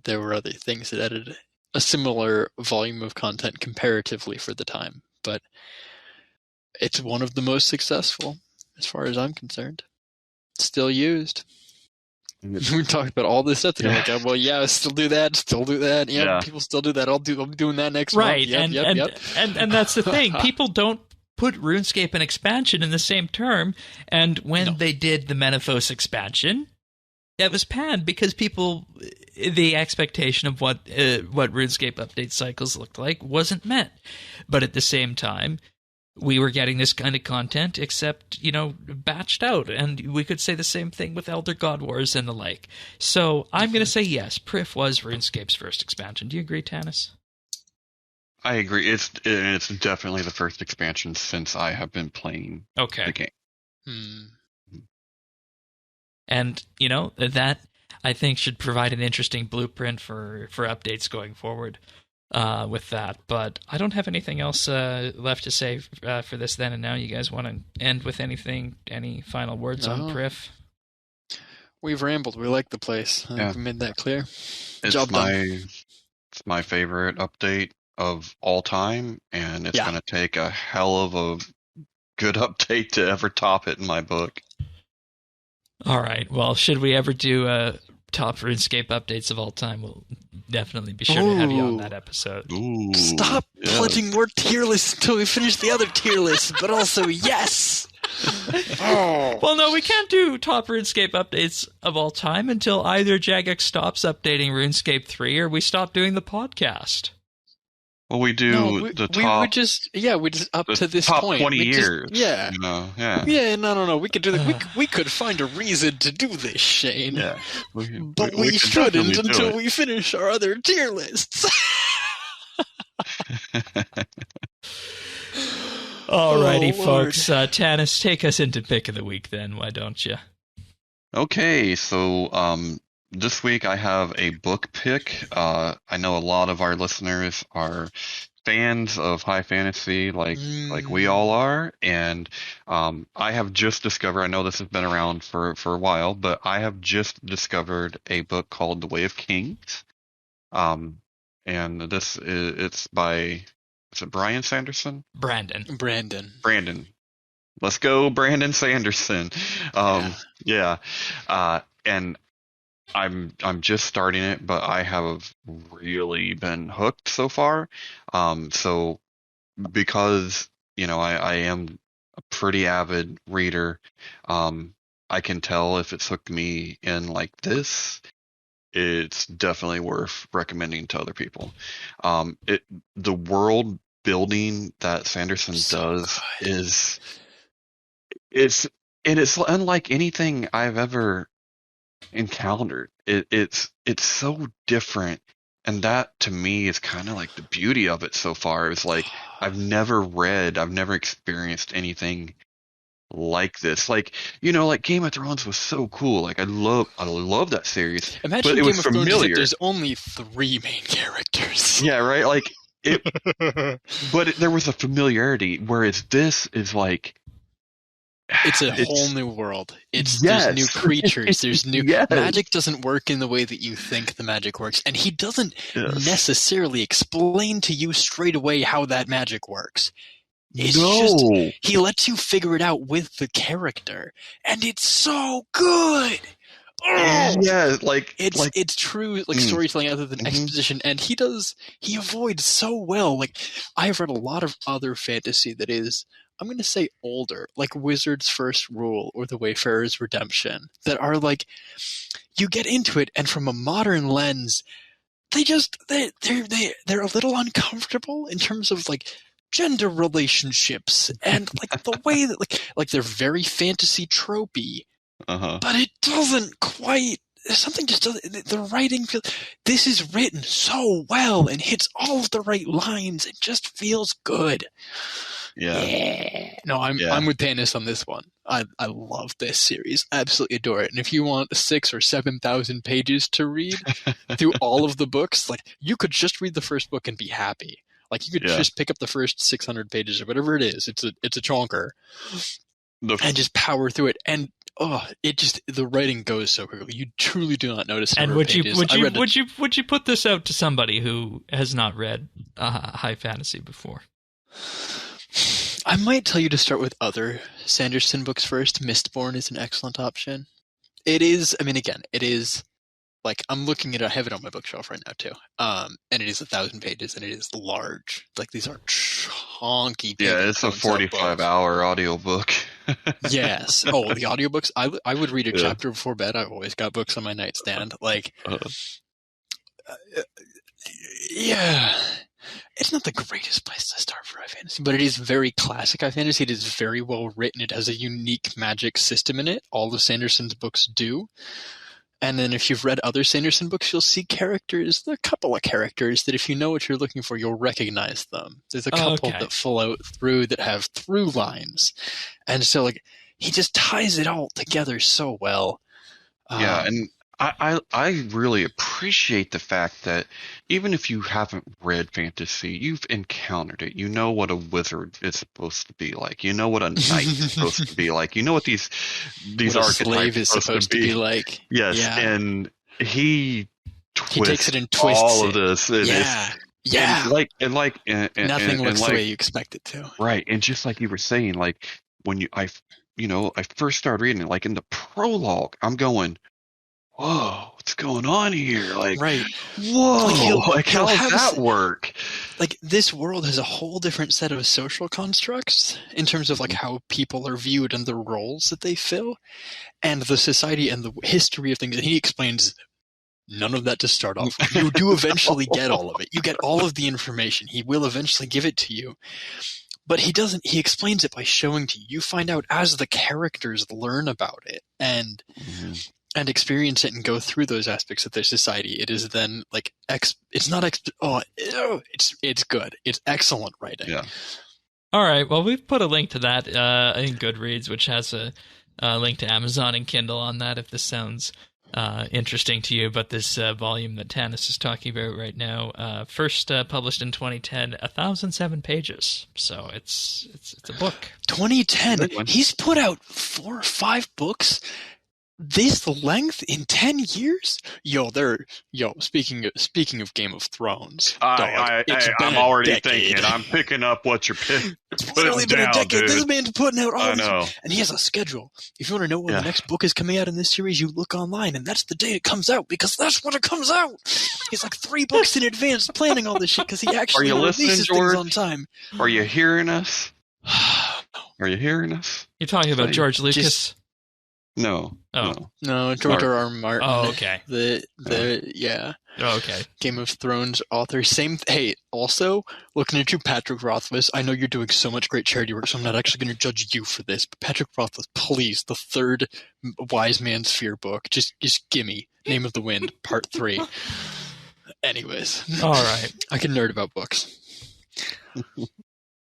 there were other things that added a similar volume of content comparatively for the time. But it's one of the most successful, as far as I'm concerned. Still used. We talked about all this stuff today. Like, well, yeah, still do that. Yeah, people still do that. I'm doing that next month. Right, and that's the thing. People don't put RuneScape and expansion in the same term, and when they did the Menaphos expansion, that was panned because the expectation of what RuneScape update cycles looked like wasn't met. But at the same time, we were getting this kind of content, except, batched out. And we could say the same thing with Elder God Wars and the like. So I'm going to say yes, Prif was RuneScape's first expansion. Do you agree, Tanis? I agree. It's definitely the first expansion since I have been playing the game. And, that I think should provide an interesting blueprint for updates going forward. With that, but I don't have anything else left to say for this then and now. You guys want to end with any final words on Prif? We've rambled. We like the place. I think we made that clear. Job done. It's my favorite update of all time, and it's going to take a hell of a good update to ever top it in my book. All right. Well, should we ever do top RuneScape updates of all time, we'll definitely be sure to have you on that episode. Ooh, stop pledging more tier lists until we finish the other tier lists, but also yes! Well, no, we can't do top RuneScape updates of all time until either Jagex stops updating RuneScape 3 or we stop doing the podcast. Well, we do the top. We just up to this top point. 20 years. Yeah. Yeah, no. We could do that. We could find a reason to do this, Shane. Yeah. But we shouldn't until we finish our other tier lists. Alrighty, folks. Tanis, take us into pick of the week then, why don't you? Okay, so this week I have a book pick. I know a lot of our listeners are fans of high fantasy like we all are, and I have just discovered, I know this has been around for a while, but I have just discovered a book called The Way of Kings. And it's by, is it Brian Sanderson? Brandon. Let's go, Brandon Sanderson. And I'm just starting it, but I have really been hooked so far. So because, I am a pretty avid reader, I can tell if it's hooked me in like this, it's definitely worth recommending to other people. The world building that Sanderson does it's unlike anything I've ever encountered. It's so different, and that to me is kind of like the beauty of it so far. It's like I've never experienced anything like this. Like, like Game of Thrones was so cool. Like I love that series. Imagine but it Game was of familiar. Thrones, there's only 3 main characters. Yeah, right. Like it, but there was a familiarity. Whereas this is like. It's a whole new world. There's new creatures. There's new magic. Doesn't work in the way that you think the magic works, and he doesn't necessarily explain to you straight away how that magic works. It's just he lets you figure it out with the character, and it's so good. Yeah, it's true storytelling other than exposition, and he avoids so well. Like, I have read a lot of other fantasy that is, I'm going to say, older, like Wizard's First Rule or The Wayfarer's Redemption, that are like, you get into it, and from a modern lens, they're a little uncomfortable in terms of like gender relationships and like the way that like they're very fantasy tropey, but it doesn't quite. Something just doesn't. The writing feels. This is written so well and hits all of the right lines. It just feels good. Yeah. No, I'm with Tanis on this one. I love this series. Absolutely adore it. And if you want 6,000 or 7,000 pages to read through all of the books, like, you could just read the first book and be happy. Like, you could just pick up the first 600 pages or whatever it is. It's a chonker, and just power through it. And the writing goes so quickly. You truly do not notice. And would you put this out to somebody who has not read high fantasy before? I might tell you to start with other Sanderson books first. Mistborn is an excellent option. It is. I mean, again, it is. Like, I'm looking at it. I have it on my bookshelf right now too. And it is 1,000 pages, and it is large. Like, these are chunky. Yeah, it's a 45-hour audiobook. Yes. Oh, the audiobooks. I would read a chapter before bed. I've always got books on my nightstand. Like, yeah. It's not the greatest place to start for high fantasy, but it is very classic high fantasy. It is very well written. It has a unique magic system in it. All of Sanderson's books do. And then if you've read other Sanderson books, you'll see characters, a couple of characters that if you know what you're looking for, you'll recognize them. There's a couple that flow through that have through lines. And so, like, he just ties it all together so well. Yeah, and I really appreciate the fact that even if you haven't read fantasy, you've encountered it. You know what a wizard is supposed to be like. You know what a knight is supposed to be like. You know what these archetypes slave is supposed to be like. Yes, and he takes it and twists all of this. And nothing looks the way you expect it to. Right, and just like you were saying, like when I first started reading it, like in the prologue, I'm going, whoa, what's going on here? Like, right. Whoa, how does that work? Like, this world has a whole different set of social constructs in terms of, like, how people are viewed and the roles that they fill, and the society and the history of things. And he explains none of that to start off with. You do eventually get all of it. You get all of the information. He will eventually give it to you. But he explains it by showing to you. You find out as the characters learn about it and experience it and go through those aspects of their society. It is then like it's good. It's excellent writing. Yeah. All right. Well, we've put a link to that in Goodreads, which has a link to Amazon and Kindle on that if this sounds interesting to you. But this volume that Tanis is talking about right now, first published in 2010, 1,007 pages. So it's a book. 2010. He's put out 4 or 5 books this length in 10 years? Speaking of Game of Thrones, I'm already thinking. I'm picking up what you're picking. It's literally been a decade. Dude. This man's putting out all I know. and he has a schedule. If you want to know when the next book is coming out in this series, you look online, and that's the day it comes out, because that's when it comes out. He's like 3 books in advance planning all this shit, because he actually releases things on time. Are you hearing us? Are you hearing us? You're talking about George Lucas? No. No, George R. Martin. Oh, okay. Oh, okay. Game of Thrones author. Hey, also, looking at you, Patrick Rothfuss, I know you're doing so much great charity work, so I'm not actually going to judge you for this, but Patrick Rothfuss, please, the 3rd Wise Man's Fear book, just gimme Name of the Wind, Part 3. Anyways. All right. I can nerd about books.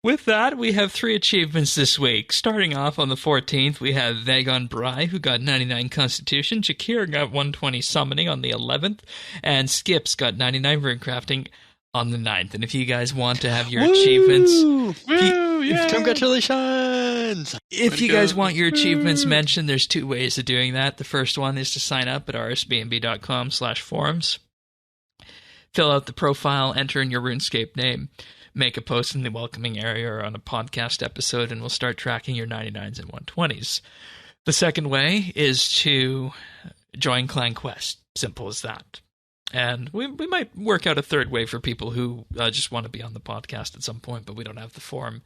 With that, we have 3 achievements this week. Starting off on the 14th, we have Vagon Bry, who got 99 Constitution. Jakir got 120 Summoning on the 11th. And Skips got 99 Runecrafting on the 9th. And if you guys want to have your achievements... Congratulations! If you guys want your achievements mentioned, there's 2 ways of doing that. The first one is to sign up at rsbnb.com/forums. Fill out the profile, enter in your RuneScape name. Make a post in the welcoming area or on a podcast episode, and we'll start tracking your 99s and 120s. The second way is to join Clan Quest. Simple as that. And we might work out a third way for people who just want to be on the podcast at some point, but we don't have the form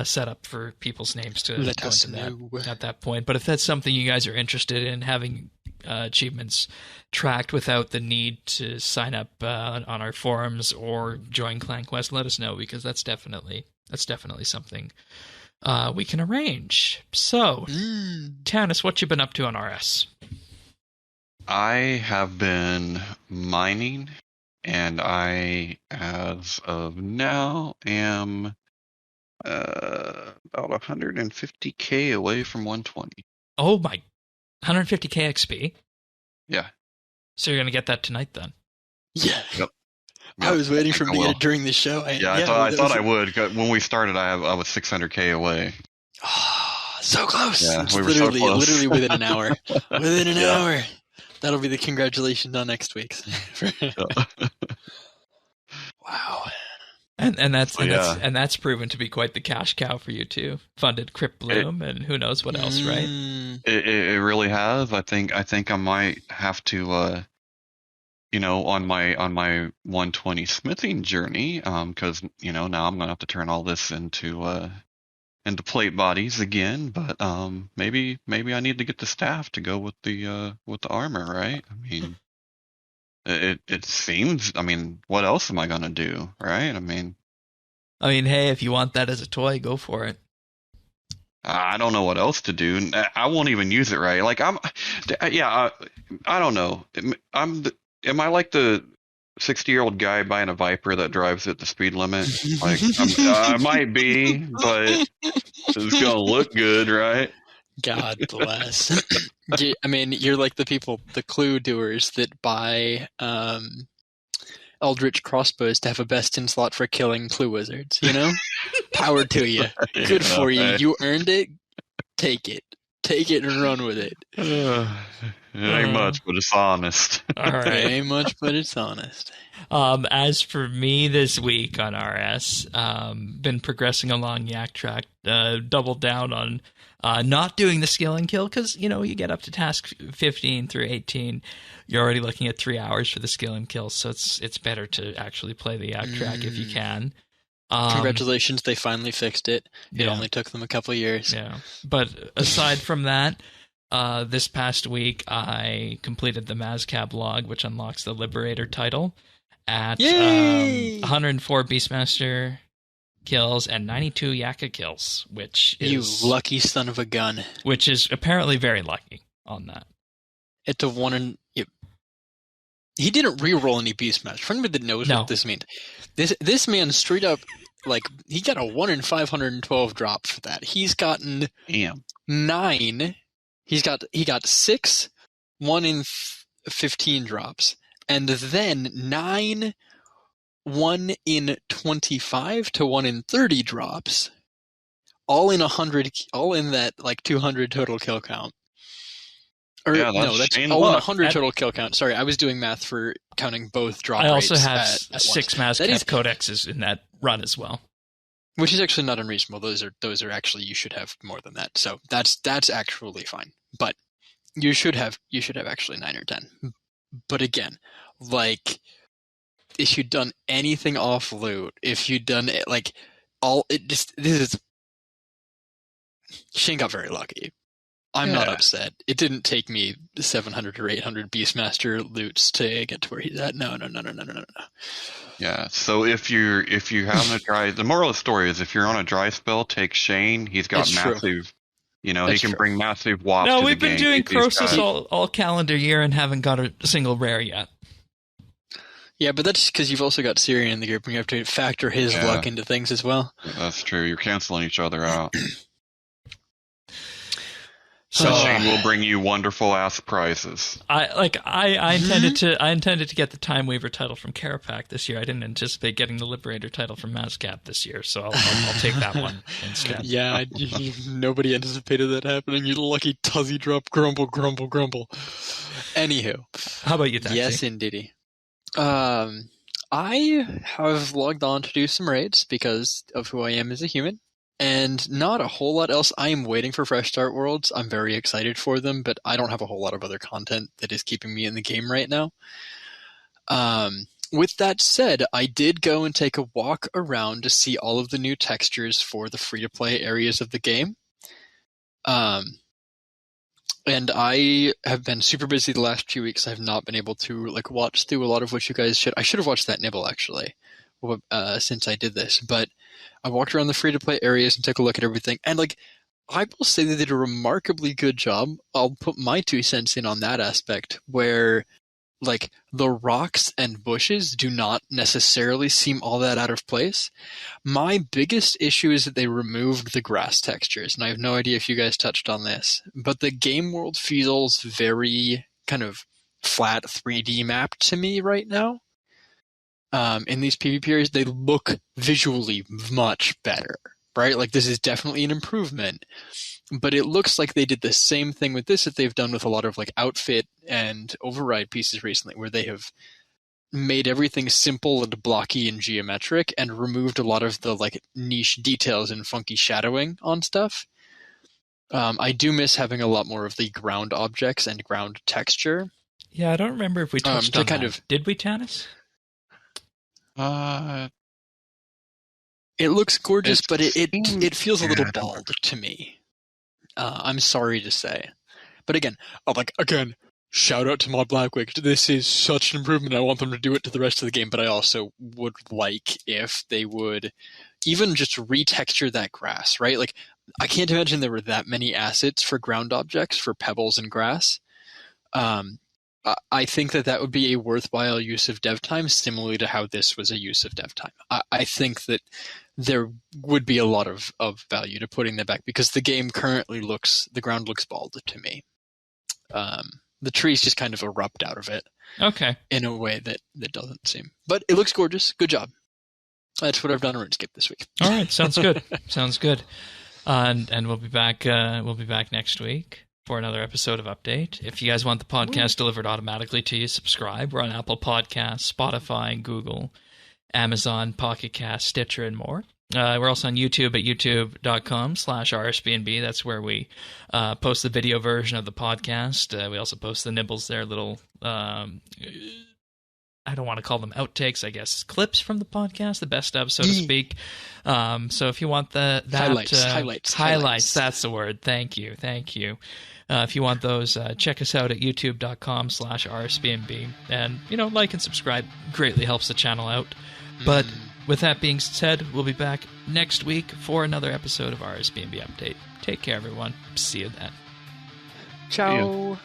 set up for people's names to Let go us into know. that at that point. But if that's something you guys are interested in, having achievements tracked without the need to sign up on our forums or join Clan Quest, let us know, because that's definitely something we can arrange. So, Tanis, what you been up to on RS? I have been mining, and I, as of now, am about 150k away from 120. Oh my, 150k XP? Yeah. So you're going to get that tonight then? Yeah. Yep. I was waiting for him to will. get it during the show. I thought I would. 'Cause when we started, I was 600k away. So close. Yeah, It's we were so close. literally within an hour. Within an hour. That'll be the congratulations on next week's. Wow. And that's proven to be quite the cash cow for you too. Funded Crypt Bloom and who knows what else, right? It really has. I think I might have to on my 120 smithing journey, because now I'm gonna have to turn all this into plate bodies again. But maybe I need to get the staff to go with the armor, right? I mean, it seems. I mean, what else am I gonna do, right? I mean, hey, if you want that as a toy, go for it. I don't know what else to do. I won't even use it, right? Like I don't know. Am I like the 60-year-old guy buying a Viper that drives at the speed limit? Like I might be, but it's gonna look good, right? God bless. I mean, you're like the clue doers that buy Eldritch crossbows to have a best-in slot for killing clue wizards, Power to you. Good for you. You earned it. Take it. Take it and run with it. It ain't much, but it's honest. All right. It ain't much, but it's honest. As for me this week on RS, been progressing along Yak Track, doubled down on not doing the skill and kill, because, you get up to task 15 through 18, you're already looking at 3 hours for the skill and kill, so it's better to actually play the Yak Track if you can. Congratulations, they finally fixed it. It only took them a couple of years. Yeah, but aside from that, this past week I completed the Mazcab log, which unlocks the Liberator title at 104 Beastmaster kills and 92 Yakka kills, which is... You lucky son of a gun. Which is apparently very lucky on that. It's a 1 in... He didn't re-roll any Beastmaster. For anybody that knows what this means, this man straight up, he got a 1 in 512 drop for that. He's gotten 9. He got 6 1 in 15 drops, and then 9 1 in 25 to 1 in 30 drops, all in 100, all in that 200 total kill count. Or yeah, that's all in 100 total kill count. Sorry, I was doing math for counting both drop rates. I also have at 6 Mazcab codexes in that run as well, which is actually not unreasonable. Those are actually, you should have more than that. So that's actually fine. But you should have actually 9 or 10. But again, if you'd done anything off loot, if you'd done it Shane got very lucky. I'm not upset. It didn't take me 700 or 800 Beastmaster loots to get to where he's at. No. Yeah. So if you have a dry, the moral of the story is if you're on a dry spell, take Shane. He's got massive. He can bring massive wops. No, to we've the been game. doing Croesus all calendar year and haven't got a single rare yet. Yeah, but that's because you've also got Syrian in the group, and you have to factor his luck into things as well. That's true. You're canceling each other out. So Shane will bring you wonderful ass prizes. I intended to get the Time Weaver title from Carapac this year. I didn't anticipate getting the Liberator title from Mazcap this year, so I'll take that one instead. Yeah, nobody anticipated that happening. You lucky Tuzzy drop, grumble. Anywho, how about you, Taxi? Yes, indeedy. I have logged on to do some raids because of who I am as a human. And not a whole lot else. I am waiting for Fresh Start Worlds. I'm very excited for them, but I don't have a whole lot of other content that is keeping me in the game right now. With that said, I did go and take a walk around to see all of the new textures for the free-to-play areas of the game. And I have been super busy the last few weeks. I've not been able to watch through a lot of what you guys should. I should have watched that nibble, actually, since I did this. But I walked around the free-to-play areas and took a look at everything. And I will say they did a remarkably good job. I'll put my 2 cents in on that aspect, where the rocks and bushes do not necessarily seem all that out of place. My biggest issue is that they removed the grass textures, and I have no idea if you guys touched on this, but the game world feels very kind of flat 3D mapped to me right now. In these PvP areas, they look visually much better, right? This is definitely an improvement. But it looks like they did the same thing with this that they've done with a lot of outfit and override pieces recently, where they have made everything simple and blocky and geometric and removed a lot of the niche details and funky shadowing on stuff. I do miss having a lot more of the ground objects and ground texture. Yeah, I don't remember if we touched on that. Did we, Tanis? It looks gorgeous, but it feels a little bald to me. I'm sorry to say. But again, shout out to Mod Blackwick. This is such an improvement. I want them to do it to the rest of the game, but I also would like if they would even just retexture that grass, right? I can't imagine there were that many assets for ground objects, for pebbles and grass. I think that would be a worthwhile use of dev time, similarly to how this was a use of dev time. I think that there would be a lot of value to putting that back, because the game currently the ground looks bald to me. The trees just kind of erupt out of it. Okay. In a way that doesn't seem. But it looks gorgeous. Good job. That's what I've done on RuneScape this week. All right, sounds good. Sounds good. And we'll be back. We'll be back next week for another episode of Update. If you guys want the podcast delivered automatically to you, subscribe. We're on Apple Podcasts, Spotify, Google, Amazon, Pocket Cast, Stitcher, and more. We're also on YouTube at youtube.com/RSBANDB. That's where we post the video version of the podcast. We also post the nibbles there, little, I don't want to call them outtakes, I guess, clips from the podcast, the best of, so to speak. So if you want highlights, that's the word. Thank you. If you want those, check us out at youtube.com/RSBANDB. And, like and subscribe. Greatly helps the channel out. But with that being said, we'll be back next week for another episode of RSBANDB Update. Take care, everyone. See you then. Ciao.